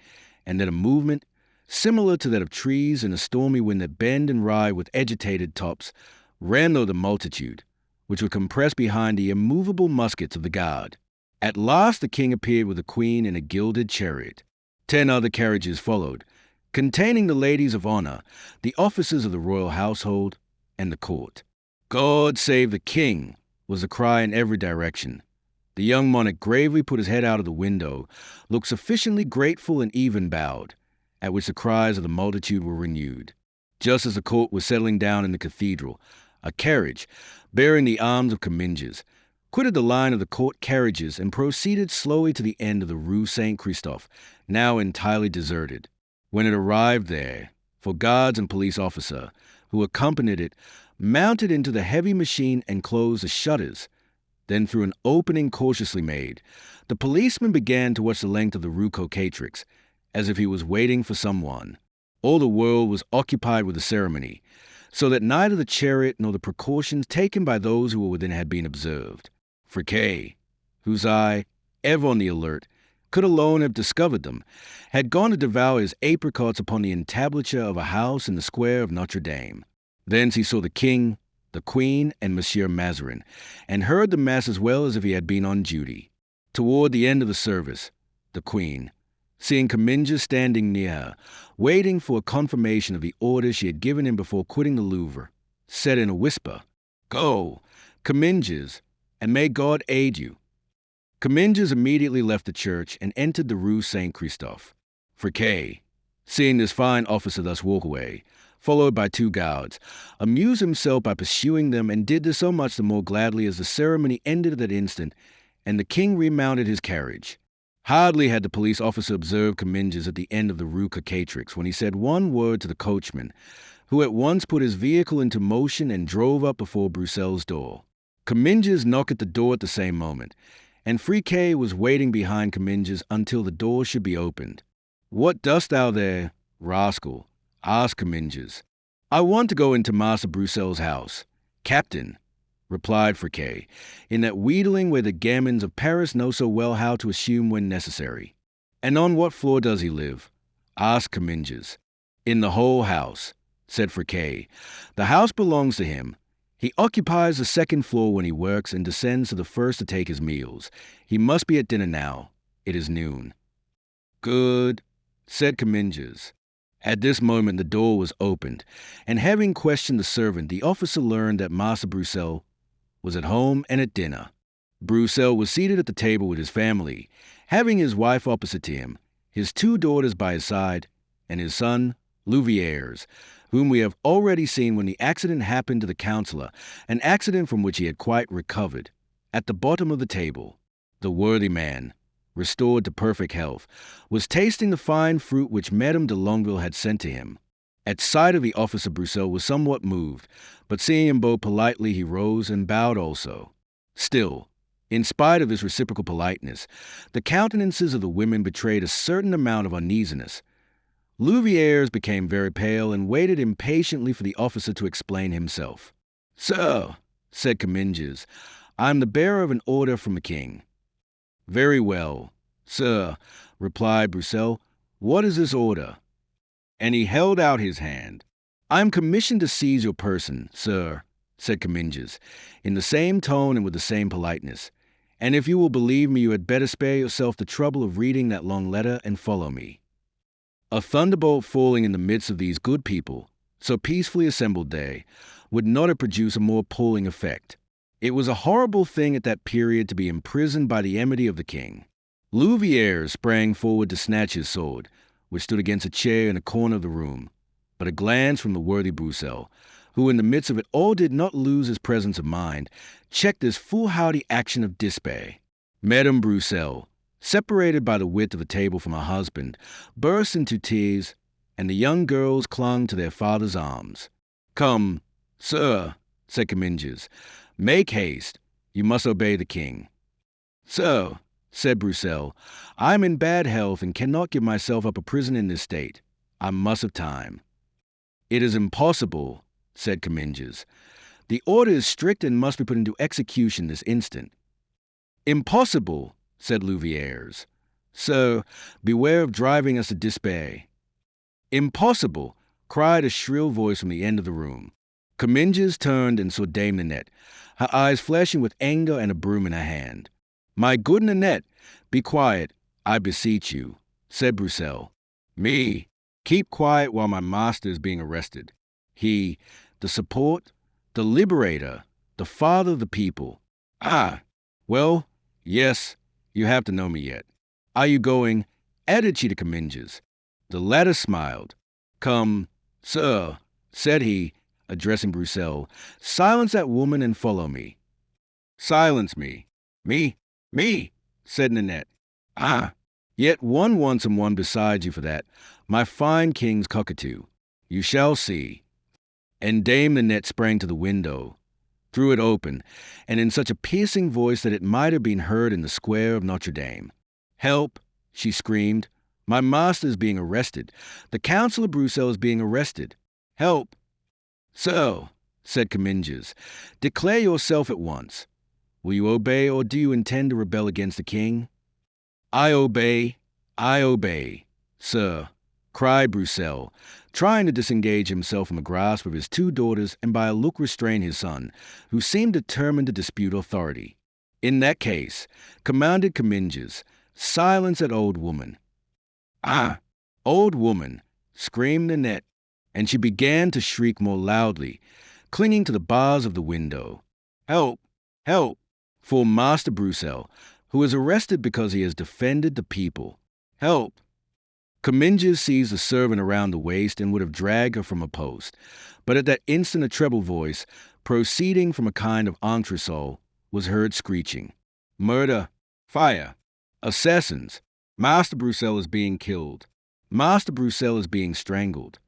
and that a movement, similar to that of trees in a stormy wind that bend and ride with agitated tops, ran through the multitude, which were compressed behind the immovable muskets of the guard. At last the king appeared with the queen in a gilded chariot. 10 other carriages followed, containing the ladies of honor, the officers of the royal household, and the court. "God save the king!" was the cry in every direction. The young monarch gravely put his head out of the window, looked sufficiently grateful and even bowed, at which the cries of the multitude were renewed. Just as the court was settling down in the cathedral, a carriage, bearing the arms of Comminges, quitted the line of the court carriages and proceeded slowly to the end of the Rue Saint-Christophe, now entirely deserted. When it arrived there, for guards and police officer, who accompanied it, mounted into the heavy machine and closed the shutters. Then, through an opening cautiously made, the policeman began to watch the length of the Rue Cocatrix, as if he was waiting for someone. All the world was occupied with the ceremony, so that neither the chariot nor the precautions taken by those who were within had been observed. Friquet, whose eye, ever on the alert, could alone have discovered them, had gone to devour his apricots upon the entablature of a house in the square of Notre Dame. Thence he saw the king, the queen, and Monsieur Mazarin, and heard the mass as well as if he had been on duty. Toward the end of the service, the queen, seeing Comminges standing near her, waiting for a confirmation of the order she had given him before quitting the Louvre, said in a whisper, "Go, Comminges, and may God aid you." Comminges immediately left the church and entered the Rue Saint-Christophe. Friquet, seeing this fine officer thus walk away, followed by 2 guards, amused himself by pursuing them, and did this so much the more gladly as the ceremony ended at that instant, and the king remounted his carriage. Hardly had the police officer observed Comminges at the end of the Rue Cocatrix when he said one word to the coachman, who at once put his vehicle into motion and drove up before Broussel's door. Comminges knocked at the door at the same moment, and Friquet was waiting behind Comminges until the door should be opened. "What dost thou there, rascal?" asked Comminges. "I want to go into Master Broussel's house, Captain," replied Friquet, in that wheedling way the gamins of Paris know so well how to assume when necessary. "And on what floor does he live?" asked Comminges. "In the whole house," said Friquet. "The house belongs to him. He occupies the 2nd floor when he works and descends to the 1st to take his meals. He must be at dinner now. It is noon." "Good," said Comminges. At this moment the door was opened, and having questioned the servant, the officer learned that Master Broussel was at home and at dinner. Broussel was seated at the table with his family, having his wife opposite to him, his 2 daughters by his side, and his son, Louviers, whom we have already seen when the accident happened to the councillor, an accident from which he had quite recovered. At the bottom of the table, the worthy man, restored to perfect health, was tasting the fine fruit which Madame de Longueville had sent to him. At sight of the officer, Broussel was somewhat moved, but seeing him bow politely, he rose and bowed also. Still, in spite of this reciprocal politeness, the countenances of the women betrayed a certain amount of uneasiness. Louviers became very pale and waited impatiently for the officer to explain himself. "Sir," said Comminges, "I am the bearer of an order from the king." "Very well, sir," replied Broussel. "What is this order?" And he held out his hand. "I am commissioned to seize your person, sir," said Comminges, in the same tone and with the same politeness. "And if you will believe me, you had better spare yourself the trouble of reading that long letter and follow me." A thunderbolt falling in the midst of these good people, so peacefully assembled they, would not have produced a more appalling effect. It was a horrible thing at that period to be imprisoned by the enmity of the king. Louviers sprang forward to snatch his sword, which stood against a chair in a corner of the room, but a glance from the worthy Broussel, who in the midst of it all did not lose his presence of mind, checked this foolhardy action of despair. Madame Broussel, separated by the width of a table from her husband, burst into tears, and the young girls clung to their father's arms. "Come, sir," said Comminges, "make haste. You must obey the king." "Sir," said Broussel, "I am in bad health and cannot give myself up a prisoner in this state. I must have time." "It is impossible," said Comminges. "The order is strict and must be put into execution this instant." "Impossible," said Louviers. "Sir, beware of driving us to despair." "Impossible," cried a shrill voice from the end of the room. Comminges turned and saw Dame Nanette, her eyes flashing with anger and a broom in her hand. "My good Nanette, be quiet, I beseech you," said Broussel. "Me, keep quiet while my master is being arrested. He, the support, the liberator, the father of the people. Ah, well, yes, you have to know me yet. Are you going?" added she to Comminges. The latter smiled. "Come, sir," said he, addressing Broussel, "silence that woman and follow me." "Silence me? Me, said Nanette. "Ah, yet one wants and one besides you for that, my fine king's cockatoo. You shall see." And Dame Nanette sprang to the window, threw it open, and in such a piercing voice that it might have been heard in the square of Notre Dame. "Help!" she screamed. "My master is being arrested. The Councillor Broussel is being arrested. Help!" "So," said Comminges, "declare yourself at once. Will you obey, or do you intend to rebel against the king?" I obey, sir," cried Broussel, trying to disengage himself from the grasp of his 2 daughters and by a look restrain his son, who seemed determined to dispute authority. "In that case," commanded Comminges, "silence that old woman." "Ah, old woman!" screamed Nanette, and she began to shriek more loudly, clinging to the bars of the window. "Help! Help! For Master Broussel, who is arrested because he has defended the people. Help!" Comminges seized the servant around the waist and would have dragged her from a post, but at that instant a treble voice, proceeding from a kind of entresol, was heard screeching. "Murder! Fire! Assassins! Master Broussel is being killed! Master Broussel is being strangled!"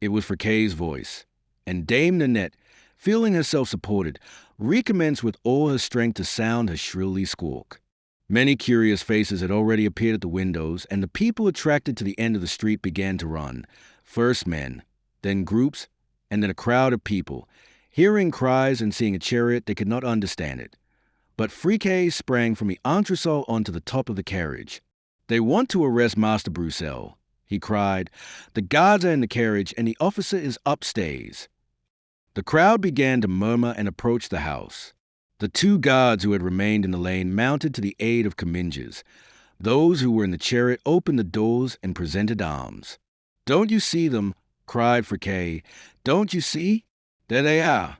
It was Friquet's voice, and Dame Nanette, feeling herself supported, recommenced with all her strength to sound her shrilly squawk. Many curious faces had already appeared at the windows, and the people attracted to the end of the street began to run, first men, then groups, and then a crowd of people. Hearing cries and seeing a chariot, they could not understand it. But Friquet sprang from the entresol onto the top of the carriage. "They want to arrest Master Broussel," he cried. "The guards are in the carriage, and the officer is upstairs." The crowd began to murmur and approach the house. The 2 guards who had remained in the lane mounted to the aid of Comminges. Those who were in the chariot opened the doors and presented arms. "Don't you see them?" cried Friquet. "Don't you see? There they are."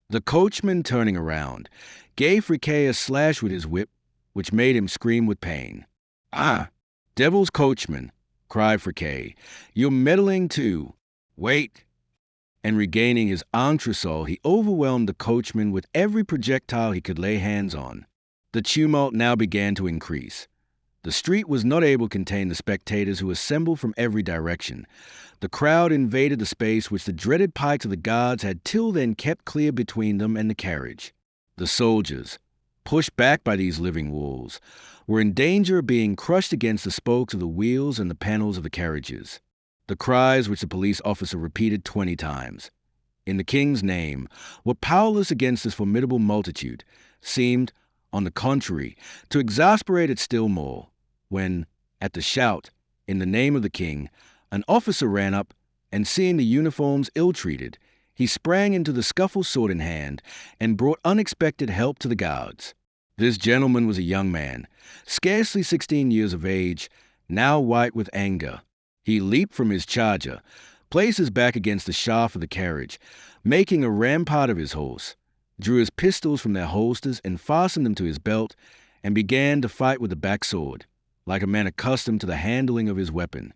The coachman, turning around, gave Friquet a slash with his whip, which made him scream with pain. "Ah, devil's coachman," cried Friquet, "you're meddling too. Wait." And regaining his entresol, he overwhelmed the coachman with every projectile he could lay hands on. The tumult now began to increase. The street was not able to contain the spectators who assembled from every direction. The crowd invaded the space which the dreaded pikes of the guards had till then kept clear between them and the carriage. The soldiers, pushed back by these living wolves, were in danger of being crushed against the spokes of the wheels and the panels of the carriages. The cries which the police officer repeated 20 times, "In the king's name," were powerless against this formidable multitude, seemed, on the contrary, to exasperate it still more, when, at the shout, "In the name of the king," an officer ran up, and seeing the uniforms ill-treated, he sprang into the scuffle sword in hand and brought unexpected help to the guards. This gentleman was a young man, scarcely 16 years of age, now white with anger. He leaped from his charger, placed his back against the shaft of the carriage, making a rampart of his horse, drew his pistols from their holsters and fastened them to his belt, and began to fight with the back sword, like a man accustomed to the handling of his weapon.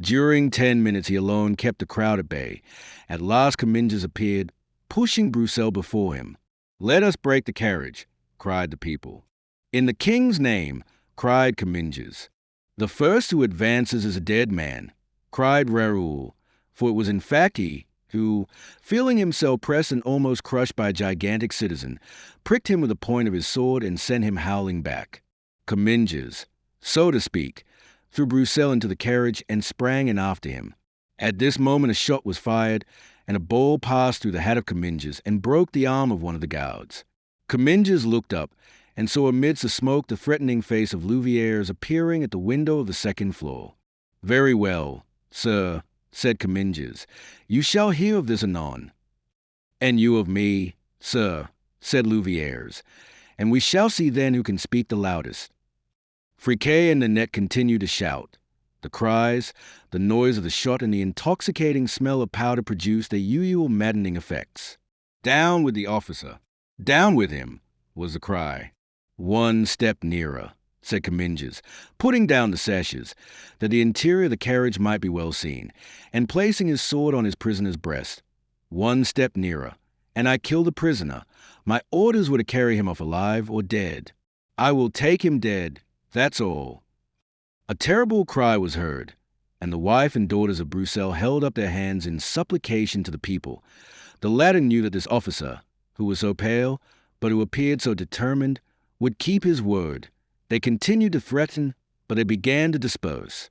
During 10 minutes he alone kept the crowd at bay. At last Comminges appeared, pushing Broussel before him. "Let us break the carriage," cried the people. "In the king's name," cried Comminges. "The first who advances is a dead man," cried Raoul, for it was in fact he who, feeling himself pressed and almost crushed by a gigantic citizen, pricked him with the point of his sword and sent him howling back. Comminges, so to speak, threw Broussel into the carriage and sprang in after him. At this moment a shot was fired, and a ball passed through the hat of Comminges and broke the arm of one of the guards. Comminges looked up and saw amidst the smoke the threatening face of Louvieres appearing at the window of the second floor. "Very well, sir," said Comminges, "you shall hear of this anon." "And you of me, sir," said Louvieres, "and we shall see then who can speak the loudest." Friquet and Nanette continued to shout. The cries, the noise of the shot, and the intoxicating smell of powder produced their usual maddening effects. "Down with the officer! Down with him!" was the cry. "One step nearer," said Comminges, putting down the sashes, that the interior of the carriage might be well seen, and placing his sword on his prisoner's breast. "One step nearer, and I kill the prisoner. My orders were to carry him off alive or dead. I will take him dead, that's all." A terrible cry was heard, and the wife and daughters of Broussel held up their hands in supplication to the people. The latter knew that this officer, who was so pale, but who appeared so determined, would keep his word. They continued to threaten, but they began to disperse.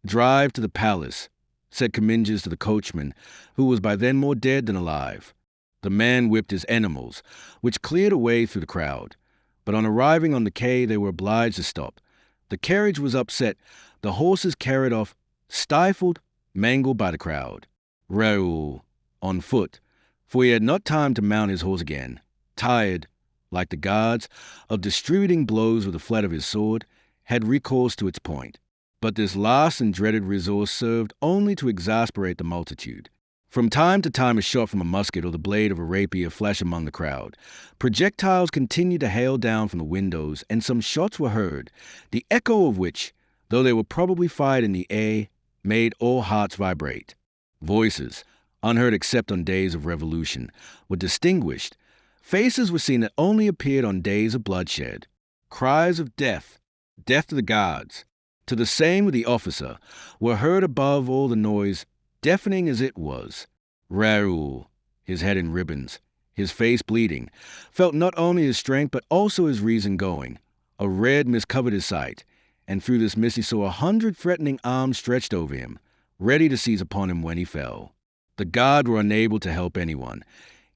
"Drive to the palace," said Comminges to the coachman, who was by then more dead than alive. The man whipped his animals, which cleared a way through the crowd. But on arriving on the quay, they were obliged to stop. The carriage was upset, the horses carried off, stifled, mangled by the crowd. Raoul, on foot, for he had not time to mount his horse again, tired, like the guards, of distributing blows with the flat of his sword, had recourse to its point. But this last and dreaded resource served only to exasperate the multitude. From time to time a shot from a musket or the blade of a rapier flashed among the crowd. Projectiles continued to hail down from the windows, and some shots were heard, the echo of which, though they were probably fired in the air, made all hearts vibrate. Voices, unheard except on days of revolution, were distinguished. Faces were seen that only appeared on days of bloodshed. Cries of death, death to the guards, to the same with the officer, were heard above all the noise, deafening as it was. Raoul, his head in ribbons, his face bleeding, felt not only his strength but also his reason going. A red mist covered his sight, and through this mist he saw 100 threatening arms stretched over him, ready to seize upon him when he fell. The guard were unable to help anyone.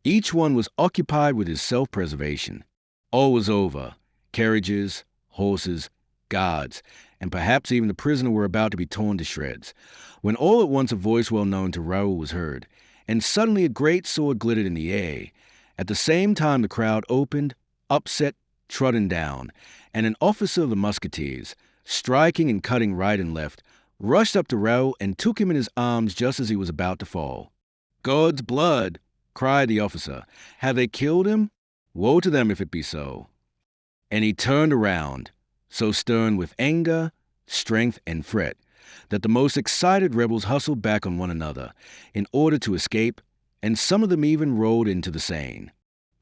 Each one was occupied with his self-preservation. All was over. Carriages, horses, guards, and perhaps even the prisoner were about to be torn to shreds, when all at once a voice well known to Raoul was heard, and suddenly a great sword glittered in the air. At the same time the crowd opened, upset, trodden down, and an officer of the Musketeers, striking and cutting right and left, rushed up to Raoul and took him in his arms just as he was about to fall. "God's blood!" cried the officer. "Have they killed him? Woe to them if it be so." And he turned around, so stern with anger, strength, and fret, that the most excited rebels hustled back on one another in order to escape, and some of them even rolled into the Seine.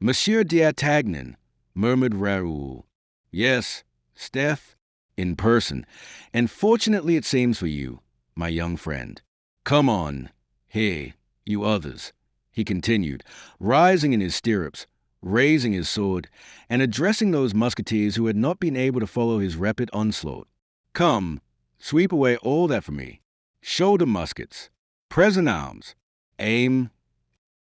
"Monsieur d'Artagnan," murmured Raoul. "Yes, Steph, in person, and fortunately it seems for you, my young friend. Come on, here, you others," he continued, rising in his stirrups, raising his sword, and addressing those musketeers who had not been able to follow his rapid onslaught. "Come, sweep away all that for me. Shoulder muskets, present arms, aim."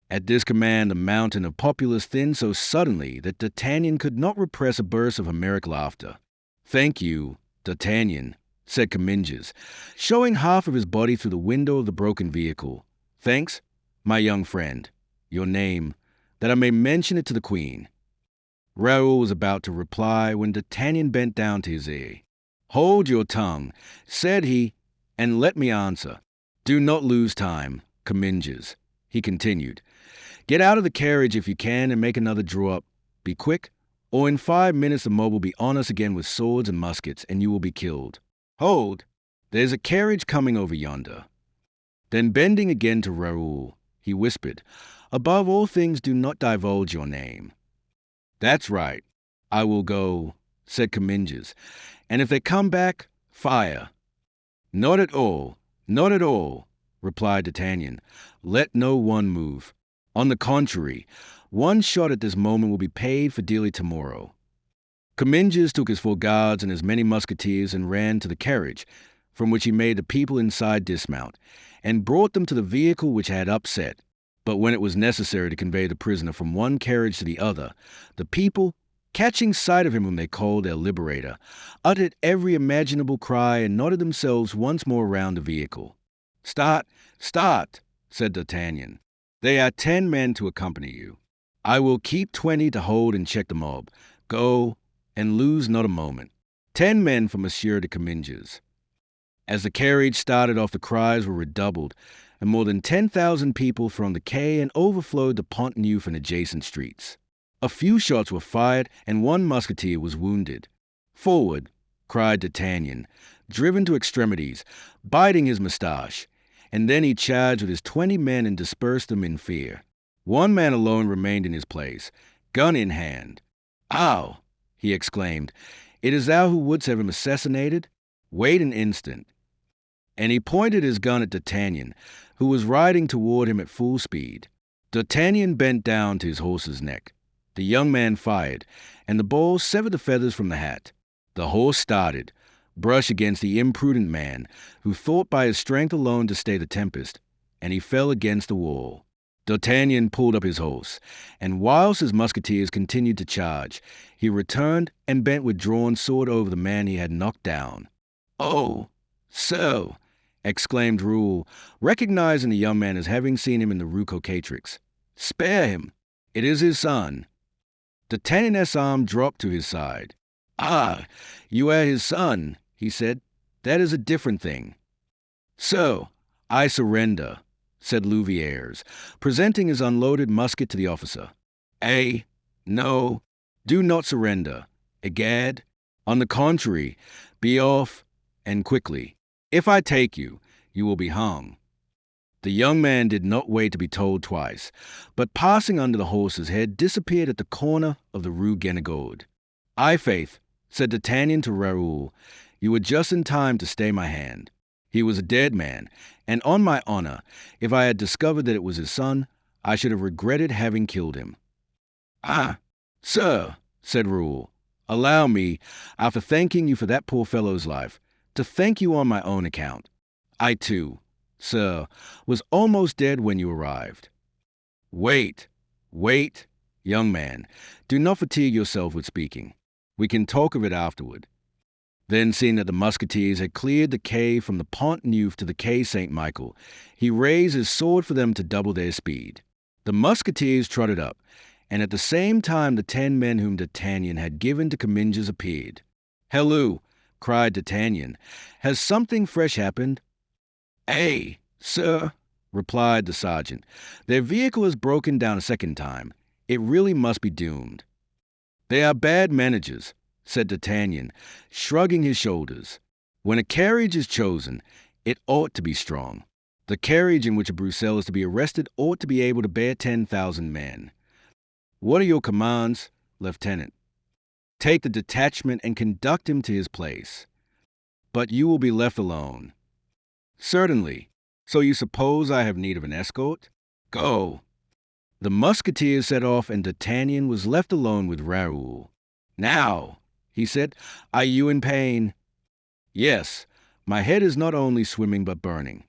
At this command, the mountain of populace thinned so suddenly that D'Artagnan could not repress a burst of Homeric laughter. "Thank you, D'Artagnan," said Comminges, showing half of his body through the window of the broken vehicle. "Thanks, my young friend. Your name, that I may mention it to the Queen." Raoul was about to reply when D'Artagnan bent down to his ear. "Hold your tongue," said he, "and let me answer. Do not lose time, Comminges," he continued. "Get out of the carriage if you can and make another draw up. Be quick, or in 5 minutes the mob will be on us again with swords and muskets, and you will be killed. Hold! There's a carriage coming over yonder." Then bending again to Raoul, he whispered, "Above all things do not divulge your name." "That's right. I will go," said Comminges. "And if they come back, fire." "Not at all, not at all," replied D'Artagnan. "Let no one move. On the contrary, one shot at this moment will be paid for dearly tomorrow." Comminges took his 4 guards and as many musketeers and ran to the carriage, from which he made the people inside dismount, and brought them to the vehicle which had upset. But when it was necessary to convey the prisoner from one carriage to the other, the people, catching sight of him whom they called their liberator, uttered every imaginable cry and knotted themselves once more round the vehicle. "Start, start," said D'Artagnan. "They are 10 men to accompany you. I will keep 20 to hold and check the mob. Go, and lose not a moment. 10 men for Monsieur de Comminges." As the carriage started off, the cries were redoubled, and more than 10,000 people thronged the quay and overflowed the Pont Neuf and adjacent streets. A few shots were fired, and 1 musketeer was wounded. "Forward," cried D'Artagnan, driven to extremities, biting his moustache, and then he charged with his 20 men and dispersed them in fear. 1 man alone remained in his place, gun in hand. "Ow!" he exclaimed. "It is thou who wouldst have him assassinated? Wait an instant." And he pointed his gun at D'Artagnan, who was riding toward him at full speed. D'Artagnan bent down to his horse's neck. The young man fired, and the ball severed the feathers from the hat. The horse started, brushed against the imprudent man, who thought by his strength alone to stay the tempest, and he fell against the wall. D'Artagnan pulled up his horse, and whilst his musketeers continued to charge, he returned and bent with drawn sword over the man he had knocked down. "Oh, so!" exclaimed Raoul, recognizing the young man as having seen him in the Rue Cocatrix. "Spare him! It is his son." D'Artagnan's arm dropped to his side. "Ah, you are his son," he said. "That is a different thing." "So, I surrender," said Louviers, presenting his unloaded musket to the officer. "Eh? No, do not surrender. Egad, on the contrary, be off, and quickly. If I take you, you will be hung." The young man did not wait to be told twice, but passing under the horse's head, disappeared at the corner of the Rue Guénégaud. "I, faith," said D'Artagnan to Raoul, "you were just in time to stay my hand. He was a dead man, and on my honor, if I had discovered that it was his son, I should have regretted having killed him." "Ah, sir," said Raoul, "allow me, after thanking you for that poor fellow's life, to thank you on my own account. I, too, sir, was almost dead when you arrived." Wait, young man. Do not fatigue yourself with speaking. We can talk of it afterward." Then, seeing that the musketeers had cleared the quay from the Pont Neuf to the Quai Saint-Michel, he raised his sword for them to double their speed. The musketeers trotted up, and at the same time the 10 men whom D'Artagnan had given to Comminges appeared. "Halloo!" cried D'Artagnan. "Has something fresh happened?" "Eh, sir?" replied the sergeant. Their vehicle has broken down a second time. It really must be doomed. They are bad managers, said D'Artagnan, shrugging his shoulders. When a carriage is chosen, it ought to be strong. The carriage in which a Broussel is to be arrested ought to be able to bear 10,000 men. What are your commands, Lieutenant? Take the detachment and conduct him to his place. But you will be left alone. Certainly. So you suppose I have need of an escort? Go. The Musketeers set off, and D'Artagnan was left alone with Raoul. Now, he said, are you in pain? Yes, my head is not only swimming but burning.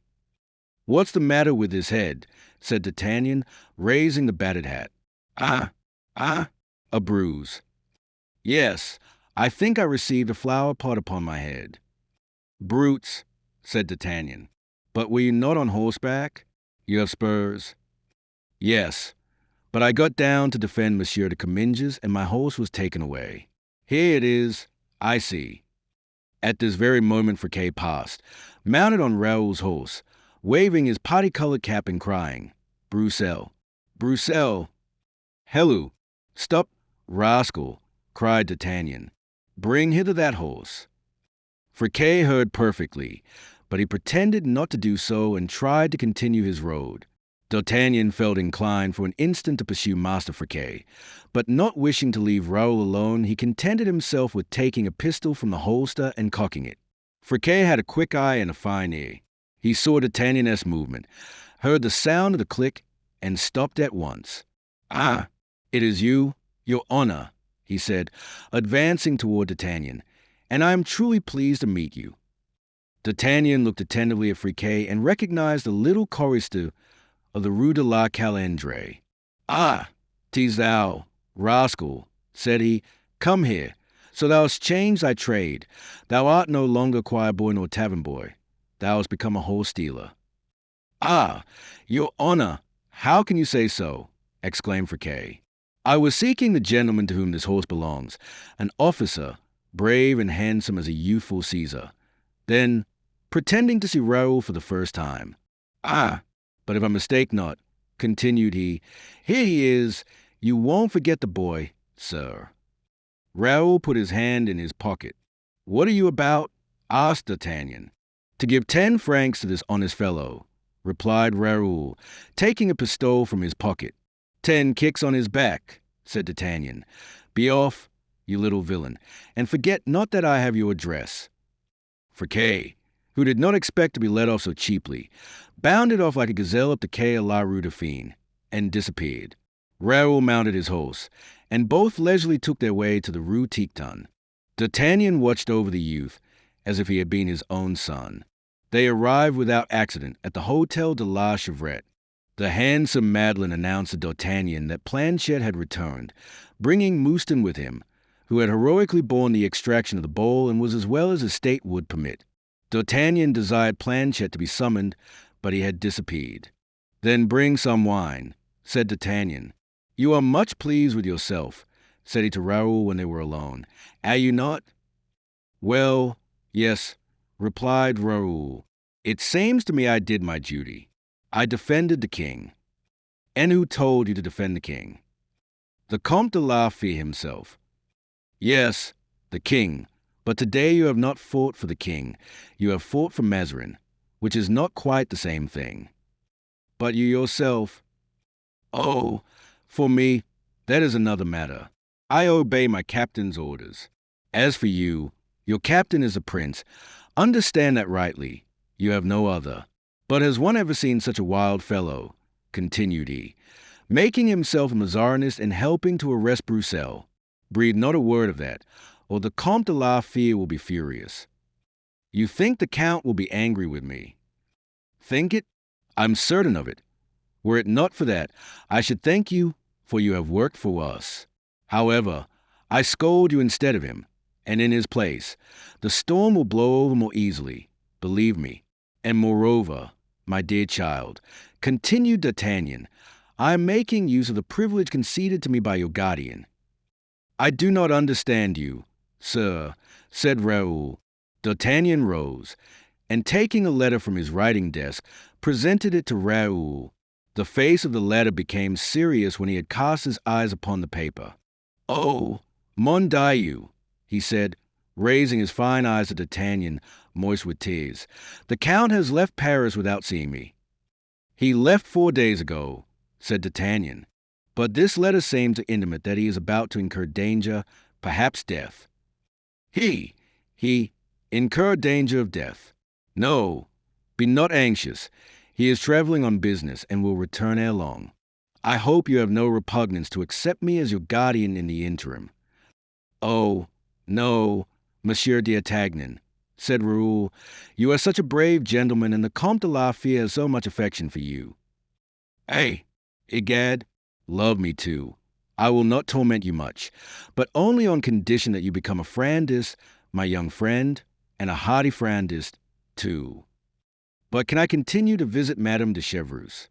What's the matter with his head? Said D'Artagnan, raising the battered hat. A bruise. Yes, I think I received a flower pot upon my head. Brutes, said D'Artagnan. But were you not on horseback? You have spurs? Yes, but I got down to defend Monsieur de Comminges, and my horse was taken away. Here it is, I see. At this very moment Friquet passed, mounted on Raoul's horse, waving his party-colored cap and crying, Broussel, Broussel. Halloo, stop, rascal, cried D'Artagnan. Bring hither that horse. Friquet heard perfectly, but he pretended not to do so and tried to continue his road. D'Artagnan felt inclined for an instant to pursue Master Friquet, but not wishing to leave Raoul alone, he contented himself with taking a pistol from the holster and cocking it. Friquet had a quick eye and a fine ear. He saw D'Artagnan's movement, heard the sound of the click, and stopped at once. Ah, it is you, your honor, he said, advancing toward D'Artagnan, and I am truly pleased to meet you. D'Artagnan looked attentively at Friquet and recognized the little chorister of the Rue de la Calandre. Ah, 'tis thou, rascal, said he. Come here, so thou hast changed thy trade. Thou art no longer choir boy nor tavern boy. Thou hast become a horse stealer. Ah, your honor, how can you say so? Exclaimed Friquet. I was seeking the gentleman to whom this horse belongs, an officer, brave and handsome as a youthful Caesar. Then, pretending to see Raoul for the first time. Ah, but if I mistake not, continued he, here he is. You won't forget the boy, sir. Raoul put his hand in his pocket. What are you about? Asked D'Artagnan. To give 10 francs to this honest fellow, replied Raoul, taking a pistole from his pocket. 10 kicks on his back, said D'Artagnan. Be off, you little villain, and forget not that I have your address. Friquet, who did not expect to be let off so cheaply, bounded off like a gazelle up the quai of la Rue Dauphine, and disappeared. Raoul mounted his horse, and both leisurely took their way to the Rue Tiquetonne. D'Artagnan watched over the youth as if he had been his own son. They arrived without accident at the Hôtel de la Chevrette. The handsome Madeleine announced to D'Artagnan that Planchet had returned, bringing Mouston with him, who had heroically borne the extraction of the bowl and was as well as his state would permit. D'Artagnan desired Planchet to be summoned, but he had disappeared. Then bring some wine, said D'Artagnan. You are much pleased with yourself, said he to Raoul when they were alone. Are you not? Well, yes, replied Raoul. It seems to me I did my duty. I defended the king. And who told you to defend the king? The Comte de la Fère himself. Yes, the king. But today you have not fought for the king. You have fought for Mazarin, which is not quite the same thing. But you yourself? Oh, for me, that is another matter. I obey my captain's orders. As for you, your captain is a prince. Understand that rightly. You have no other. But has one ever seen such a wild fellow, continued he, making himself a Mazarinist and helping to arrest Broussel? Breathe not a word of that, or the Comte de la Fère will be furious. You think the Count will be angry with me? Think it? I'm certain of it. Were it not for that, I should thank you, for you have worked for us. However, I scold you instead of him, and in his place. The storm will blow over more easily, believe me. And moreover, my dear child, continued D'Artagnan, I am making use of the privilege conceded to me by your guardian. I do not understand you, sir, said Raoul. D'Artagnan rose, and taking a letter from his writing desk, presented it to Raoul. The face of the latter became serious when he had cast his eyes upon the paper. "Oh, mon Dieu," he said, raising his fine eyes to D'Artagnan, moist with tears. "The Count has left Paris without seeing me." "He left 4 days ago," said D'Artagnan, "but this letter seems to intimate that he is about to incur danger, perhaps death." He incur danger of death. No, be not anxious. He is traveling on business and will return ere long. I hope you have no repugnance to accept me as your guardian in the interim." "Oh, no, Monsieur d'Artagnan," said Raoul. "You are such a brave gentleman, and the Comte de la Fere has so much affection for you." "Hey, egad, love me too. I will not torment you much, but only on condition that you become a Frandist, my young friend, and a hearty Frandist, too. But can I continue to visit Madame de Chevreuse?"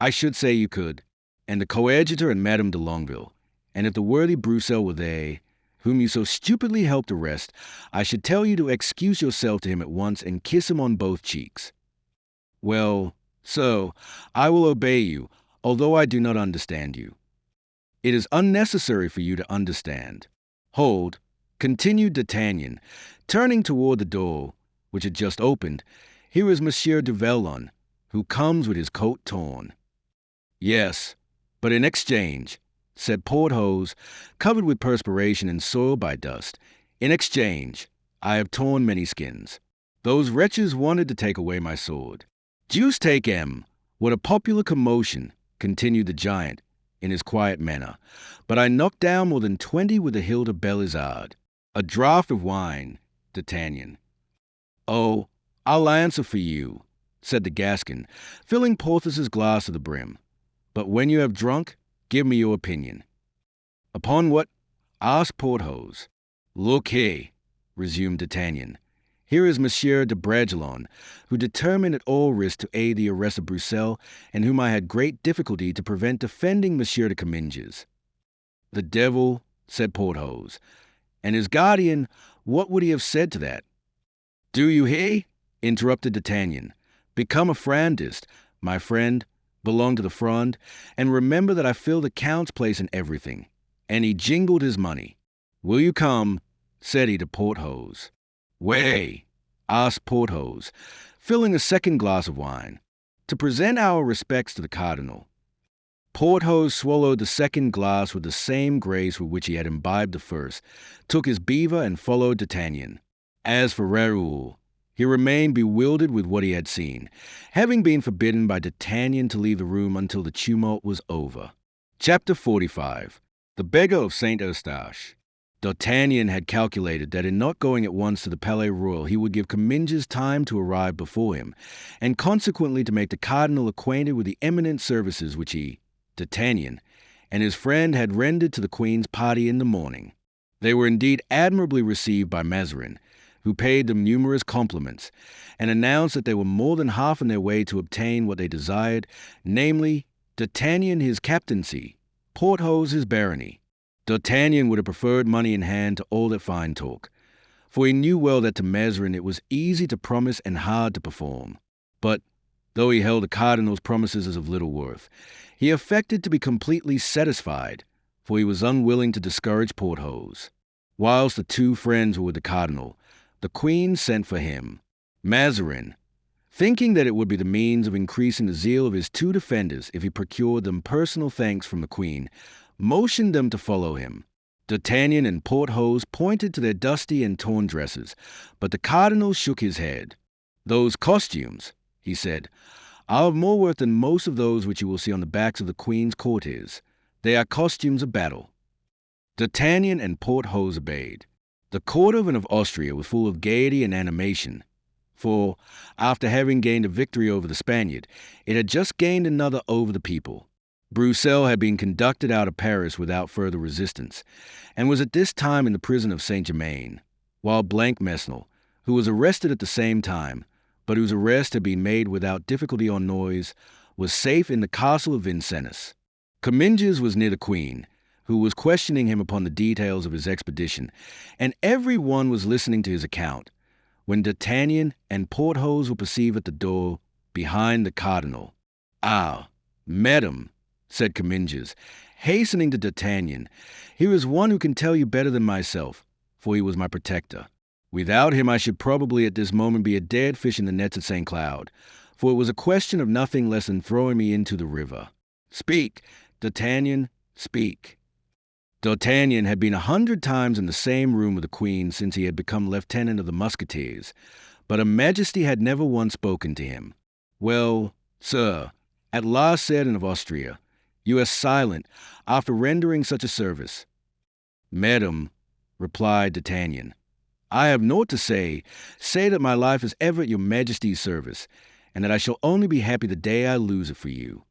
"I should say you could, and the coadjutor and Madame de Longueville, and if the worthy Broussel were they, whom you so stupidly helped arrest, I should tell you to excuse yourself to him at once and kiss him on both cheeks." "Well, so, I will obey you, although I do not understand you." "It is unnecessary for you to understand. Hold," continued D'Artagnan, turning toward the door, which had just opened. "Here is Monsieur du Vallon, who comes with his coat torn." "Yes, but in exchange," said Porthos, covered with perspiration and soiled by dust, "in exchange, I have torn many skins. Those wretches wanted to take away my sword." "Deuce take 'em! What a popular commotion," continued the giant, in his quiet manner. "But I knocked down more than 20 with the hilt of Belisard. A draught of wine, D'Artagnan." "Oh, I'll answer for you," said the Gascon, filling Porthos's glass to the brim. "But when you have drunk, give me your opinion." "Upon what?" asked Porthos. "Look here," resumed D'Artagnan. "Here is Monsieur de Bragelonne, who determined at all risks to aid the arrest of Broussel, and whom I had great difficulty to prevent defending Monsieur de Comminges." "The devil," said Porthos. "And his guardian, what would he have said to that?" "Do you hear?" interrupted D'Artagnan. "Become a Frandist, my friend, belong to the Fronde, and remember that I fill the Count's place in everything." And he jingled his money. "Will you come?" said he to Porthos. "Way?" asked Porthos, filling a second glass of wine. "To present our respects to the cardinal." Porthos swallowed the second glass with the same grace with which he had imbibed the first, took his beaver, and followed D'Artagnan. As for Raoul, he remained bewildered with what he had seen, having been forbidden by D'Artagnan to leave the room until the tumult was over. Chapter 45. The Beggar of Saint Eustache. D'Artagnan had calculated that in not going at once to the Palais Royal he would give Comminges time to arrive before him, and consequently to make the cardinal acquainted with the eminent services which he, D'Artagnan, and his friend had rendered to the Queen's party in the morning. They were indeed admirably received by Mazarin, who paid them numerous compliments, and announced that they were more than half on their way to obtain what they desired, namely, D'Artagnan his captaincy, Porthos his barony. D'Artagnan would have preferred money in hand to all that fine talk, for he knew well that to Mazarin it was easy to promise and hard to perform. But, though he held the cardinal's promises as of little worth, he affected to be completely satisfied, for he was unwilling to discourage Porthos. Whilst the two friends were with the cardinal, the Queen sent for him. Mazarin, thinking that it would be the means of increasing the zeal of his two defenders if he procured them personal thanks from the Queen, motioned them to follow him. D'Artagnan and Porthos pointed to their dusty and torn dresses, but the cardinal shook his head. "Those costumes," he said, "are of more worth than most of those which you will see on the backs of the Queen's courtiers. They are costumes of battle." D'Artagnan and Porthos obeyed. The court of Austria was full of gaiety and animation, for, after having gained a victory over the Spaniard, it had just gained another over the people. Broussel had been conducted out of Paris without further resistance, and was at this time in the prison of Saint-Germain, while Blancmesnil, who was arrested at the same time, but whose arrest had been made without difficulty or noise, was safe in the castle of Vincennes. Comminges was near the Queen, who was questioning him upon the details of his expedition, and every one was listening to his account, when D'Artagnan and Porthos were perceived at the door behind the cardinal. "Ah, madam," said Comminges, hastening to D'Artagnan. "Here is one who can tell you better than myself, for he was my protector. Without him I should probably at this moment be a dead fish in the nets at St. Cloud, for it was a question of nothing less than throwing me into the river. Speak, D'Artagnan, speak." D'Artagnan had been 100 times in the same room with the queen since he had become lieutenant of the Musketeers, but Her Majesty had never once spoken to him. "Well, sir," at last said an of Austria, "you are silent after rendering such a service." "Madam," replied D'Artagnan, "I have naught to say, save that my life is ever at your Majesty's service, and that I shall only be happy the day I lose it for you."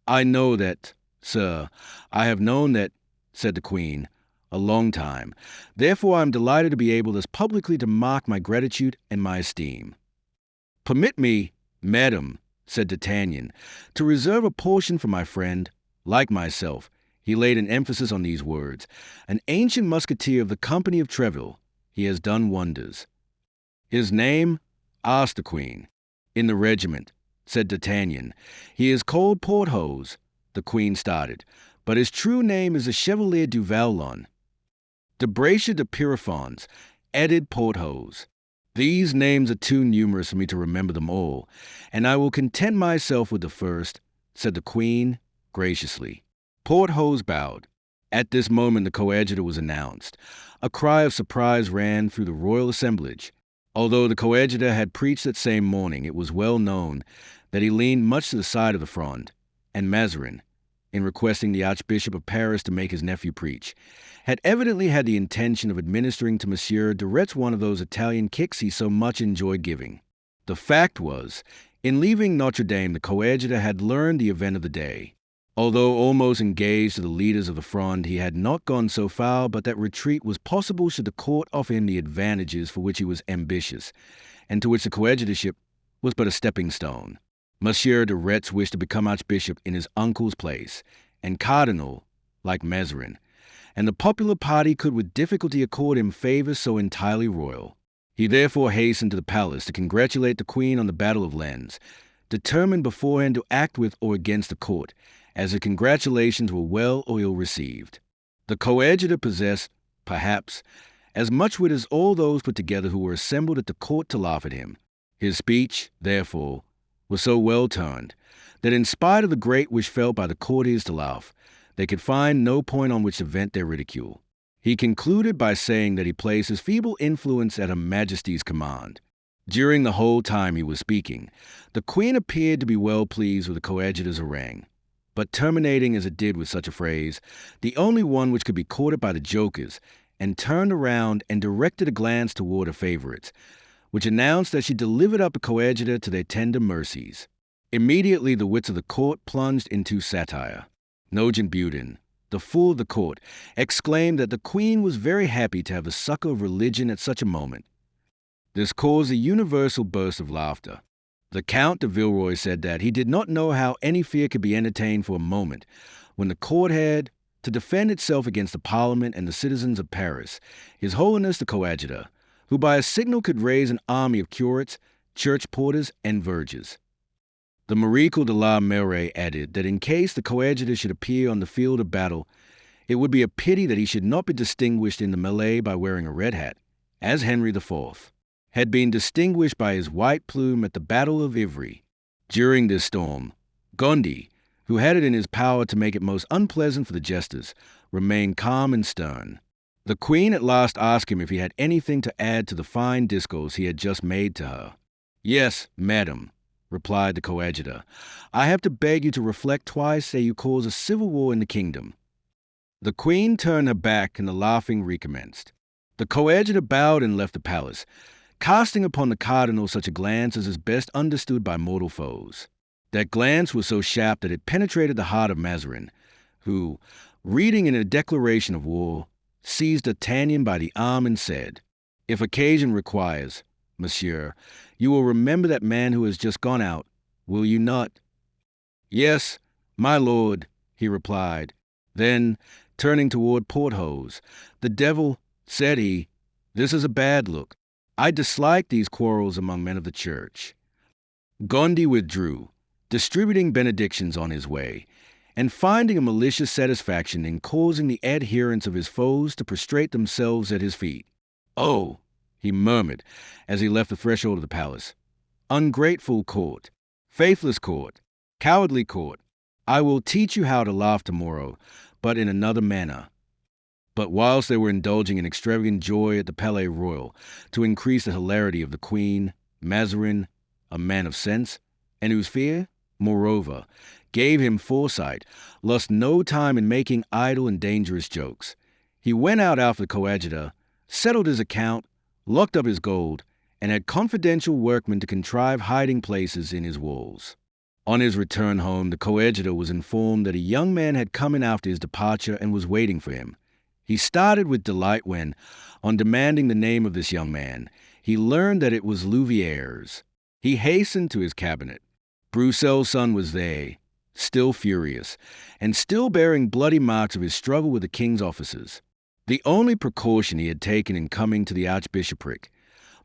"I know that, sir, I have known that," said the queen, "a long time. Therefore I am delighted to be able thus publicly to mark my gratitude and my esteem." "Permit me, madam," said D'Artagnan, "to reserve a portion for my friend. Like myself," he laid an emphasis on these words, "an ancient musketeer of the company of Treville. He has done wonders." "His name?" asked the queen. "In the regiment," said D'Artagnan. "He is called Porthos." The queen started. "But his true name is the Chevalier du Vallon." "De Bracia de Pierrefonds," added Porthos. "These names are too numerous for me to remember them all, and I will content myself with the first," said the queen, graciously. Porthos bowed. At this moment the coadjutor was announced. A cry of surprise ran through the royal assemblage. Although the coadjutor had preached that same morning, it was well known that he leaned much to the side of the Fronde, and Mazarin, in requesting the Archbishop of Paris to make his nephew preach, had evidently had the intention of administering to Monsieur de Retz one of those Italian kicks he so much enjoyed giving. The fact was, in leaving Notre Dame, the coadjutor had learned the event of the day. Although almost engaged to the leaders of the Fronde, he had not gone so far but that retreat was possible should the court offer him the advantages for which he was ambitious, and to which the coadjutorship was but a stepping stone. Monsieur de Retz wished to become archbishop in his uncle's place, and cardinal, like Mazarin, and the popular party could with difficulty accord him favors so entirely royal. He therefore hastened to the palace to congratulate the queen on the Battle of Lens, determined beforehand to act with or against the court, as the congratulations were well or ill received. The coadjutor possessed, perhaps, as much wit as all those put together who were assembled at the court to laugh at him. His speech, therefore, was so well turned, that in spite of the great wish felt by the courtiers to laugh, they could find no point on which to vent their ridicule. He concluded by saying that he placed his feeble influence at Her Majesty's command. During the whole time he was speaking, the queen appeared to be well pleased with the coadjutor's harangue, but terminating as it did with such a phrase, the only one which could be courted by the jokers, and turned around and directed a glance toward her favorites, which announced that she delivered up the coadjutor to their tender mercies. Immediately the wits of the court plunged into satire. Nogent Budin, the fool of the court, exclaimed that the queen was very happy to have the succor of religion at such a moment. This caused a universal burst of laughter. The Count de Villeroy said that he did not know how any fear could be entertained for a moment when the court had, to defend itself against the Parliament and the citizens of Paris, His Holiness the Coadjutor, who by a signal could raise an army of curates, church porters, and vergers. The Marechal de la Meilleraie added that in case the coadjutor should appear on the field of battle, it would be a pity that he should not be distinguished in the melee by wearing a red hat, as Henry IV had been distinguished by his white plume at the Battle of Ivry. During this storm, Gondi, who had it in his power to make it most unpleasant for the jesters, remained calm and stern. The queen at last asked him if he had anything to add to the fine discourse he had just made to her. "Yes, madam," replied the coadjutor. "I have to beg you to reflect twice ere you cause a civil war in the kingdom." The queen turned her back and the laughing recommenced. The coadjutor bowed and left the palace, casting upon the cardinal such a glance as is best understood by mortal foes. That glance was so sharp that it penetrated the heart of Mazarin, who, reading in a declaration of war, seized D'Artagnan by the arm and said, "If occasion requires, monsieur, you will remember that man who has just gone out, will you not?" "Yes, my lord," he replied. Then, turning toward Porthos, "The devil," said he, "this is a bad look. I dislike these quarrels among men of the church." Gondi withdrew, distributing benedictions on his way, and finding a malicious satisfaction in causing the adherents of his foes to prostrate themselves at his feet. "Oh," he murmured as he left the threshold of the palace. "Ungrateful court, faithless court, cowardly court, I will teach you how to laugh tomorrow, but in another manner." But whilst they were indulging in extravagant joy at the Palais Royal to increase the hilarity of the Queen, Mazarin, a man of sense, and whose fear, moreover, gave him foresight, lost no time in making idle and dangerous jokes. He went out after the coadjutor, settled his account, locked up his gold, and had confidential workmen to contrive hiding places in his walls. On his return home, the coadjutor was informed that a young man had come in after his departure and was waiting for him. He started with delight when, on demanding the name of this young man, he learned that it was Louviers. He hastened to his cabinet. Broussel's son was there, still furious, and still bearing bloody marks of his struggle with the king's officers. The only precaution he had taken in coming to the archbishopric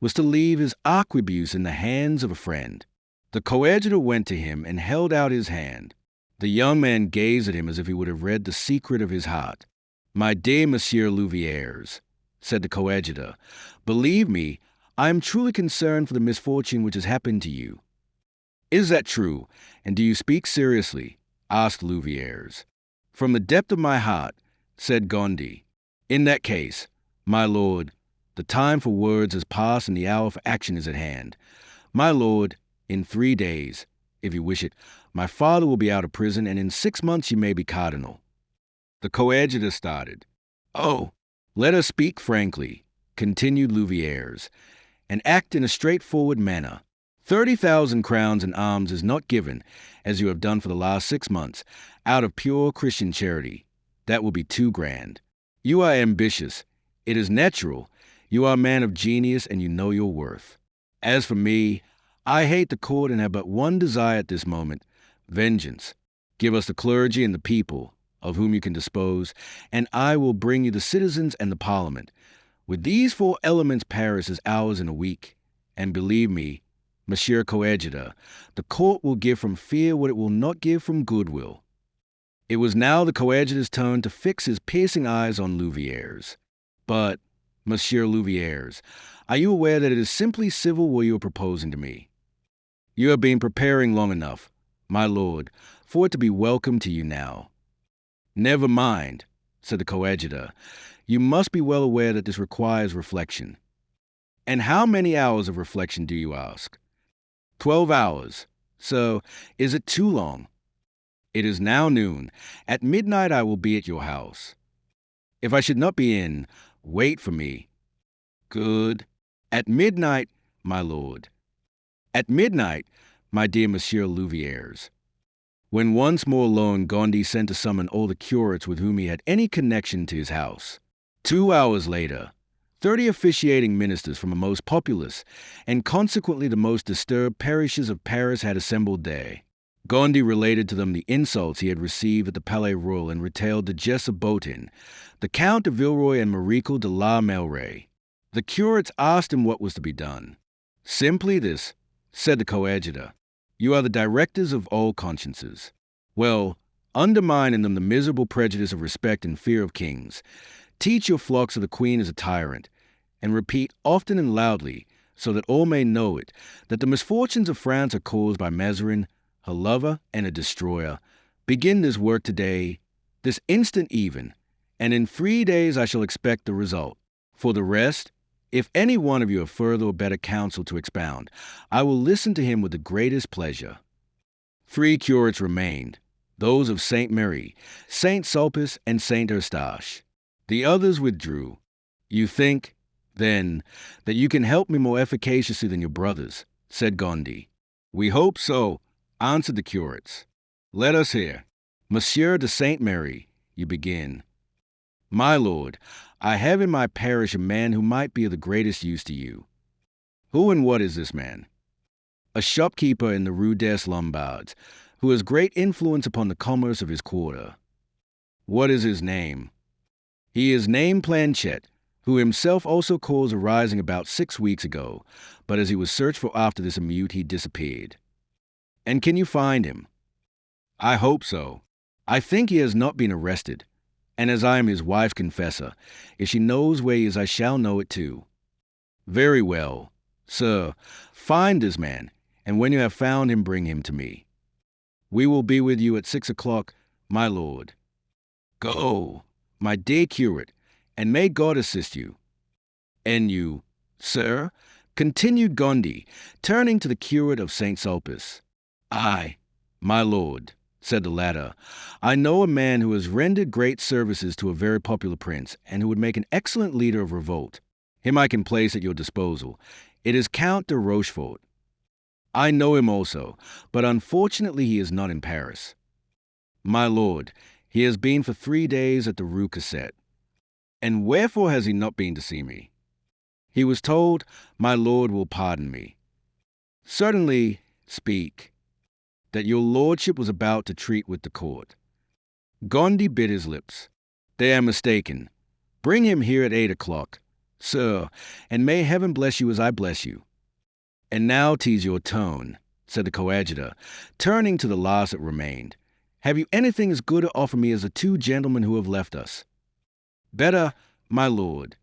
was to leave his arquebuse in the hands of a friend. The coadjutor went to him and held out his hand. The young man gazed at him as if he would have read the secret of his heart. "My dear Monsieur Louviers," said the coadjutor, "believe me, I am truly concerned for the misfortune which has happened to you." "Is that true, and do you speak seriously?" asked Louviers. "From the depth of my heart," said Gondi. "In that case, my lord, the time for words has passed and the hour for action is at hand. My lord, in 3 days, if you wish it, my father will be out of prison, and in 6 months you may be cardinal." The coadjutor started. "Oh, let us speak frankly," continued Louviers, "and act in a straightforward manner. 30,000 crowns in alms is not given, as you have done for the last 6 months, out of pure Christian charity. That will be too grand. You are ambitious. It is natural. You are a man of genius, and you know your worth. As for me, I hate the court and have but one desire at this moment: vengeance. Give us the clergy and the people, of whom you can dispose, and I will bring you the citizens and the parliament. With these 4 elements, Paris is ours in a week. And believe me, Monsieur Coadjutor, the court will give from fear what it will not give from goodwill." It was now the coadjutor's turn to fix his piercing eyes on Louviers. "But, Monsieur Louviers, are you aware that it is simply civil what you are proposing to me? You have been preparing long enough, my lord, for it to be welcome to you now." "Never mind," said the coadjutor. "You must be well aware that this requires reflection." "And how many hours of reflection do you ask?" 12 hours. So, is it too long? It is now noon. At midnight I will be at your house. If I should not be in, wait for me. Good. At midnight, my lord. At midnight, my dear Monsieur Louviers. When once more alone, Gondi sent to summon all the curates with whom he had any connection to his house. 2 hours later, 30 officiating ministers from the most populous and consequently the most disturbed parishes of Paris had assembled there. Gondi related to them the insults he had received at the Palais Royal and retailed the jests of Botin, the Count de Villeroy and Maricle de la Meilleraye. The curates asked him what was to be done. "Simply this," said the coadjutor. "You are the directors of all consciences. Well, undermine in them the miserable prejudice of respect and fear of kings. Teach your flocks of the queen as a tyrant, and repeat often and loudly, so that all may know it, that the misfortunes of France are caused by Mazarin, her lover and a destroyer. Begin this work today, this instant even, and in 3 days I shall expect the result. For the rest, if any one of you have further or better counsel to expound, I will listen to him with the greatest pleasure." 3 curates remained, those of Saint Mary, Saint Sulpice, and Saint Eustache. The others withdrew. "You think, then, that you can help me more efficaciously than your brothers," said Gondi. "We hope so," answered the curates. "Let us hear. Monsieur de Saint Mary, you begin." "My lord, I have in my parish a man who might be of the greatest use to you." "Who and what is this man?" "A shopkeeper in the Rue des Lombards, who has great influence upon the commerce of his quarter." "What is his name?" "He is named Planchet, who himself also caused a rising about 6 weeks ago, but as he was searched for after this emeute, he disappeared." And can you find him? I hope so. I think he has not been arrested. And as I am his wife's confessor, if she knows where he is, I shall know it too. Very well. Sir, find this man, and when you have found him, bring him to me. We will be with you at 6 o'clock, my lord. Go, my dear curate, and may God assist you. And you, sir, continued Gondy, turning to the curate of St. Sulpice. I, my lord, said the latter, I know a man who has rendered great services to a very popular prince, and who would make an excellent leader of revolt. Him I can place at your disposal. It is Count de Rochefort. I know him also, but unfortunately he is not in Paris. My lord, he has been for 3 days at the Rue Cassette. And wherefore has he not been to see me? He was told, my lord will pardon me. Certainly, speak, that your lordship was about to treat with the court. Gondy bit his lips. They are mistaken. Bring him here at 8 o'clock, sir, and may heaven bless you as I bless you. And now 'tis your tone, said the coadjutor, turning to the last that remained. Have you anything as good to offer me as the 2 gentlemen who have left us? Better, my lord.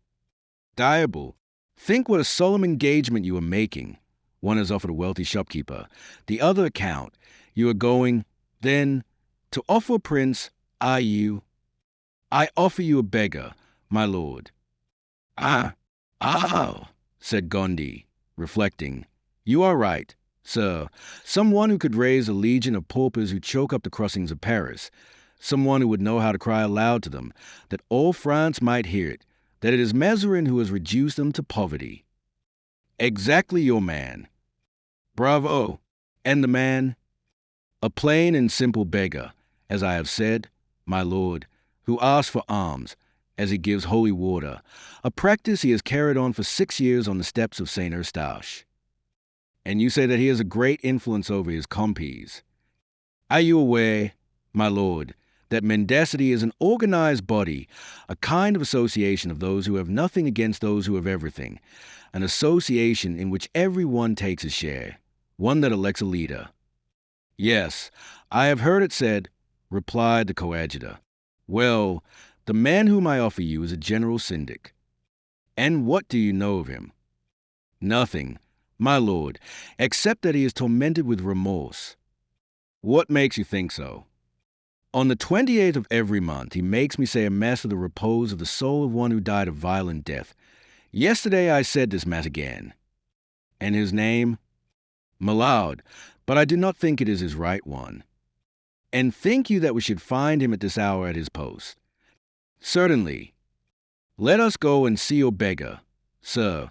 Diable, think what a solemn engagement you are making. One has offered a wealthy shopkeeper, the other a count. You are going, then, to offer a prince, are you? I offer you a beggar, my lord. Ah, said Gondy, reflecting. You are right, sir. Someone who could raise a legion of paupers who choke up the crossings of Paris. Someone who would know how to cry aloud to them, that all France might hear it, that it is Mazarin who has reduced them to poverty. Exactly your man. Bravo. And the man? A plain and simple beggar, as I have said, my lord, who asks for alms, as he gives holy water, a practice he has carried on for 6 years on the steps of St. Eustache. And you say that he has a great influence over his compees. Are you aware, my lord, that mendacity is an organized body, a kind of association of those who have nothing against those who have everything, an association in which every one takes a share, one that elects a leader? Yes, I have heard it said, replied the coadjutor. Well, the man whom I offer you is a general syndic. And what do you know of him? Nothing, my lord, except that he is tormented with remorse. What makes you think so? On the 28th of every month, he makes me say a mass for the repose of the soul of one who died a violent death. Yesterday I said this mass again. And his name? Malard, but I do not think it is his right one. And think you that we should find him at this hour at his post? Certainly. Let us go and see your beggar, sir,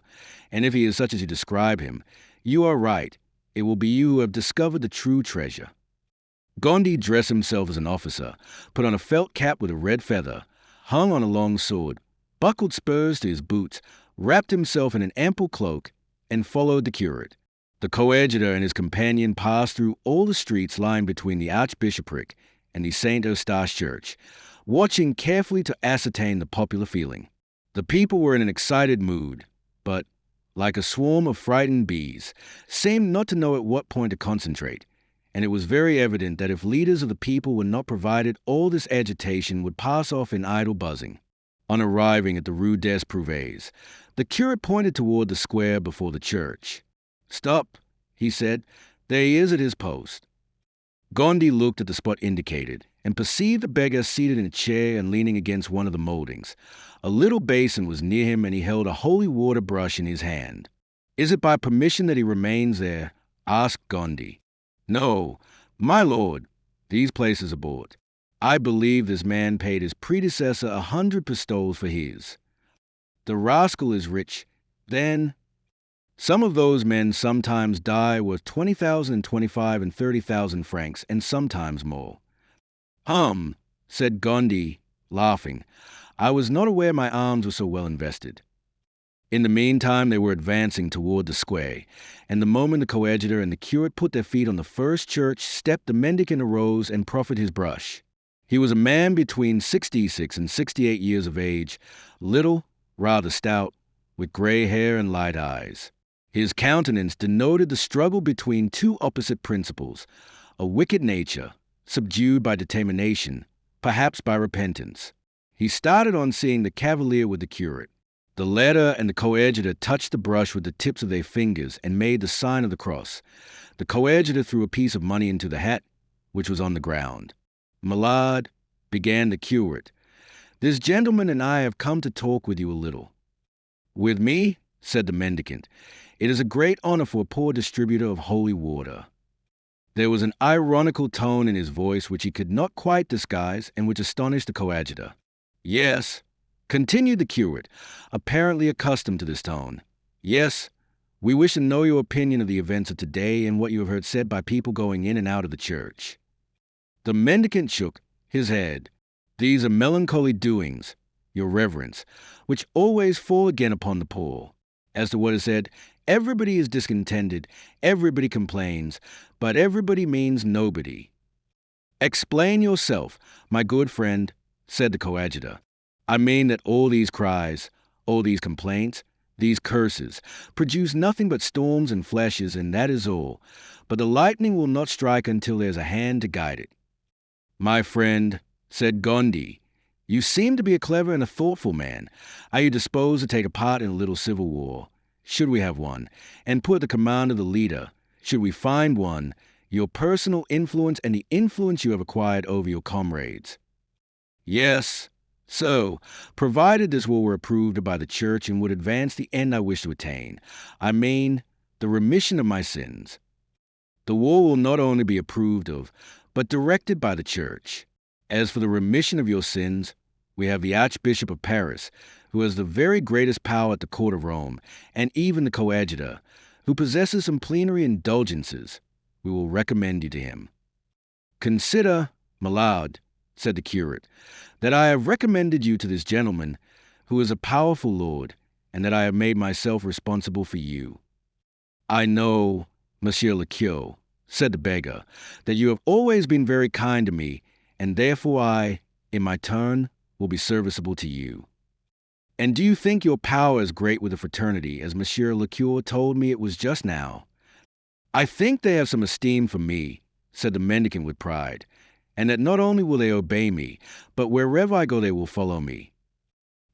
and if he is such as you describe him, you are right. It will be you who have discovered the true treasure. Gondy dressed himself as an officer, put on a felt cap with a red feather, hung on a long sword, buckled spurs to his boots, wrapped himself in an ample cloak, and followed the curate. The coadjutor and his companion passed through all the streets lying between the archbishopric and the St. Eustache church, watching carefully to ascertain the popular feeling. The people were in an excited mood, but, like a swarm of frightened bees, seemed not to know at what point to concentrate, and it was very evident that if leaders of the people were not provided, all this agitation would pass off in idle buzzing. On arriving at the Rue des Prouvaires, the curate pointed toward the square before the church. Stop, he said. There he is at his post. Gondy looked at the spot indicated, and perceived the beggar seated in a chair and leaning against one of the moldings. A little basin was near him, and he held a holy water brush in his hand. Is it by permission that he remains there? Asked Gondy. No, my lord, these places are bought. I believe this man paid his predecessor 100 pistoles for his. The rascal is rich. Then, some of those men sometimes die worth 20,000 and 25 and 30,000 francs, and sometimes more. Said Gondy, laughing. I was not aware my arms were so well invested. In the meantime, they were advancing toward the square, and the moment the coadjutor and the curate put their feet on the first church step, the mendicant arose and proffered his brush. He was a man between 66 and 68 years of age, little, rather stout, with gray hair and light eyes. His countenance denoted the struggle between two opposite principles, a wicked nature, subdued by determination, perhaps by repentance. He started on seeing the cavalier with the curate. The latter and the coadjutor touched the brush with the tips of their fingers and made the sign of the cross. The coadjutor threw a piece of money into the hat, which was on the ground. "My lord," began the curate, "this gentleman and I have come to talk with you a little." "With me?" said the mendicant. "It is a great honor for a poor distributor of holy water." There was an ironical tone in his voice which he could not quite disguise and which astonished the coadjutor. "Yes," continued the curate, apparently accustomed to this tone. "Yes, we wish to know your opinion of the events of today and what you have heard said by people going in and out of the church." The mendicant shook his head. "These are melancholy doings, your reverence, which always fall again upon the poor. As to what is said, everybody is discontented, everybody complains, but everybody means nobody." "Explain yourself, my good friend," said the coadjutor. "I mean that all these cries, all these complaints, these curses, produce nothing but storms and flashes, and that is all. But the lightning will not strike until there's a hand to guide it." "My friend," said Gondi, "you seem to be a clever and a thoughtful man. Are you disposed to take a part in a little civil war, should we have one, and put at the command of the leader, should we find one, your personal influence and the influence you have acquired over your comrades?" "Yes, so, provided this war were approved by the church and would advance the end I wish to attain, I mean, the remission of my sins. The war will not only be approved of, but directed by the church. As for the remission of your sins, we have the Archbishop of Paris, who has the very greatest power at the court of Rome, and even the coadjutor, who possesses some plenary indulgences. We will recommend you to him." "Consider, my lord," said the curate, "that I have recommended you to this gentleman, who is a powerful lord, and that I have made myself responsible for you." "I know, Monsieur le Curé," said the beggar, "that you have always been very kind to me, and therefore I, in my turn, will be serviceable to you." "And do you think your power is great with the fraternity, as Monsieur le Curé told me it was just now?" "I think they have some esteem for me," said the mendicant with pride, "and that not only will they obey me, but wherever I go they will follow me."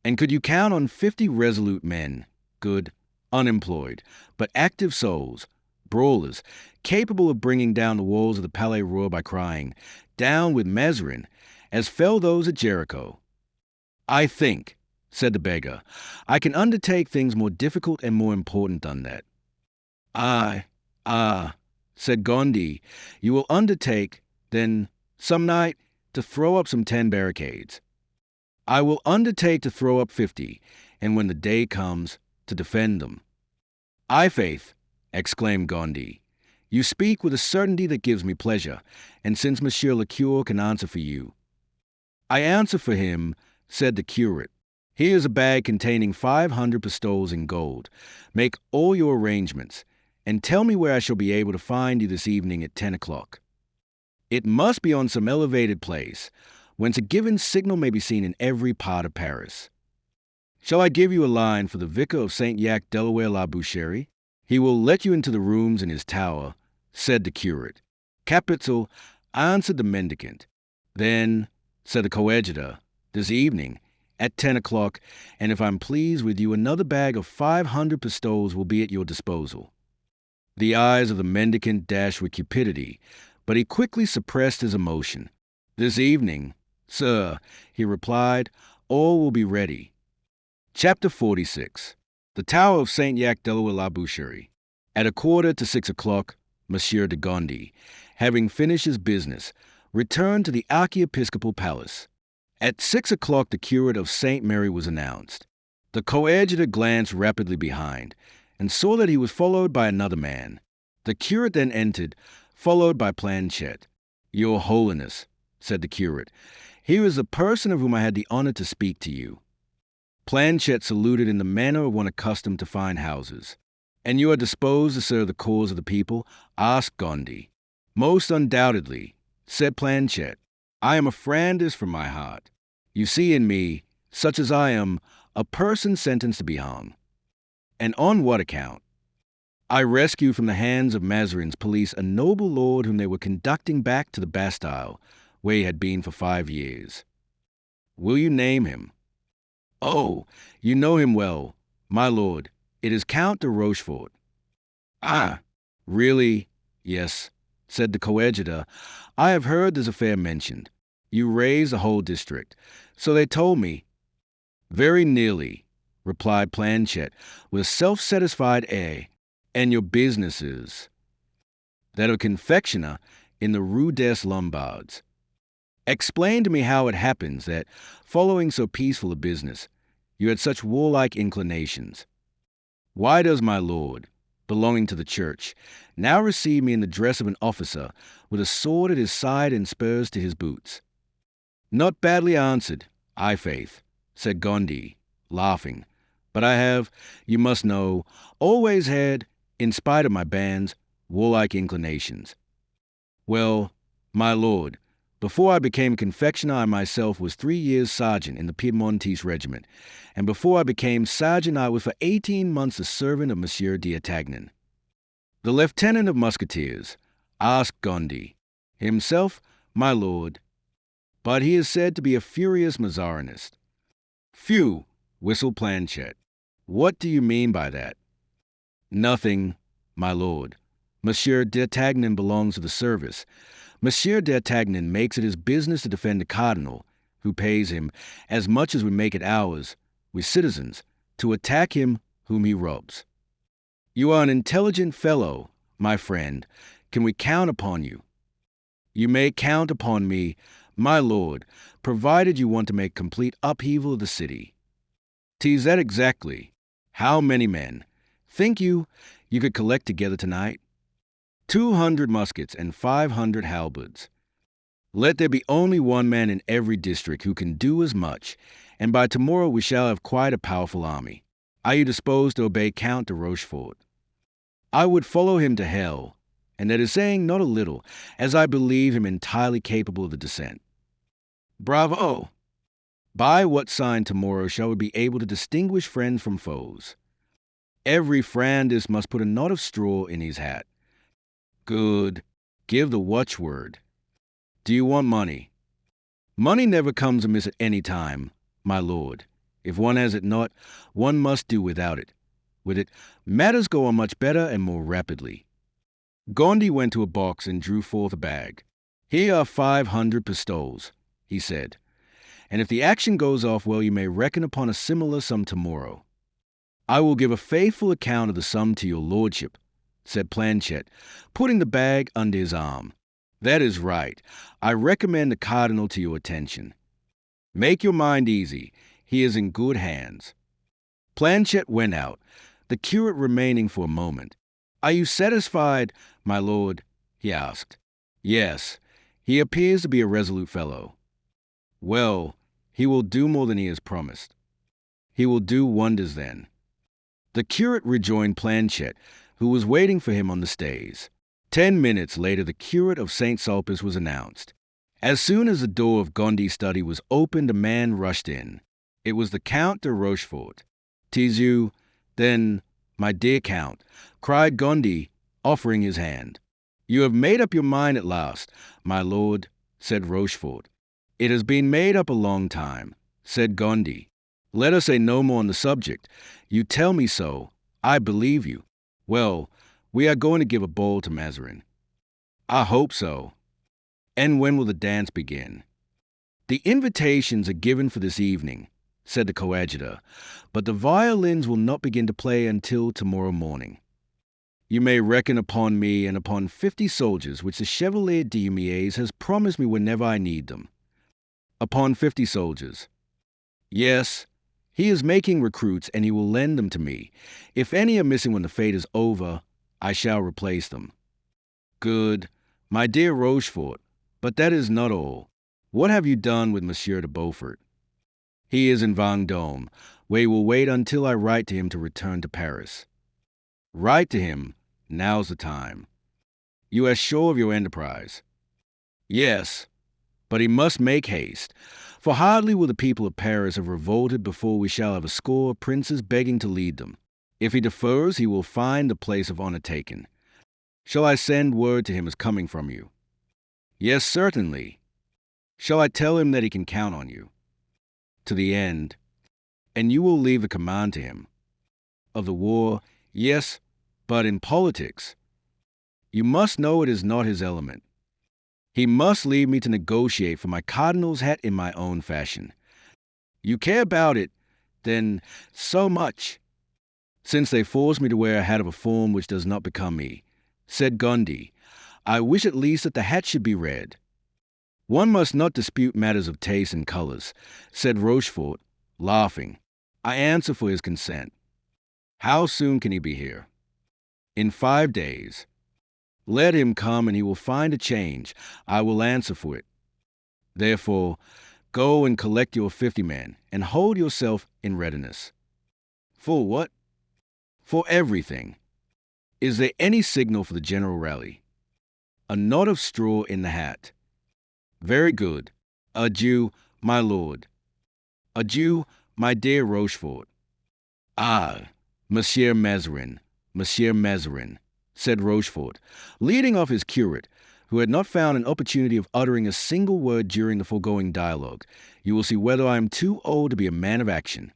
"And could you count on 50 resolute men, good, unemployed, but active souls, brawlers, capable of bringing down the walls of the Palais Royal by crying, 'Down with Mazarin,' as fell those at Jericho?" "I think," said the beggar, "I can undertake things more difficult and more important than that." Ah, said Gondi, "you will undertake, then, some night, to throw up some 10 barricades." "I will undertake to throw up 50, and when the day comes, to defend them." "I faith," exclaimed Gondi, "you speak with a certainty that gives me pleasure, and since Monsieur le Curé can answer for you—" "I answer for him," said the curate. "Here is a bag containing 500 pistoles in gold. Make all your arrangements, and tell me where I shall be able to find you this evening at 10 o'clock. It must be on some elevated place, whence a given signal may be seen in every part of Paris. Shall I give you a line for the vicar of St. Jacques Delaware la Boucherie? He will let you into the rooms in his tower," said the curate. "Capital," answered the mendicant. "Then," said the coadjutor, "this evening, at 10 o'clock, and if I'm pleased with you, another bag of 500 pistoles will be at your disposal." The eyes of the mendicant dashed with cupidity, but he quickly suppressed his emotion. "This evening, sir," he replied, "all will be ready." Chapter 46. The Tower of St. Jacques Delaware la Boucherie. At 5:45 o'clock, Monsieur de Gondi, having finished his business, returned to the archiepiscopal palace. At 6 o'clock the curate of St. Mary was announced. The coadjutor glanced rapidly behind, and saw that he was followed by another man. The curate then entered, followed by Planchet. "Your Holiness," said the curate, "here is the person of whom I had the honor to speak to you." Planchet saluted in the manner of one accustomed to fine houses. "And you are disposed to serve the cause of the people?" asked Gondi. "Most undoubtedly," said Planchet. "I am a Frandist from my heart. You see in me, such as I am, a person sentenced to be hung." "And on what account?" I rescued from the hands of Mazarin's police a noble lord whom they were conducting back to the Bastille, where he had been for 5 years. Will you name him? Oh, you know him well, my lord. It is Count de Rochefort. Ah, really? Yes, said the coadjutor. I have heard this affair mentioned. You raised the whole district. So they told me. Very nearly, replied Planchet, with a self-satisfied air. And your business is? That of confectioner in the Rue des Lombards. Explain to me how it happens that, following so peaceful a business, you had such warlike inclinations. Why does my lord, belonging to the church, now receive me in the dress of an officer, with a sword at his side and spurs to his boots? Not badly answered, I' faith, said Gondy, laughing. But I have, you must know, always had, in spite of my bands, warlike inclinations. Well, my lord, before I became confectioner, I myself was 3 years sergeant in the Piedmontese regiment, and before I became sergeant, I was for 18 months the servant of Monsieur d'Artagnan, the lieutenant of musketeers. Asked Gondy. Himself, my lord, but he is said to be a furious Mazarinist. Phew, whistled Planchet. What do you mean by that? Nothing, my lord. Monsieur d'Artagnan belongs to the service. Monsieur d'Artagnan makes it his business to defend the cardinal, who pays him, as much as we make it ours, we citizens, to attack him whom he robs. You are an intelligent fellow, my friend. Can we count upon you? You may count upon me, my lord, provided you want to make complete upheaval of the city. 'Tis that exactly. How many men, think you could collect together tonight? 200 muskets and 500 halberds. Let there be only one man in every district who can do as much, and by tomorrow we shall have quite a powerful army. Are you disposed to obey Count de Rochefort? I would follow him to hell, and that is saying not a little, as I believe him entirely capable of the descent. Bravo! By what sign tomorrow shall we be able to distinguish friends from foes? Every Frandist must put a knot of straw in his hat. Good. Give the watchword. Do you want money? Money never comes amiss at any time, my lord. If one has it not, one must do without it. With it, matters go on much better and more rapidly. Gondy went to a box and drew forth a bag. Here are 500 pistoles, he said. And if the action goes off well, you may reckon upon a similar sum tomorrow. I will give a faithful account of the sum to your lordship, said Planchet, putting the bag under his arm. That is right. I recommend the cardinal to your attention. Make your mind easy. He is in good hands. Planchet went out, the curate remaining for a moment. Are you satisfied, my lord? He asked. Yes. He appears to be a resolute fellow. Well, he will do more than he has promised. He will do wonders then. The curate rejoined Planchet, who was waiting for him on the stays. 10 minutes later, the curate of St. Sulpice was announced. As soon as the door of Gondy's study was opened, a man rushed in. It was the Count de Rochefort. "'Tis you, then, my dear Count," cried Gondy, offering his hand. "You have made up your mind at last, my lord," said Rochefort. "It has been made up a long time," said Gondy. "Let us say no more on the subject. You tell me so. I believe you. Well, we are going to give a ball to Mazarin." "I hope so." "And when will the dance begin?" "The invitations are given for this evening," said the coadjutor, "but the violins will not begin to play until tomorrow morning. You may reckon upon me and upon 50 soldiers which the Chevalier d'Humières has promised me whenever I need them." "Upon 50 soldiers?" "Yes. He is making recruits, and he will lend them to me. If any are missing when the fete is over, I shall replace them." "Good. My dear Rochefort, but that is not all. What have you done with Monsieur de Beaufort?" "He is in Vendôme, where he will wait until I write to him to return to Paris." "Write to him. Now's the time." "You are sure of your enterprise?" "Yes. But he must make haste, for hardly will the people of Paris have revolted before we shall have a score of princes begging to lead them. If he defers, he will find the place of honor taken. Shall I send word to him as coming from you? Yes, certainly. Shall I tell him that he can count on you? To the end. And you will leave the command to him. Of the war, yes, but in politics. You must know it is not his element. He must leave me to negotiate for my cardinal's hat in my own fashion. You care about it, then, so much. Since they force me to wear a hat of a form which does not become me, said Gondy, I wish at least that the hat should be red. One must not dispute matters of taste and colors, said Rochefort, laughing. I answer for his consent. How soon can he be here? In 5 days. Let him come and he will find a change. I will answer for it. Therefore, go and collect your 50 men and hold yourself in readiness. For what? For everything. Is there any signal for the general rally? A knot of straw in the hat. Very good. Adieu, my lord. Adieu, my dear Rochefort. Ah, Monsieur Mazarin, said Rochefort, leading off his curate, who had not found an opportunity of uttering a single word during the foregoing dialogue. You will see whether I am too old to be a man of action.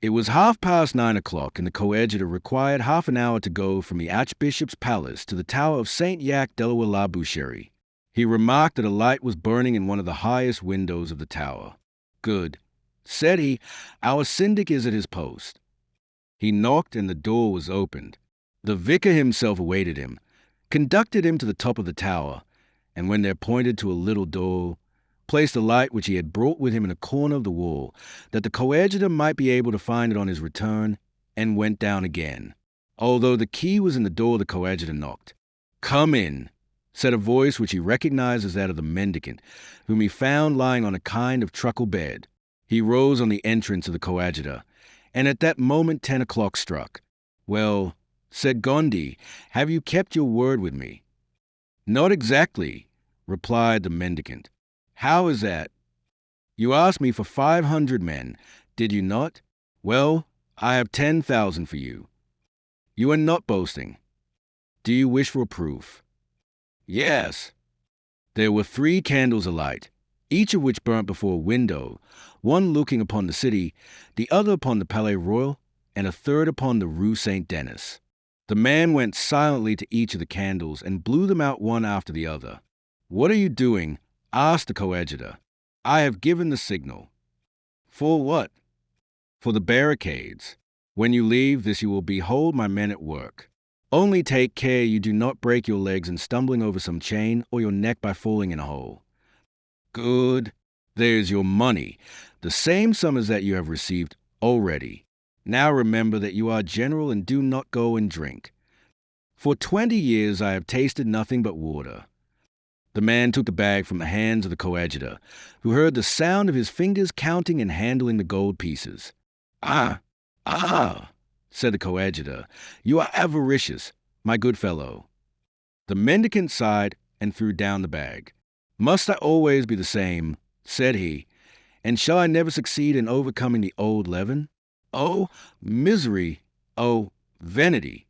It was 9:30, and the coadjutor required half an hour to go from the Archbishop's palace to the tower of Saint-Jacques-de-la-Boucherie. He remarked that a light was burning in one of the highest windows of the tower. Good, said he, our syndic is at his post. He knocked and the door was opened. The vicar himself awaited him, conducted him to the top of the tower, and when there pointed to a little door, placed a light which he had brought with him in a corner of the wall, that the coadjutor might be able to find it on his return, and went down again. Although the key was in the door, the coadjutor knocked. Come in, said a voice which he recognized as that of the mendicant, whom he found lying on a kind of truckle bed. He rose on the entrance of the coadjutor, and at that moment 10 o'clock struck. Well, said Gondy, have you kept your word with me? Not exactly, replied the mendicant. How is that? You asked me for 500 men, did you not? Well, I have 10,000 for you. You are not boasting. Do you wish for a proof? Yes. There were 3 candles alight, each of which burnt before a window, one looking upon the city, the other upon the Palais Royal, and a third upon the Rue Saint-Denis. The man went silently to each of the candles and blew them out one after the other. What are you doing? Asked the coadjutor. I have given the signal. For what? For the barricades. When you leave this, you will behold my men at work. Only take care you do not break your legs in stumbling over some chain or your neck by falling in a hole. Good. There's your money, the same sum as that you have received already. Now remember that you are general and do not go and drink. For 20 years I have tasted nothing but water. The man took the bag from the hands of the coadjutor, who heard the sound of his fingers counting and handling the gold pieces. Ah, said the coadjutor, you are avaricious, my good fellow. The mendicant sighed and threw down the bag. Must I always be the same, said he, and shall I never succeed in overcoming the old leaven? Oh, misery, oh, vanity.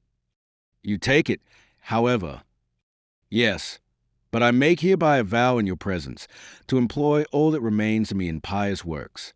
You take it, however. Yes, but I make hereby a vow in your presence to employ all that remains to me in pious works.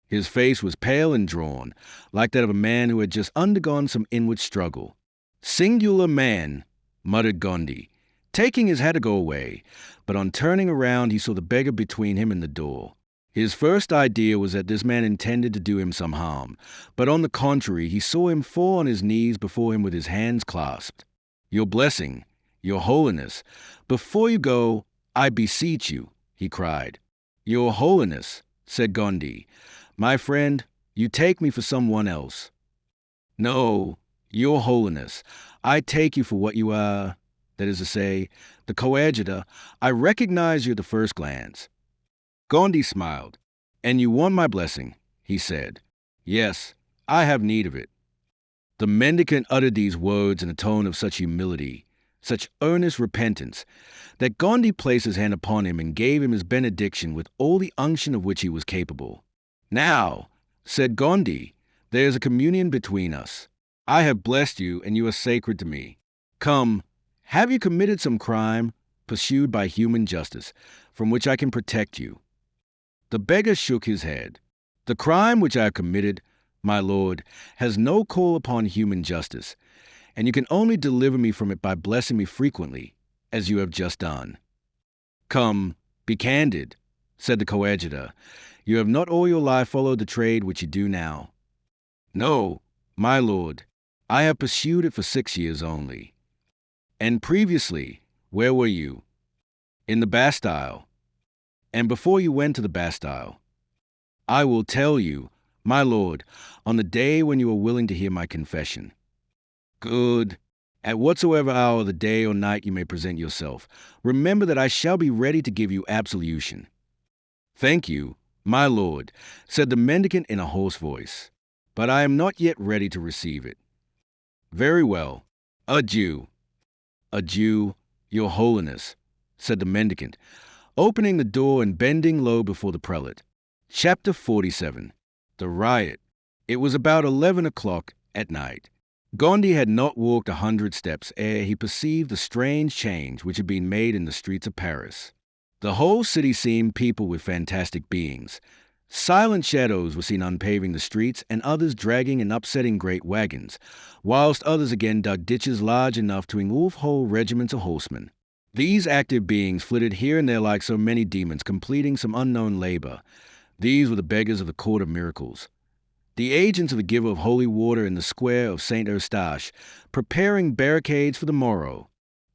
His face was pale and drawn, like that of a man who had just undergone some inward struggle. Singular man, muttered Gondy, taking his hat to go away, but on turning around he saw the beggar between him and the door. His first idea was that this man intended to do him some harm, but on the contrary he saw him fall on his knees before him with his hands clasped. Your blessing, your holiness, before you go, I beseech you, he cried. Your holiness, said Gondy, my friend, you take me for someone else. No, your holiness, I take you for what you are, that is to say, the coadjutor. I recognize you at the first glance. Gondy smiled. And you want my blessing, he said. Yes, I have need of it. The mendicant uttered these words in a tone of such humility, such earnest repentance, that Gondy placed his hand upon him and gave him his benediction with all the unction of which he was capable. Now, said Gondy, there is a communion between us. I have blessed you, and you are sacred to me. Come, have you committed some crime pursued by human justice, from which I can protect you? The beggar shook his head. The crime which I have committed, my lord, has no call upon human justice, and you can only deliver me from it by blessing me frequently, as you have just done. Come, be candid, said the coadjutor. You have not all your life followed the trade which you do now. No, my lord, I have pursued it for 6 years only. And previously, where were you? In the Bastille. And before you went to the Bastille, I will tell you, my lord, on the day when you are willing to hear my confession. Good. At whatsoever hour of the day or night you may present yourself, remember that I shall be ready to give you absolution. Thank you, my lord, said the mendicant in a hoarse voice, but I am not yet ready to receive it. Very well. Adieu. Adieu, your holiness, said the mendicant, opening the door and bending low before the prelate. Chapter 47. The Riot. It was about 11 o'clock at night. Gondy had not walked 100 steps ere he perceived the strange change which had been made in the streets of Paris. The whole city seemed peopled with fantastic beings. Silent shadows were seen unpaving the streets, and others dragging and upsetting great wagons, whilst others again dug ditches large enough to engulf whole regiments of horsemen. These active beings flitted here and there like so many demons completing some unknown labor. These were the beggars of the Court of Miracles, the agents of the giver of holy water in the square of St. Eustache, preparing barricades for the morrow.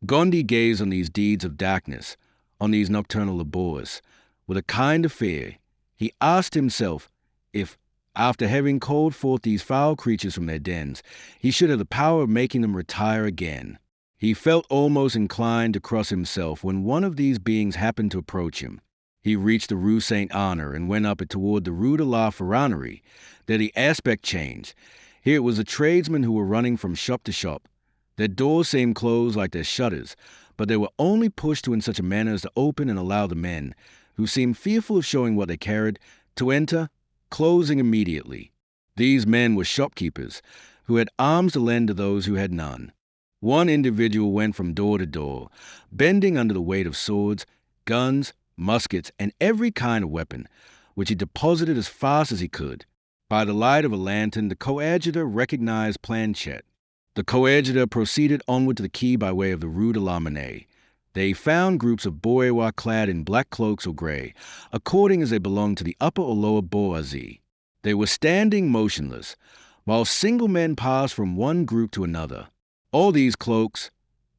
Gondy gazed on these deeds of darkness, on these nocturnal labours, with a kind of fear. He asked himself if, after having called forth these foul creatures from their dens, he should have the power of making them retire again. He felt almost inclined to cross himself when one of these beings happened to approach him. He reached the Rue Saint-Honor and went up it toward the Rue de la Ferronnerie. There the aspect changed. Here it was the tradesmen who were running from shop to shop. Their doors seemed closed like their shutters, but they were only pushed to in such a manner as to open and allow the men, who seemed fearful of showing what they carried, to enter, closing immediately. These men were shopkeepers, who had arms to lend to those who had none. One individual went from door to door, bending under the weight of swords, guns, muskets, and every kind of weapon, which he deposited as fast as he could. By the light of a lantern, the coadjutor recognized Planchet. The coadjutor proceeded onward to the quay by way of the Rue de la Monnaie. They found groups of bourgeois clad in black cloaks or gray, according as they belonged to the upper or lower bourgeoisie. They were standing motionless, while single men passed from one group to another. All these cloaks,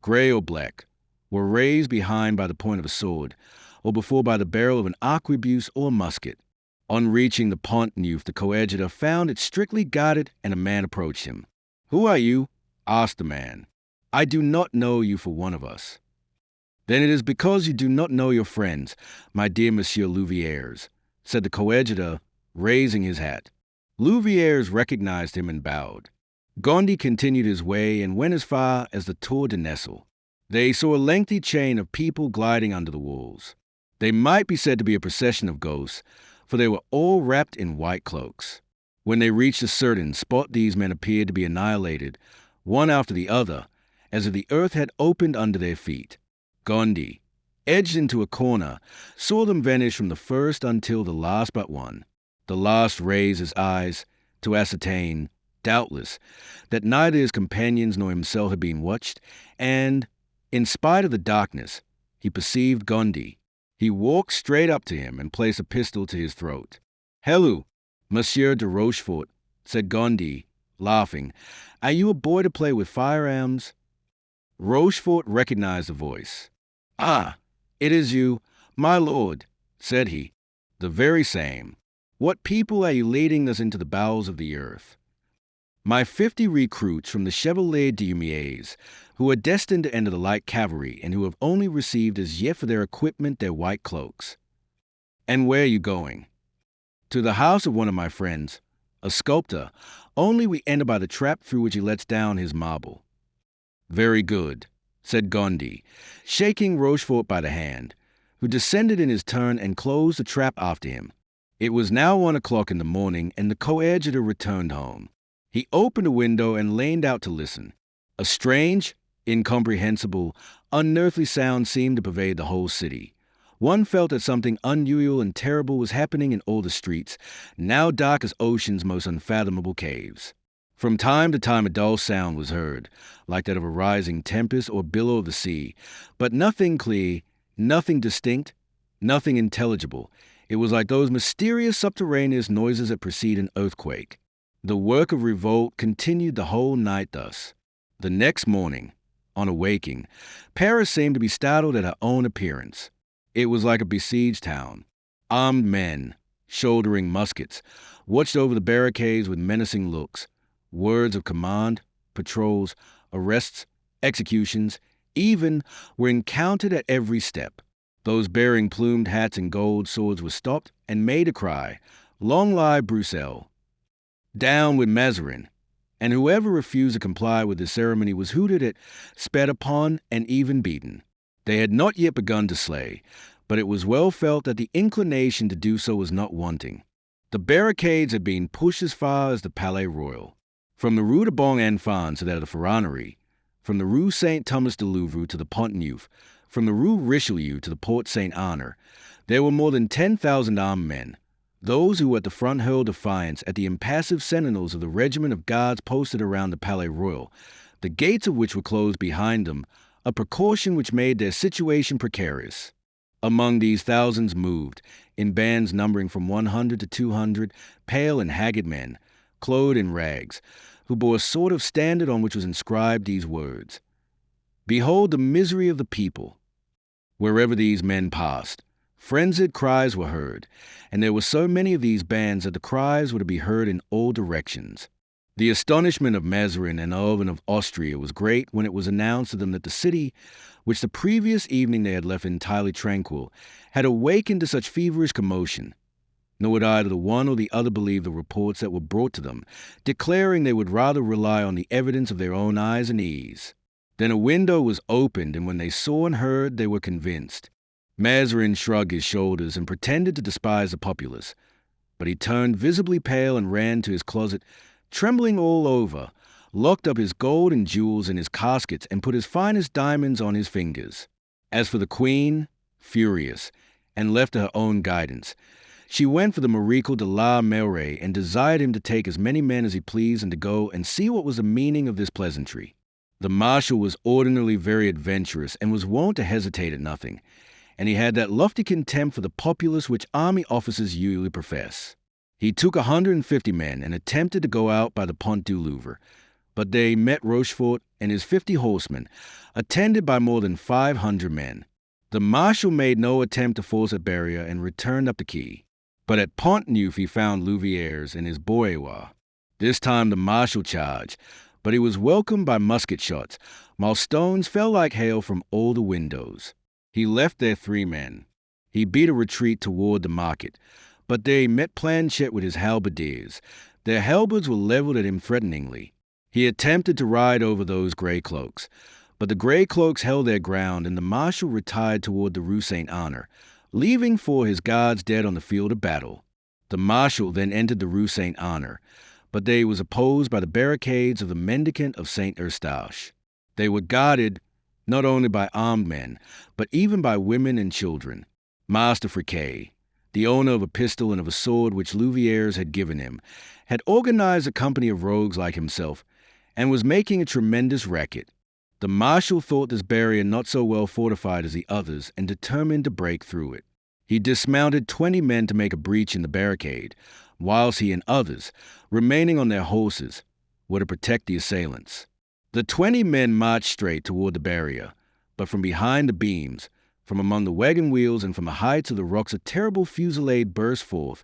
gray or black, were raised behind by the point of a sword, or before by the barrel of an arquebuse or a musket. On reaching the Pont Neuf, the coadjutor found it strictly guarded, and a man approached him. "Who are you?" asked the man. "I do not know you for one of us." "Then it is because you do not know your friends, my dear Monsieur Louviers," said the coadjutor, raising his hat. Louviers recognized him and bowed. Gondy continued his way and went as far as the Tour de Nesle. They saw a lengthy chain of people gliding under the walls. They might be said to be a procession of ghosts, for they were all wrapped in white cloaks. When they reached a certain spot, these men appeared to be annihilated, one after the other, as if the earth had opened under their feet. Gondy, edged into a corner, saw them vanish from the first until the last but one. The last raised his eyes to ascertain, doubtless, that neither his companions nor himself had been watched, and, in spite of the darkness, he perceived Gondy. He walked straight up to him and placed a pistol to his throat. "Hello, Monsieur de Rochefort," said Gondy, laughing. "Are you a boy to play with firearms?" Rochefort recognized the voice. "Ah, it is you, my lord," said he. "The very same. What people are you leading us into the bowels of the earth?" "My 50 recruits from the Chevalier d'Humières, who are destined to enter the light cavalry and who have only received as yet for their equipment their white cloaks." "And where are you going?" "To the house of one of my friends, a sculptor, only we enter by the trap through which he lets down his marble." "Very good," said Gondy, shaking Rochefort by the hand, who descended in his turn and closed the trap after him. It was now 1 o'clock in the morning, and the coadjutor returned home. He opened a window and leaned out to listen. A strange, incomprehensible, unearthly sound seemed to pervade the whole city. One felt that something unusual and terrible was happening in all the streets, now dark as ocean's most unfathomable caves. From time to time a dull sound was heard, like that of a rising tempest or billow of the sea, but nothing clear, nothing distinct, nothing intelligible. It was like those mysterious subterraneous noises that precede an earthquake. The work of revolt continued the whole night thus. The next morning, on awaking, Paris seemed to be startled at her own appearance. It was like a besieged town. Armed men, shouldering muskets, watched over the barricades with menacing looks. Words of command, patrols, arrests, executions, even, were encountered at every step. Those bearing plumed hats and gold swords were stopped and made a cry, "Long live Bruxelles! Down with Mazarin!" And whoever refused to comply with the ceremony was hooted at, spat upon, and even beaten. They had not yet begun to slay, but it was well felt that the inclination to do so was not wanting. The barricades had been pushed as far as the Palais Royal. From the Rue de Bon Enfant to that of the Ferronnerie, from the Rue Saint-Thomas de Louvre to the Pont Neuf, from the Rue Richelieu to the Porte Saint-Honor, there were more than 10,000 armed men. Those who at the front hurled defiance at the impassive sentinels of the regiment of guards posted around the Palais Royal, the gates of which were closed behind them, a precaution which made their situation precarious. Among these thousands moved, in bands numbering from 100 to 200, pale and haggard men, clothed in rags, who bore a sort of standard on which was inscribed these words: "Behold the misery of the people." Wherever these men passed, frenzied cries were heard, and there were so many of these bands that the cries were to be heard in all directions. The astonishment of Mazarin and of Austria was great when it was announced to them that the city, which the previous evening they had left entirely tranquil, had awakened to such feverish commotion. Nor would either the one or the other believe the reports that were brought to them, declaring they would rather rely on the evidence of their own eyes and ears. Then a window was opened, and when they saw and heard, they were convinced. Mazarin shrugged his shoulders and pretended to despise the populace, but he turned visibly pale and ran to his closet, trembling all over, locked up his gold and jewels in his caskets, and put his finest diamonds on his fingers. As for the queen, furious, and left to her own guidance, she went for the Marechal de la Meilleraye and desired him to take as many men as he pleased and to go and see what was the meaning of this pleasantry. The marshal was ordinarily very adventurous and was wont to hesitate at nothing, and he had that lofty contempt for the populace which army officers usually profess. He took 150 men and attempted to go out by the Pont du Louvre, but they met Rochefort and his 50 horsemen, attended by more than 500 men. The marshal made no attempt to force a barrier and returned up the quay. But at Pont Neuf he found Louviers and his bourgeois. This time the marshal charged, but he was welcomed by musket shots, while stones fell like hail from all the windows. He left their 3 men. He beat a retreat toward the market, but they met Planchet with his halberdiers. Their halberds were leveled at him threateningly. He attempted to ride over those grey cloaks, but the grey cloaks held their ground, and the marshal retired toward the Rue Saint-Honor, leaving 4 his guards dead on the field of battle. The marshal then entered the Rue Saint-Honor, but they was opposed by the barricades of the Mendicant of Saint Eustache. They were guarded not only by armed men, but even by women and children. Master Friquet, the owner of a pistol and of a sword which Louviers had given him, had organized a company of rogues like himself, and was making a tremendous racket. The marshal thought this barrier not so well fortified as the others, and determined to break through it. He dismounted 20 men to make a breach in the barricade, whilst he and others, remaining on their horses, were to protect the assailants. The 20 men marched straight toward the barrier, but from behind the beams, from among the wagon wheels, and from the heights of the rocks, a terrible fusillade burst forth,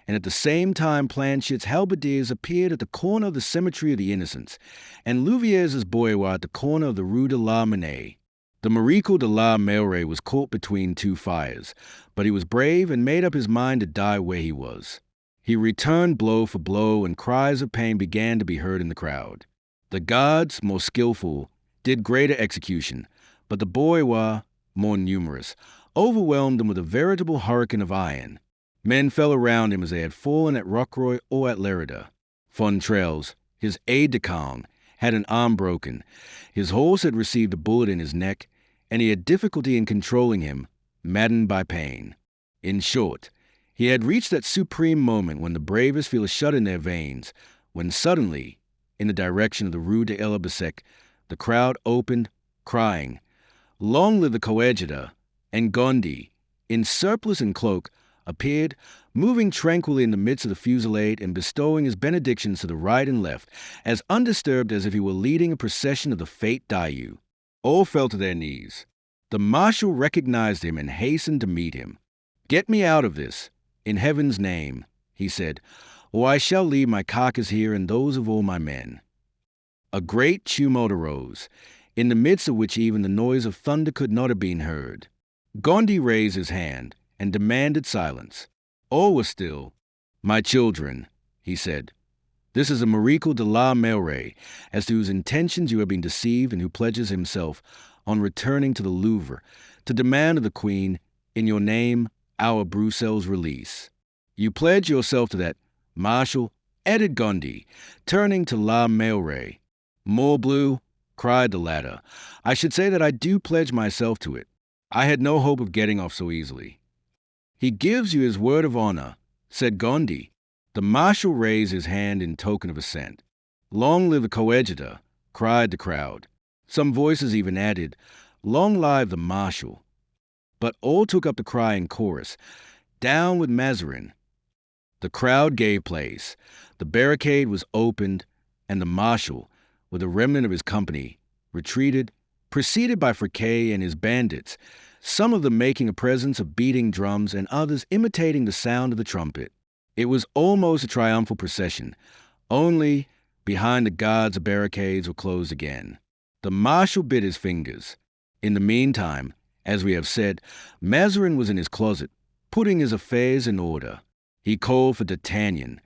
and at the same time Planchet's halberdiers appeared at the corner of the Cemetery of the Innocents, and Louviers's bourgeois at the corner of the Rue de la Monnaie. The Marechal de la Meilleraye was caught between 2 fires, but he was brave and made up his mind to die where he was. He returned blow for blow, and cries of pain began to be heard in the crowd. The guards, more skillful, did greater execution, but the bourgeois, more numerous, overwhelmed them with a veritable hurricane of iron. Men fell around him as they had fallen at Rocroi or at Lerida. Fontrailles, His aide-de-camp had an arm broken, his horse had received a bullet in his neck, and he had difficulty in controlling him, maddened by pain. In short, he had reached that supreme moment when the bravest feel a shot in their veins, when suddenly, in the direction of the Rue de l'Arc, the crowd opened, crying, "Long live the coadjutor!" and Gondi, in surplice and cloak, appeared, moving tranquilly in the midst of the fusillade and bestowing his benedictions to the right and left, as undisturbed as if he were leading a procession of the Fête Dieu. All fell to their knees. The marshal recognized him and hastened to meet him. "Get me out of this, in heaven's name," he said, "or I shall leave my carcass here and those of all my men." A great tumult arose, in the midst of which even the noise of thunder could not have been heard. Gondi raised his hand and demanded silence. All was still. "My children," he said, "this is a Miracle de la Meilleraye, as to whose intentions you have been deceived and who pledges himself, on returning to the Louvre, to demand of the Queen, in your name, our Bruxelles release. You pledge yourself to that, Marshal," added Gondi, turning to La Meilleraye. "Morbleu," cried the latter, "I should say that I do pledge myself to it. I had no hope of getting off so easily." "He gives you his word of honor," said Gondi. The marshal raised his hand in token of assent. "Long live the coadjutor," cried the crowd. Some voices even added, "Long live the marshal." But all took up the cry in chorus, "Down with Mazarin." The crowd gave place, the barricade was opened, and the marshal, with a remnant of his company, retreated, preceded by Friquet and his bandits, some of them making a presence of beating drums and others imitating the sound of the trumpet. It was almost a triumphal procession, only behind the guards the barricades were closed again. The marshal bit his fingers. In the meantime, as we have said, Mazarin was in his closet, putting his affairs in order. He called for D'Artagnan,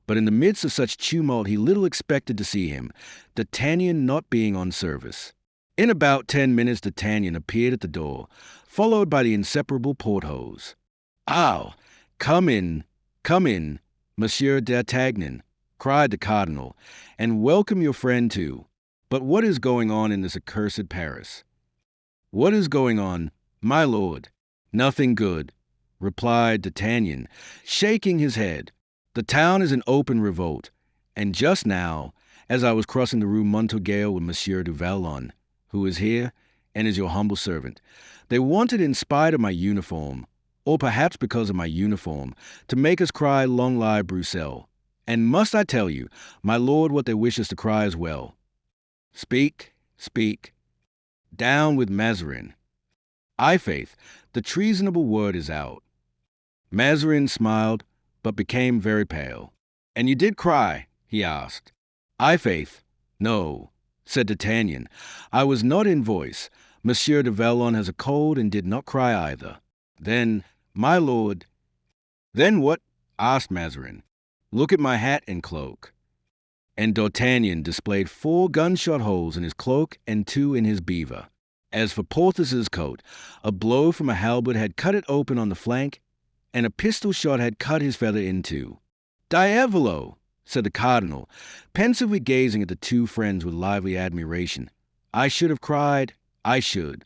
but in the midst of such tumult he little expected to see him, D'Artagnan not being on service. In about 10 minutes D'Artagnan appeared at the door, followed by the inseparable Porthos. "Ah, come in, Monsieur D'Artagnan," cried the cardinal, "and welcome your friend too. But what is going on in this accursed Paris?" "What is going on, my lord? Nothing good," replied D'Artagnan, shaking his head. "The town is in open revolt, and just now, as I was crossing the Rue Montorgueil with Monsieur du Vallon, who is here and is your humble servant, they wanted, in spite of my uniform, or perhaps because of my uniform, to make us cry 'Long live Bruxelles.' And must I tell you, my lord, what they wish us to cry as well?" "Speak, speak." "Down with Mazarin." "I'faith, the treasonable word is out." Mazarin smiled, but became very pale. "And you did cry?" he asked. "I'faith, no," said D'Artagnan. "I was not in voice. Monsieur de Vallon has a cold and did not cry either." "Then, my lord—" "Then what?" asked Mazarin. "Look at my hat and cloak." And D'Artagnan displayed 4 gunshot holes in his cloak and 2 in his beaver. As for Porthos's coat, a blow from a halberd had cut it open on the flank, and a pistol shot had cut his feather in 2. "Diavolo!" said the cardinal, pensively gazing at the 2 friends with lively admiration. "I should have cried, I should."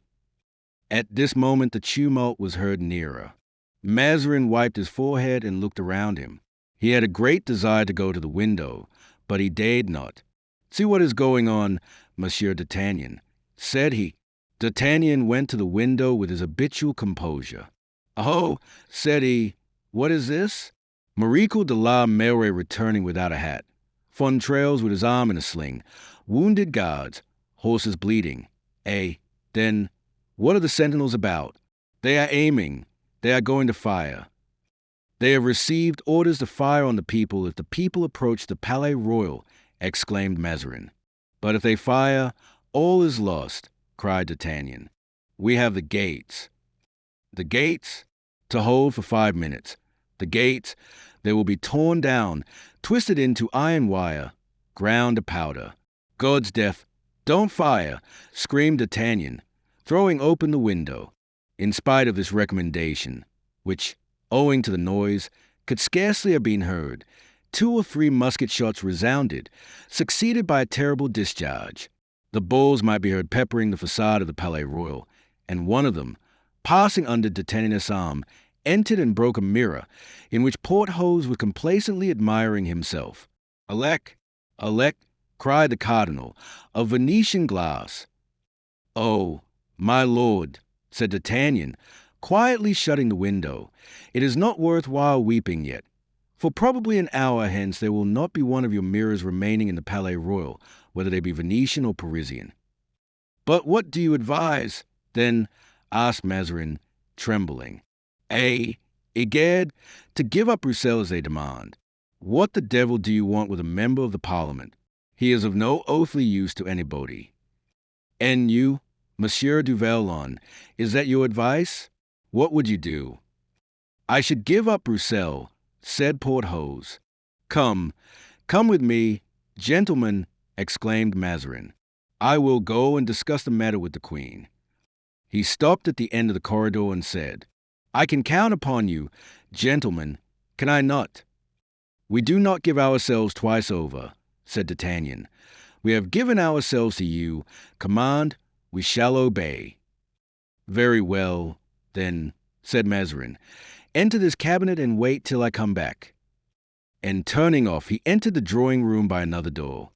At this moment the tumult was heard nearer. Mazarin wiped his forehead and looked around him. He had a great desire to go to the window, but he dared not. "See what is going on, Monsieur D'Artagnan," said he. D'Artagnan went to the window with his habitual composure. "Oh," said he, "what is this?" Miracle de la Meilleraye returning without a hat, Fontrailles with his arm in a sling, wounded guards, horses bleeding. Then, what are the sentinels about? "They are aiming. They are going to fire." "They have received orders to fire on the people if the people approach the Palais Royal," exclaimed Mazarin. "But if they fire, all is lost," cried D'Artagnan. "We have the gates." "The gates?" "To hold for 5 minutes. The gates, they will be torn down, twisted into iron wire, ground to powder." "God's death, don't fire!" screamed D'Artagnan, throwing open the window. In spite of this recommendation, which, owing to the noise, could scarcely have been heard, 2 or 3 musket shots resounded, succeeded by a terrible discharge. The balls might be heard peppering the facade of the Palais Royal, and one of them, passing under D'Artagnan's arm, entered and broke a mirror, in which Porthos was complacently admiring himself. "Alec, Alec," cried the cardinal, "a Venetian glass." "Oh, my lord," said D'Artagnan, quietly shutting the window, "it is not worth while weeping yet. For probably an hour hence there will not be one of your mirrors remaining in the Palais Royal, whether they be Venetian or Parisian." "But what do you advise, then?" asked Mazarin, trembling. Egad, to give up Broussel as they demand. What the devil do you want with a member of the Parliament? He is of no earthly use to anybody. And you, Monsieur du Vallon, is that your advice? What would you do?" "I should give up Broussel," said Porthos. Come with me, gentlemen," exclaimed Mazarin. "I will go and discuss the matter with the queen." He stopped at the end of the corridor and said, "I can count upon you, gentlemen, can I not?" "We do not give ourselves twice over," said D'Artagnan. "We have given ourselves to you. Command, we shall obey." "Very well, then," said Mazarin. "Enter this cabinet and wait till I come back." And turning off, he entered the drawing-room by another door.